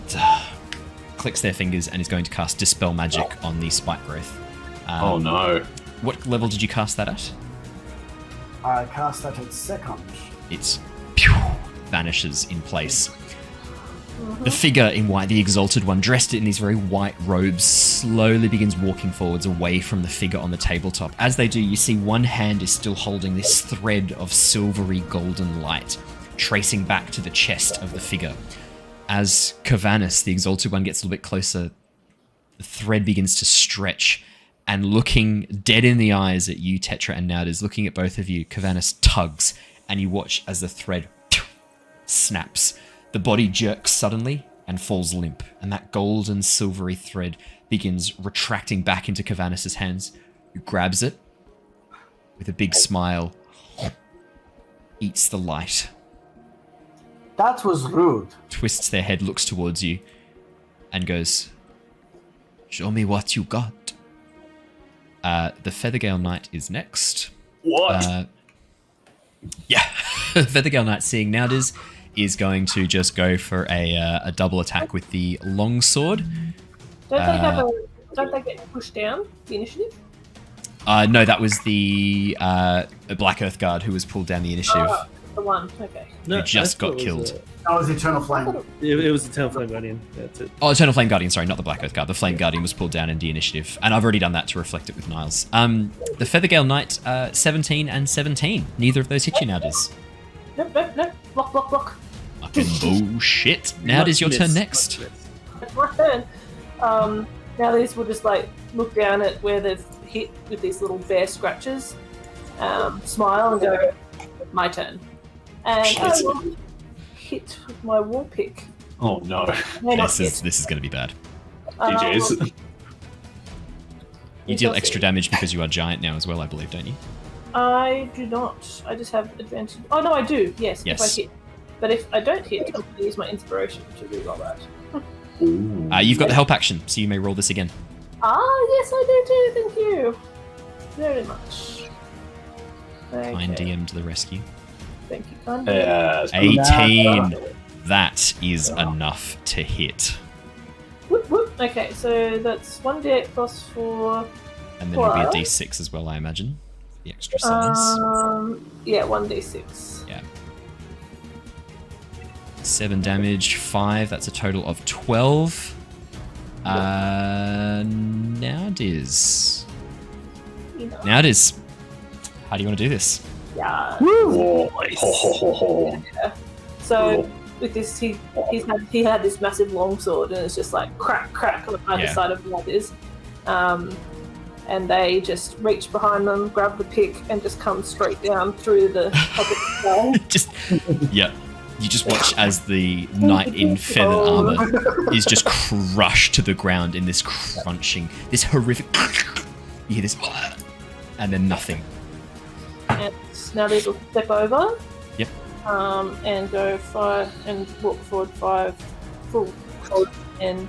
A: Clicks their fingers and is going to cast Dispel Magic on the spike growth.
I: Oh no.
A: What level did you cast that at?
C: I cast that at second.
A: It vanishes in place. The figure in white, the exalted one, dressed in these very white robes, slowly begins walking forwards away from the figure on the tabletop. As they do, you see one hand is still holding this thread of silvery golden light, tracing back to the chest of the figure. As Kavanis, the exalted one, gets a little bit closer, the thread begins to stretch, and looking dead in the eyes at you, Tetra and Nauthiz, looking at both of you, Kavanis tugs, and you watch as the thread snaps. The body jerks suddenly and falls limp, and that golden silvery thread begins retracting back into Kavanis' hands, who grabs it with a big smile, eats the light.
C: That was rude.
A: Twists their head, looks towards you, and goes, "Show me what you got." The Feathergale Knight is next.
I: What?
A: Yeah. Feathergale Knight, seeing Nauthiz, is going to just go for a double attack with the longsword.
D: Don't they get pushed down, the initiative?
A: No, that was the Black Earth Guard who was pulled down the initiative.
D: The one, okay.
A: Who just got killed.
C: That was Eternal Flame.
H: It was Eternal Flame Guardian. That's it.
A: Oh, Eternal Flame Guardian, sorry, not the Black Earth Guard. The Flame Guardian was pulled down in the initiative. And I've already done that to reflect it with Niles. The Feathergale Knight, 17 and 17. Neither of those hit you, Nauthiz.
D: Nope. Block.
A: Fucking bullshit. Nauthiz, your turn next.
D: It's my turn. Nauthiz will just like look down at where they've hit with these little bare scratches, smile and go, "My turn." And I will hit with my war pick.
I: Oh no.
A: This is going to be bad.
I: GG's.
A: You deal extra damage because you are giant now as well, I believe, don't you?
D: I do not. I just have advantage. Oh no, I do. Yes. If I hit. But if I don't hit, I'm going to use my inspiration to reroll that.
A: You've got the help action, so you may roll this again.
D: Yes, I do too. Thank you very much. Okay.
A: Kind DM to the rescue.
D: Thank you, kind
A: 18. That is enough to hit.
D: Whoop, whoop. Okay, so that's 1d8 plus 4.
A: And then it'll be a d6 as well, I imagine. The extra size.
D: Yeah, 1d6.
A: Yeah. 7 damage, 5. That's a total of 12. Nauthiz. Nauthiz, how do you want to do this?
D: Yeah.
I: Woo!
D: Yeah. So with this, he had this massive longsword, and it's just like crack on either side of Nauthiz. And they just reach behind them, grab the pick, and just come straight down through the top of the skull.
A: You just watch as the knight in feathered armor is just crushed to the ground in this crunching, this horrific. You hear this, and then nothing.
D: And now these will step over.
A: Yep.
D: And go 5 and walk forward 5 full and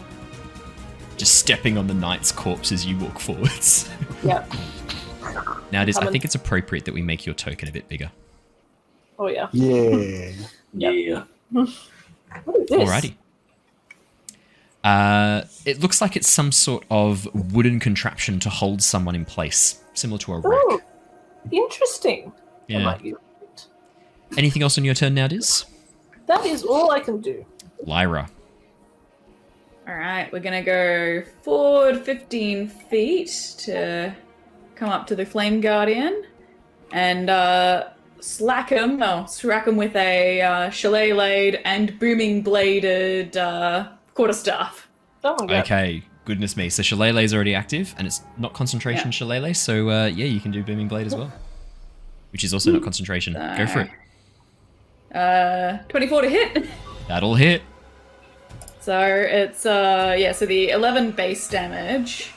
A: just stepping on the knight's corpse as you walk forwards.
D: Yep.
A: Now I think it's appropriate that we make your token a bit bigger.
D: Oh yeah.
C: Yeah.
F: Yeah.
D: What is this?
A: Alrighty. It looks like it's some sort of wooden contraption to hold someone in place, similar to a rack.
D: Oh, interesting. I
A: Yeah.
D: might use it.
A: Anything else on your turn now, Diz?
D: That is all I can do.
A: Lyra.
J: All right, we're gonna go forward 15 feet to come up to the Flame Guardian and slack him with a shillelagh and booming bladed quarterstaff.
D: Oh my god.
A: Okay, goodness me. So Shillelagh's already active, and it's not concentration Shillelagh, so yeah, you can do Booming Blade as well. Which is also not concentration. Go for it.
J: 24 to hit.
A: That'll hit.
J: So it's so the 11 base damage,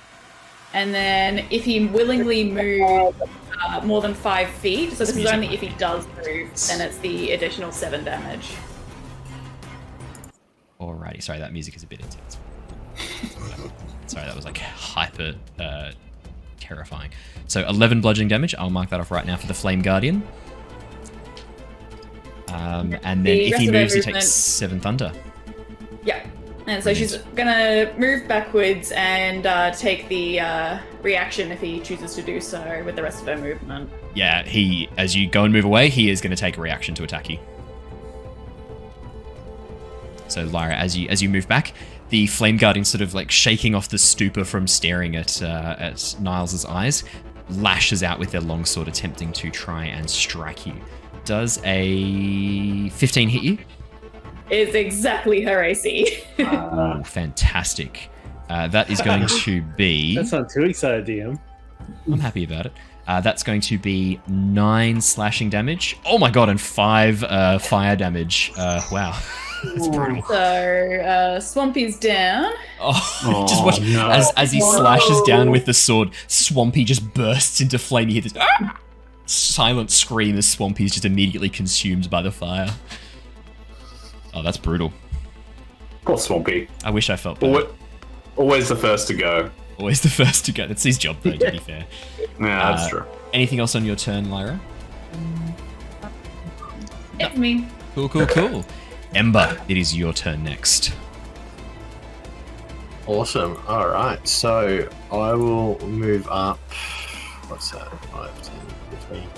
J: and then if he willingly moves more than 5 feet, so this is only if he does move, then it's the additional 7 damage.
A: Alrighty, sorry, that music is a bit intense. Sorry, that was like hyper terrifying. So 11 bludgeoning damage. I'll mark that off right now for the Flame Guardian. And then
J: The
A: if
J: rest
A: he
J: of their
A: moves, he
J: movement-
A: takes 7 thunder.
J: Yeah. And so she's gonna move backwards and take the reaction if he chooses to do so with the rest of her movement.
A: Yeah, as you go and move away, he is going to take a reaction to attack you. So Lyra, as you move back, the Flame Guardian sort of like shaking off the stupor from staring at Niles' eyes, lashes out with their longsword, attempting to try and strike you. Does a 15 hit you?
J: Is exactly her AC.
A: Oh, fantastic. That is going to be...
H: That's not too excited, DM.
A: I'm happy about it. That's going to be 9 slashing damage. Oh my god, and 5 fire damage. Wow. That's brutal.
J: So Swampy's down.
A: Oh, just watch as he slashes down with the sword, Swampy just bursts into flame. You hear this silent scream as Swampy is just immediately consumed by the fire. Oh, that's brutal.
I: Poor Swampy.
A: I wish I felt better.
I: Always the first to go.
A: Always the first to go. That's his job, though, to be fair.
I: Yeah, that's true.
A: Anything else on your turn, Lyra?
J: It's me.
A: Cool. Ember, it is your turn next.
K: Awesome. All right. So I will move up. What's that? 5, 10, 15.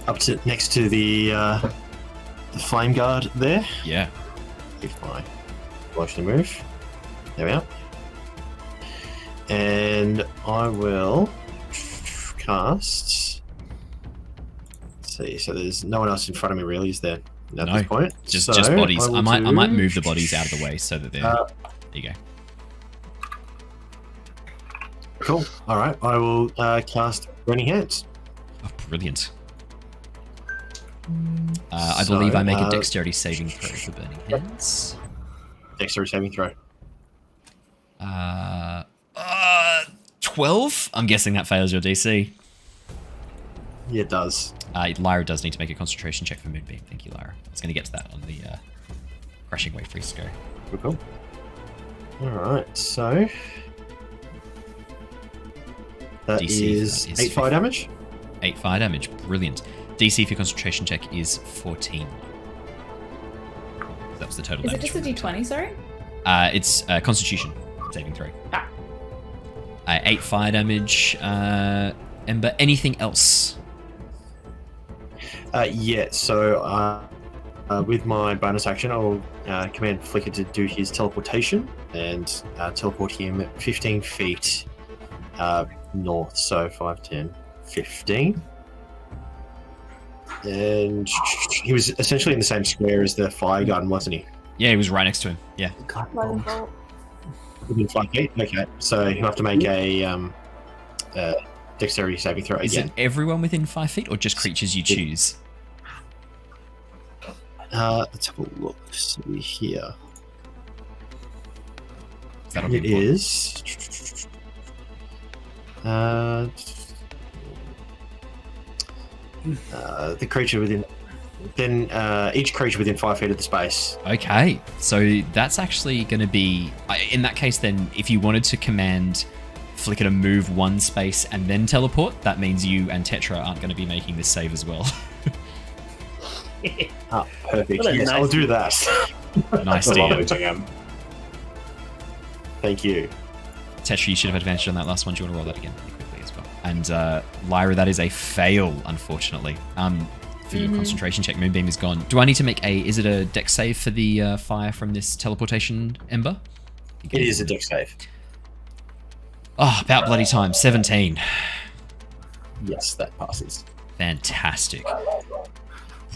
K: Up to next to the flame guard there.
A: Yeah.
K: If I watch the move. There we are. And I will cast. Let's see. So there's no one else in front of me, really, is there? At this point,
A: just
K: So
A: bodies.
K: will
A: I might move the bodies out of the way so that they're. There you go.
K: Cool. All right. I will cast Burning Hands.
A: Oh, brilliant. I believe I make a dexterity saving throw for Burning Hands.
K: Dexterity saving throw.
A: 12? I'm guessing that fails your DC.
K: Yeah, it does.
A: Lyra does need to make a concentration check for Moonbeam. Thank you, Lyra. I was going to get to that on the Crushing Wave Freeze go.
K: Cool. Alright, so... That is 8 fire damage.
A: 8 fire damage. Brilliant. DC for your concentration check is 14. That was the total
J: Is it
A: damage.
J: just a d20, sorry?
A: It's Constitution saving throw. 8 fire damage. Ember, anything else?
K: Yeah, so with my bonus action, I'll command Flicker to do his teleportation and teleport him 15 feet north. So 5, 10, 15. And he was essentially in the same square as the fire garden, wasn't he?
A: Yeah, he was right next to him. Yeah.
K: Within 5 feet? Okay, so he'll have to make a dexterity saving throw
A: Is
K: again.
A: it everyone within 5 feet or just creatures you choose?
K: Let's have a look. See here.
A: That'll be
K: It
A: important.
K: is. The creature within. Then each creature within 5 feet of the space.
A: Okay, so that's actually going to be... In that case, then, if you wanted to command Flicker to move 1 space and then teleport, that means you and Tetra aren't going to be making this save as well.
K: Perfect.
H: What a
K: Yes,
H: nice
K: I'll do that.
A: Nice,
F: I love
A: deal.
F: it, GM.
K: Thank you.
A: Tetra, you should have advantage on that last one. Do you want to roll that again really quickly as well? And Lyra, that is a fail, unfortunately. For your concentration check, Moonbeam is gone. Do I need to make is it a dex save for the fire from this teleportation ember?
K: It is a dex save.
A: Oh, about bloody time. 17.
K: Yes, that passes.
A: Fantastic.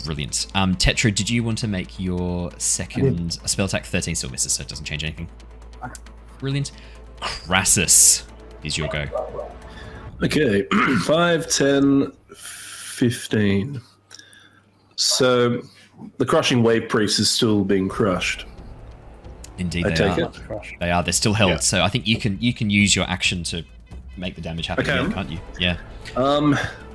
A: Brilliant. Tetra, did you want to make your second spell attack? 13 still misses, so it doesn't change anything. Brilliant. Krasus is your go.
B: Okay, 5, 10, 15. So the crushing wave priest is still being crushed.
A: Indeed,
B: I
A: they
B: take
A: are.
B: it.
A: They are. They're still held.
K: Yeah.
A: So I think you can use your action to make the damage happen,
B: Okay.
A: again, can't you? Yeah.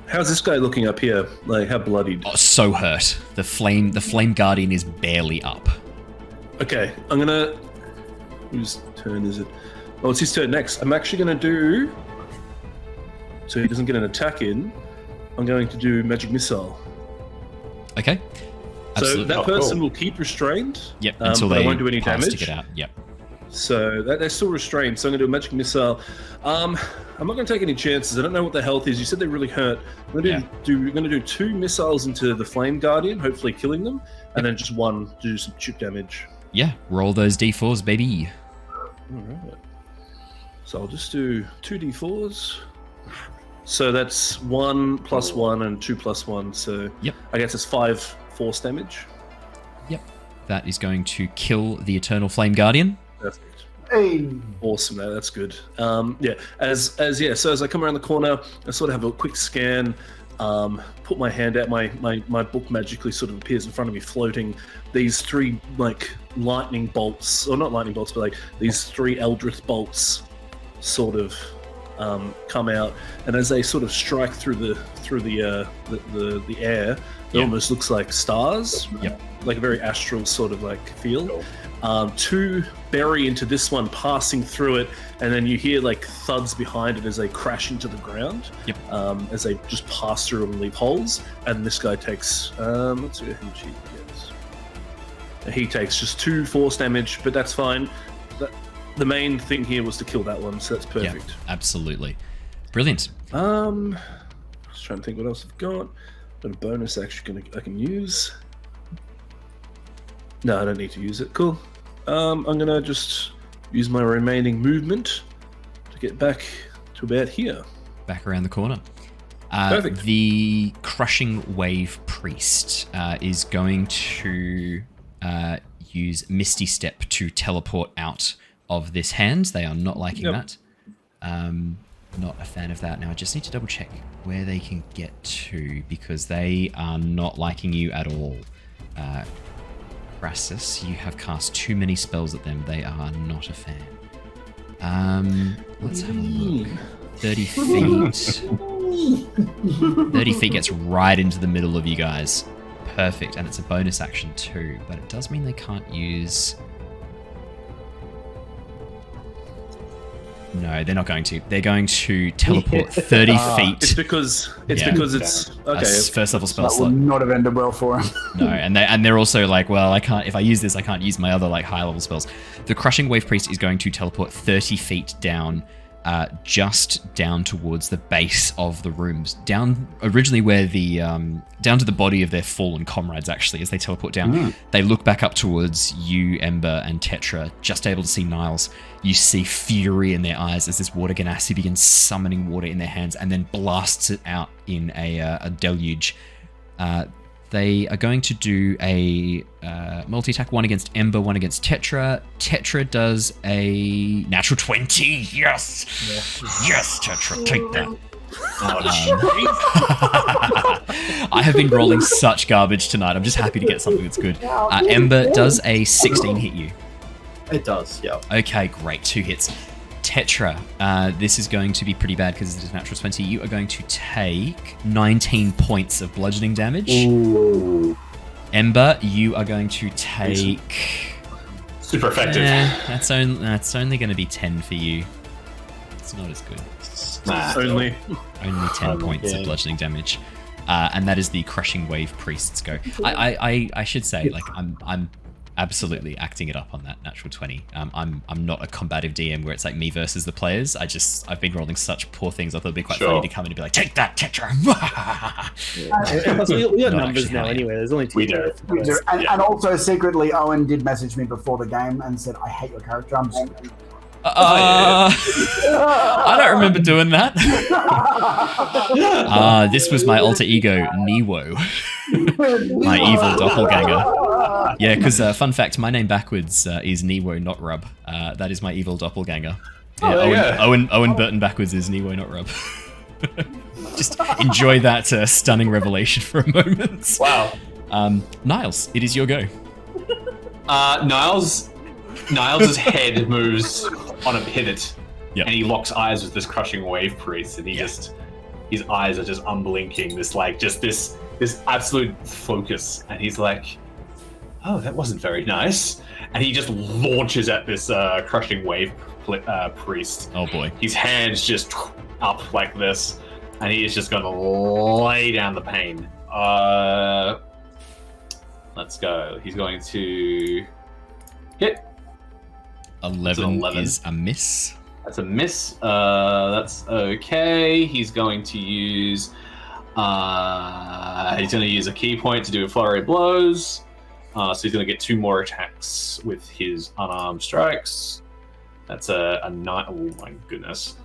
B: How's this guy looking up here? Like, how bloodied?
A: Oh, so hurt. The flame guardian is barely up.
B: Okay, I'm gonna. Whose turn is it? Oh, it's his turn next. I'm actually gonna do. So he doesn't get an attack in. I'm going to do magic missile.
A: Okay. Absolutely.
B: So that person will keep restrained.
A: Yep. Until
B: but
A: they
B: I won't do any
A: pass
B: damage.
A: to get out. Yep.
B: So they're still restrained. So I'm going to do a magic missile. I'm not going to take any chances. I don't know what the health is. You said they're really hurt. I'm going to do 2 missiles into the flame guardian, hopefully killing them, and then just 1 to do some chip damage.
A: Yeah. Roll those d4s, baby.
B: All right. So I'll just do 2 d4s. So that's 1 + 1 and 2 + 1. So
A: Yep.
B: I guess it's 5 force damage.
A: Yep. That is going to kill the Eternal Flame Guardian.
B: Perfect.
C: Hey.
B: Awesome, that's good. So as I come around the corner, I sort of have a quick scan, put my hand out, my book magically sort of appears in front of me floating. These 3 like lightning bolts, or not lightning bolts, but like these 3 Eldritch bolts sort of come out, and as they sort of strike through the air, it almost looks like stars.
A: Yep.
B: Like a very astral sort of like feel. 2 bury into this one, passing through it, and then you hear like thuds behind it as they crash into the ground.
A: Yep.
B: As they just pass through and leave holes. And this guy takes let's see how much he gets. He takes just 2 force damage, but that's fine. The main thing here was to kill that one, so that's perfect.
A: Yeah, absolutely. Brilliant.
B: Just trying to think what else I've got. Got a bonus actually I can use. No, I don't need to use it. Cool. I'm gonna just use my remaining movement to get back to about here.
A: Back around the corner.
B: Perfect.
A: The Crushing Wave Priest is going to use Misty Step to teleport out of this hand. They are not liking that. Not a fan of that. Now I just need to double check where they can get to, because they are not liking you at all. Krasus, you have cast too many spells at them. They are not a fan. Let's have a look. 30 feet. 30 feet gets right into the middle of you guys. Perfect. And it's a bonus action too, but it does mean they can't use... No, they're not going to. They're going to teleport 30 feet.
B: It's because it's okay.
A: First level spell
C: That
A: slot.
C: would not have ended well for him.
A: No, and they're also like, well, I can't. If I use this, I can't use my other like high level spells. The Crushing Wave Priest is going to teleport 30 feet down, just down towards the base of the rooms, down originally where the down to the body of their fallen comrades. Actually, as they teleport down, they look back up towards you, Ember and Tetra, just able to see Niles. You see fury in their eyes as this water Genasi begins summoning water in their hands and then blasts it out in a deluge. They are going to do a multi-attack, 1 against Ember, 1 against Tetra. Tetra does a natural 20. Yes! Yes, Tetra, take that. I have been rolling such garbage tonight. I'm just happy to get something that's good. Ember, does a 16 hit you?
K: It does, yeah.
A: Okay, great. 2 hits. Tetra, this is going to be pretty bad because it is natural 20. You are going to take 19 points of bludgeoning damage.
K: Ooh.
A: Ember, you are going to take...
F: Super effective.
A: That's only going to be 10 for you. It's not as good.
F: Nah.
B: Only.
A: Only 10 points of bludgeoning damage. and that is the Crushing Wave Priest's go. I should say, like, I'm absolutely acting it up on that natural 20. I'm not a combative DM where it's like me versus the players. I've been rolling such poor things. I thought it'd be quite funny to come in and be like, take that, Tetra.
H: We got numbers now anyway. There's only 2.
C: We do. And also secretly, Owen did message me before the game and said, "I hate your character." I'm just...
A: I don't remember doing that. This was my alter ego, Newo. My evil doppelganger. Yeah, because fun fact, my name backwards is Newo, not Rub. That is my evil doppelganger. Yeah, Owen Burton backwards is Newo, not Rub. Just enjoy that stunning revelation for a moment.
I: Wow.
A: Niles, it is your go.
I: Niles' head moves on a pivot, and he locks eyes with this Crushing Wave Priest, and his eyes are just unblinking. This absolute focus, and he's like, "Oh, that wasn't very nice," and he just launches at this Crushing Wave Priest.
A: Oh boy!
I: His hands just up like this, and he is just going to lay down the pain. Let's go. He's going to hit.
A: 11 is a miss.
I: That's a miss. That's okay. He's going to use. He's going to use a key point to do a flurry of blows. So he's going to get 2 more attacks with his unarmed strikes. That's a 9. Oh my goodness.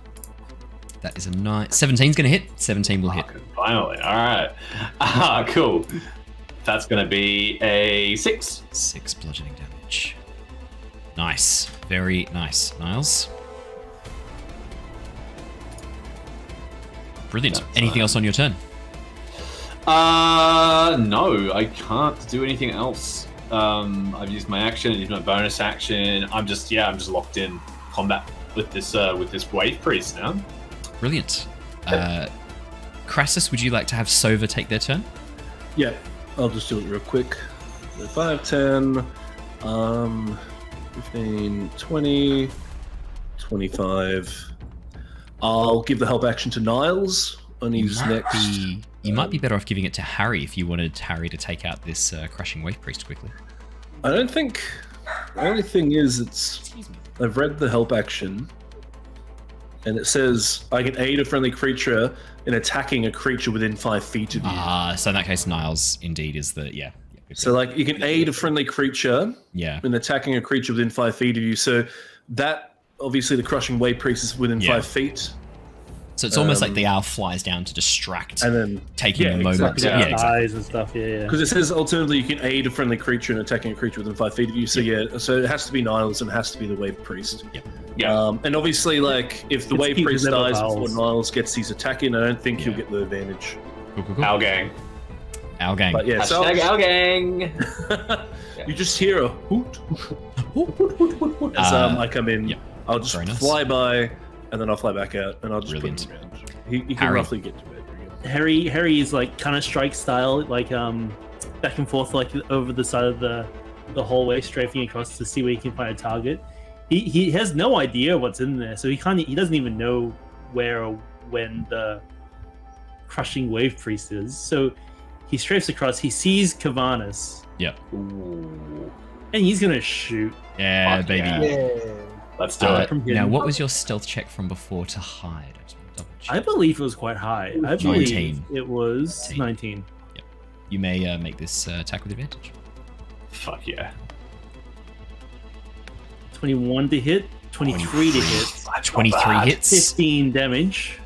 A: That is a 9. 17's going to hit. 17 will hit.
I: Finally. All right. Cool. That's going to be a 6.
A: 6 bludgeoning damage. Nice. Very nice. Niles? Brilliant. Anything else on your turn?
I: No, I can't do anything else. I've used my action, I've used my bonus action. I'm just locked in combat with this Wave Priest now.
A: Brilliant. Krasus, would you like to have Sova take their turn?
B: Yeah, I'll just do it real quick. 5, 10, 15, 20, 25. I'll give the help action to Niles on his next.
A: You might be better off giving it to Harry if you wanted Harry to take out this Crushing Wave Priest quickly.
B: I don't think. The only thing is, I've read the help action, and it says I can aid a friendly creature in attacking a creature within 5 feet of you.
A: So in that case, Niles indeed is the
B: So like you can aid a friendly creature in attacking a creature within 5 feet of you. So that obviously the Crushing Wave Priest is within 5 feet.
A: So it's almost like the owl flies down to distract,
B: and then
A: taking a moment.
B: Exactly.
H: Eyes and stuff. Yeah.
B: Because it says alternatively you can aid a friendly creature in attacking a creature within 5 feet of you. So so it has to be Niles and it has to be the Wave Priest.
I: Yeah.
B: And obviously, like if the Wave Priest dies before Niles gets his attack in, I don't think he'll get the advantage.
A: Cool.
I: Owl gang.
B: But yeah,
I: Owl gang.
B: You just hear a hoot as I come in.
A: Yeah.
B: I'll just fly by, and then I'll fly back out, and I'll just put him around. He can roughly get to bed.
H: Harry is like kind of strike style, like back and forth, like over the side of the hallway, strafing across to see where he can find a target. He has no idea what's in there, so he doesn't even know where or when the Crushing Wave Priest is. So he strafes across. He sees Kavanis.
A: Yep.
H: And he's gonna shoot.
A: Yeah, baby.
H: Yeah.
I: Let's do it.
A: Now, what was your stealth check from before to hide?
H: I believe it was quite high. I believe it was 19.
A: Yep. You may make this attack with advantage.
I: Fuck yeah.
H: 21 to hit, 23 to hit.
A: 23 hits.
H: 15 damage.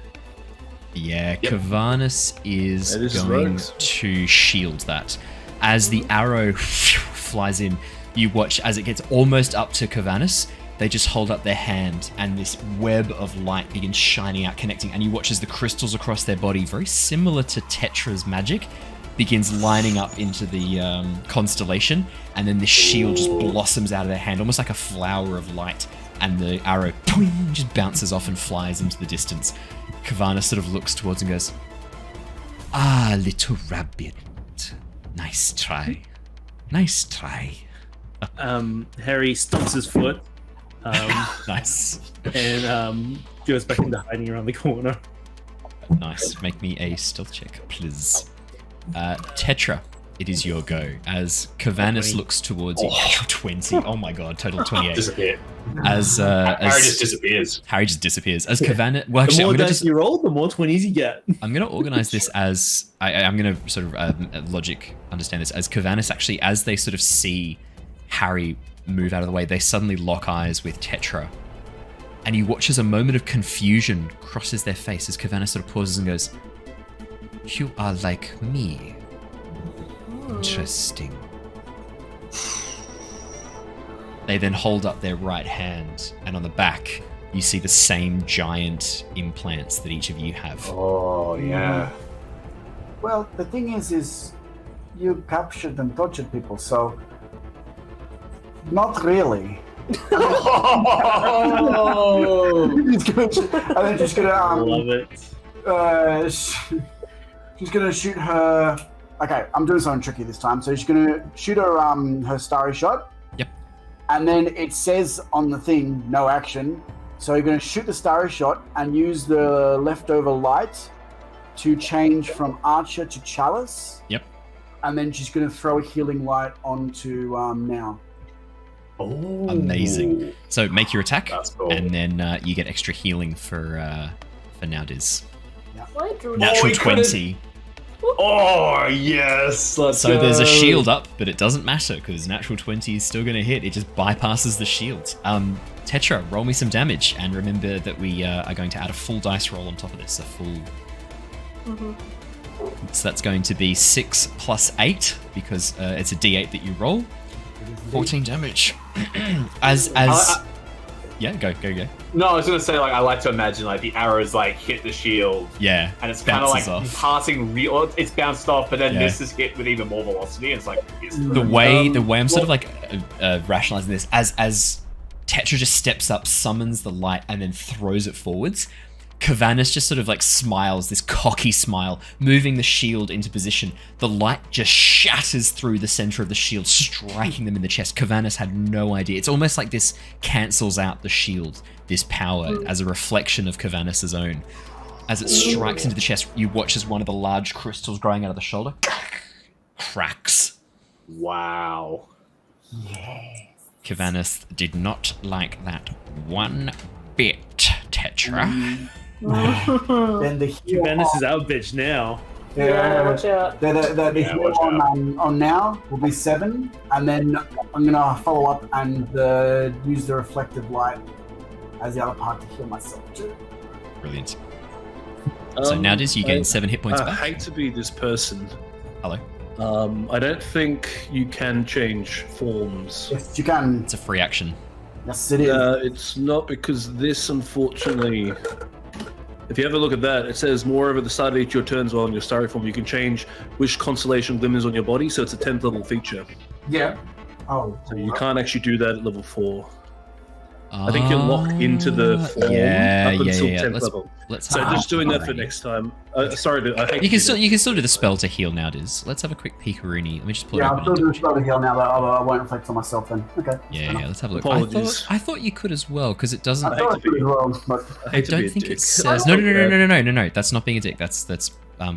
A: Yeah, Kavanis is going to shield that. As the arrow flies in, you watch as it gets almost up to Kavanis. They just hold up their hand, and this web of light begins shining out, connecting. And you watch as the crystals across their body, very similar to Tetra's magic, begins lining up into the constellation. And then the shield just blossoms out of their hand, almost like a flower of light. And the arrow just bounces off and flies into the distance. Kavanis sort of looks towards and goes, "Ah, little rabbit. Nice try. Nice try."
H: Harry stomps his foot.
A: Nice.
H: And goes back into hiding around the corner.
A: Nice. Make me a stealth check, please. Tetra, it is your go as Kavanis looks towards you. Natural 20. Oh my god, total 28.
I: Disappear.
A: As
I: Harry just disappears.
A: Harry just disappears. As Kavanis, well,
H: The
A: actually,
H: more
A: I'm gonna
H: dice you roll, the more 20s you get.
A: I'm going to organize this as I'm going to sort of logic understand this as Kavanis actually, as they sort of see Harry move out of the way, they suddenly lock eyes with Tetra, and you watch as a moment of confusion crosses their face as Kavanis sort of pauses and goes, "You are like me. Interesting." They then hold up their right hand, and on the back, you see the same giant implants that each of you have.
I: Oh, yeah.
C: Well, the thing is you captured and tortured people, so not really.
I: Oh!
C: And then she's gonna
H: Love it.
C: she's gonna shoot her. Okay, I'm doing something tricky this time. So she's gonna shoot her starry shot.
A: Yep.
C: And then it says on the thing, no action. So you're gonna shoot the starry shot and use the leftover light to change from archer to chalice.
A: Yep.
C: And then she's gonna throw a healing light onto now.
I: Oh.
A: Amazing. So make your attack,
I: That's cool.
A: and then you get extra healing for Nauthiz.
J: Why Druid?
A: Natural
I: he couldn't-
A: 20.
I: Oh, yes. Let's
A: So
I: go.
A: there's a shield up, but it doesn't matter because natural 20 is still going to hit. It just bypasses the shield. Tetra, roll me some damage, and remember that we are going to add a full dice roll on top of this. A full. So that's going to be 6 plus 8 because it's a D8 that you roll. 14 damage. Yeah, go.
I: No, I was gonna say, like, I like to imagine, like, the arrows, like, hit the shield,
A: Yeah,
I: and it's kind of like
A: bounces off.
I: passing real. It's bounced off, but then
A: Yeah.
I: this is hit with even more velocity. And it's like it's
A: The way I'm sort of like rationalizing this as Tetra just steps up, summons the light, and then throws it forwards. Kavanis just sort of like smiles, this cocky smile, moving the shield into position. The light just shatters through the center of the shield, striking them in the chest. Kavanis had no idea. It's almost like this cancels out the shield, this power, as a reflection of Kavanis' own. As it strikes into the chest, you watch as one of the large crystals growing out of the shoulder cracks.
I: wow.
A: Kavanis did not like that one bit, Tetra.
C: Then the heal
H: Venice is our bitch now.
D: Yeah, watch out.
C: The
I: Yeah,
C: heal
I: watch
C: on now will be 7, and then I'm gonna follow up and use the reflective light as the other part to heal myself too.
A: Brilliant. So Nauthiz, you gain 7 hit points
B: I
A: back.
B: hate to be this person.
A: Hello.
B: I don't think you can change forms.
C: Yes, you can.
A: It's a free action.
C: Yes, it is.
B: It's not because this, unfortunately. If you ever look at that, it says moreover, the start of each of your turns while in your starry form, you can change which constellation glimmers on your body, so it's a 10th level feature.
C: Yeah. Oh.
B: So you can't actually do that at level 4. I think you're locked into the form
A: Yeah,
B: up until
A: yeah.
B: 10th level.
A: Let's
B: So
A: have
B: just doing that for next time. Sorry, I hate
A: You
B: to
A: can
B: do
A: still do the spell to heal Nauthiz. Let's have a quick peek-a-rooney. Let me just pull
C: Yeah,
A: it
C: I'll
A: open.
C: still do a spell to heal now, but I won't reflect on myself then. Okay.
A: Yeah, let's have a look.
B: Apologies.
A: I thought you could as well, because it doesn't.
C: I thought I could as well, but
B: I
A: I
B: hate to be
A: don't
B: a
A: think
B: dick.
A: it says. No. That's not being a dick. That's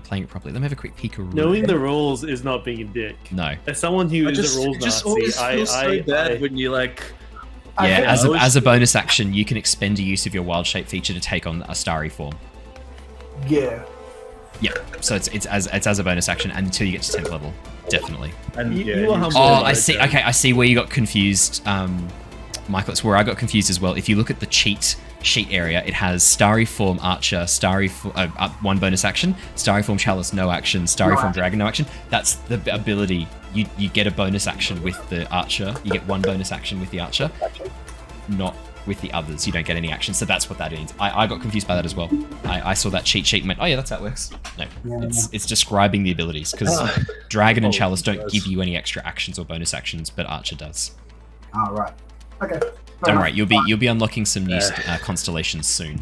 A: playing it properly. Let me have a quick peek-a-rooney.
H: Knowing the rules is not being a dick.
A: No.
H: As someone who
B: I
H: is a rules
B: it just
H: Nazi,
B: always feels so bad when you like.
A: Yeah,
C: think-
A: as a bonus action, you can expend a use of your wild shape feature to take on a starry form.
C: yeah.
A: Yeah, so it's as a bonus action until you get to 10th level, definitely.
B: And
H: You-
B: yeah,
H: you were
B: you-
H: humble.
A: Oh,
H: Yeah,
A: I see. Okay, I see where you got confused, Michael. It's where I got confused as well. If you look at the cheat sheet area, it has starry form archer, one bonus action, starry form chalice no action, starry form dragon no action. That's the ability. You get a bonus action with the archer. You get one bonus action with the archer, not with the others. You don't get any action. So that's what that means. I got confused by that as well. I saw that cheat sheet and went, oh yeah, that's how it works. No, it's describing the abilities because dragon and chalice don't give you any extra actions or bonus actions, but archer does.
C: All right. Okay.
A: Don't worry, you'll be unlocking some new constellations soon.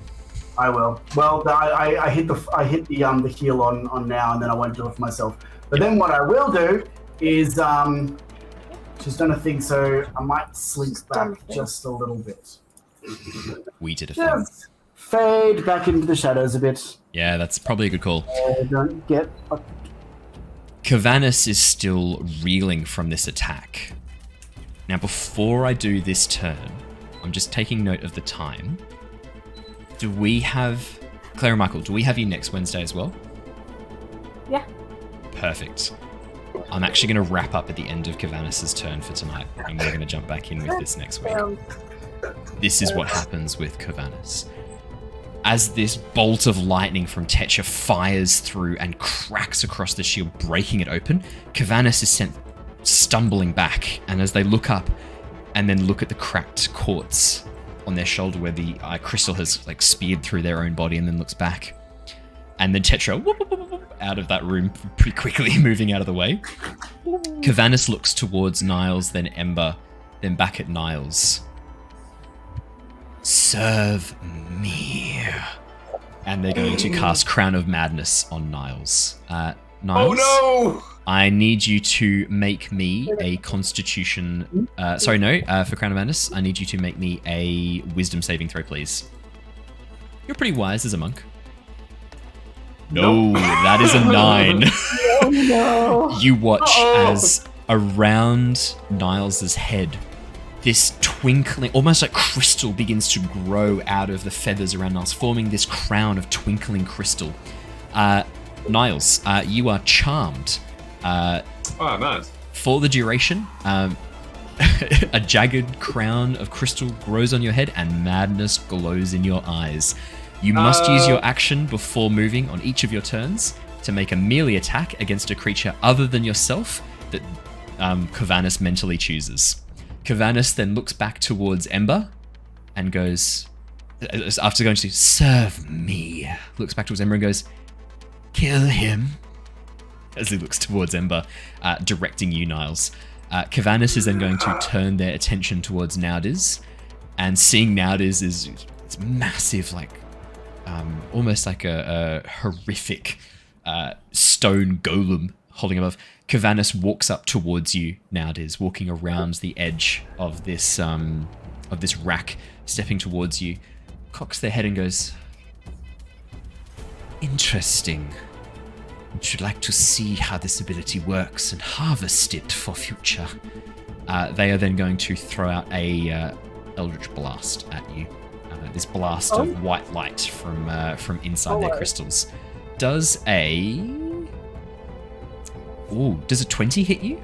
C: I will. Well, I hit the heal on now, and then I won't do it for myself. But then what I will do is she's done a thing, so I might slink back just a little bit.
A: We did a thing.
C: Just fade back into the shadows a bit.
A: Yeah, that's probably a good call.
C: Don't get.
A: Kavanis is still reeling from this attack. Now, before I do this turn, I'm just taking note of the time. Do we have... Claire and Michael, do we have you next Wednesday as well?
D: Yeah.
A: Perfect. I'm actually going to wrap up at the end of Kavanis' turn for tonight, and we're going to jump back in with this next week. This is what happens with Kavanis. As this bolt of lightning from Tetra fires through and cracks across the shield, breaking it open, Kavanis is sent stumbling back, and as they look up and then look at the cracked quartz on their shoulder where the crystal has like speared through their own body and then looks back, and then Tetra whoop, whoop, whoop, whoop, out of that room pretty quickly, moving out of the way. Kavanis looks towards Niles, then Ember, then back at Niles. Serve me. And they're going to cast Crown of Madness on Niles. Niles,
I: Oh no!
A: I need you to make me a Constitution... for Crown of Madness, I need you to make me a Wisdom saving throw, please. You're pretty wise as a monk. No, that is a 9.
D: Oh no.
A: You watch as around Niles' head, this twinkling, almost like crystal, begins to grow out of the feathers around Niles, forming this crown of twinkling crystal. Niles, you are charmed.
I: Nice.
A: For the duration, a jagged crown of crystal grows on your head and madness glows in your eyes. You must use your action before moving on each of your turns to make a melee attack against a creature other than yourself that Kavanis mentally chooses. Kavanis then looks back towards Ember and goes, after going to serve me, looks back towards Ember and goes, kill him. As he looks towards Ember, directing you, Niles. Kavanis is then going to turn their attention towards Nauthiz, and seeing Nauthiz is it's massive, like almost like a horrific stone golem holding above. Kavanis walks up towards you, Nauthiz, walking around the edge of this rack, stepping towards you, cocks their head and goes, interesting. Would like to see how this ability works and harvest it for future. They are then going to throw out a Eldritch Blast at you. This blast of white light from inside their crystals. Does a 20 hit you?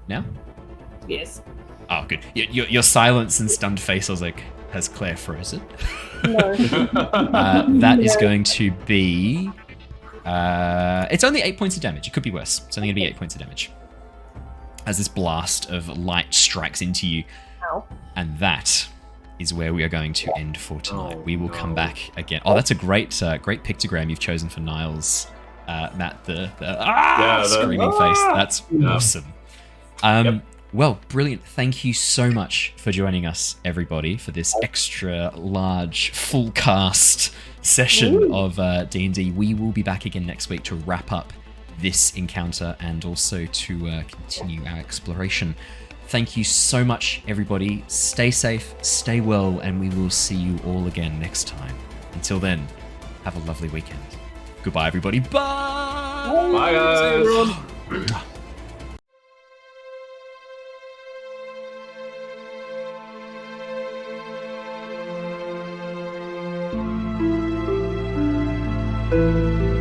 A: Now?
D: Yes.
A: Oh, good. Your silence and stunned face, I was like, has Claire frozen?
D: No.
A: That is going to be... it's only 8 points of damage. It could be worse. It's only going to be 8 points of damage. As this blast of light strikes into you.
D: Ow.
A: And that is where we are going to end for tonight. We will come back again. Oh, that's a great pictogram you've chosen for Niles, Matt. The screaming face. That's awesome. Well, brilliant. Thank you so much for joining us, everybody, for this extra large full cast session of D&D. We will be back again next week to wrap up this encounter and also to continue our exploration. Thank you so much, everybody. Stay safe, stay well, and we will see you all again next time. Until then, have a lovely weekend. Goodbye, everybody. Bye!
I: Bye, guys.
C: Thank you.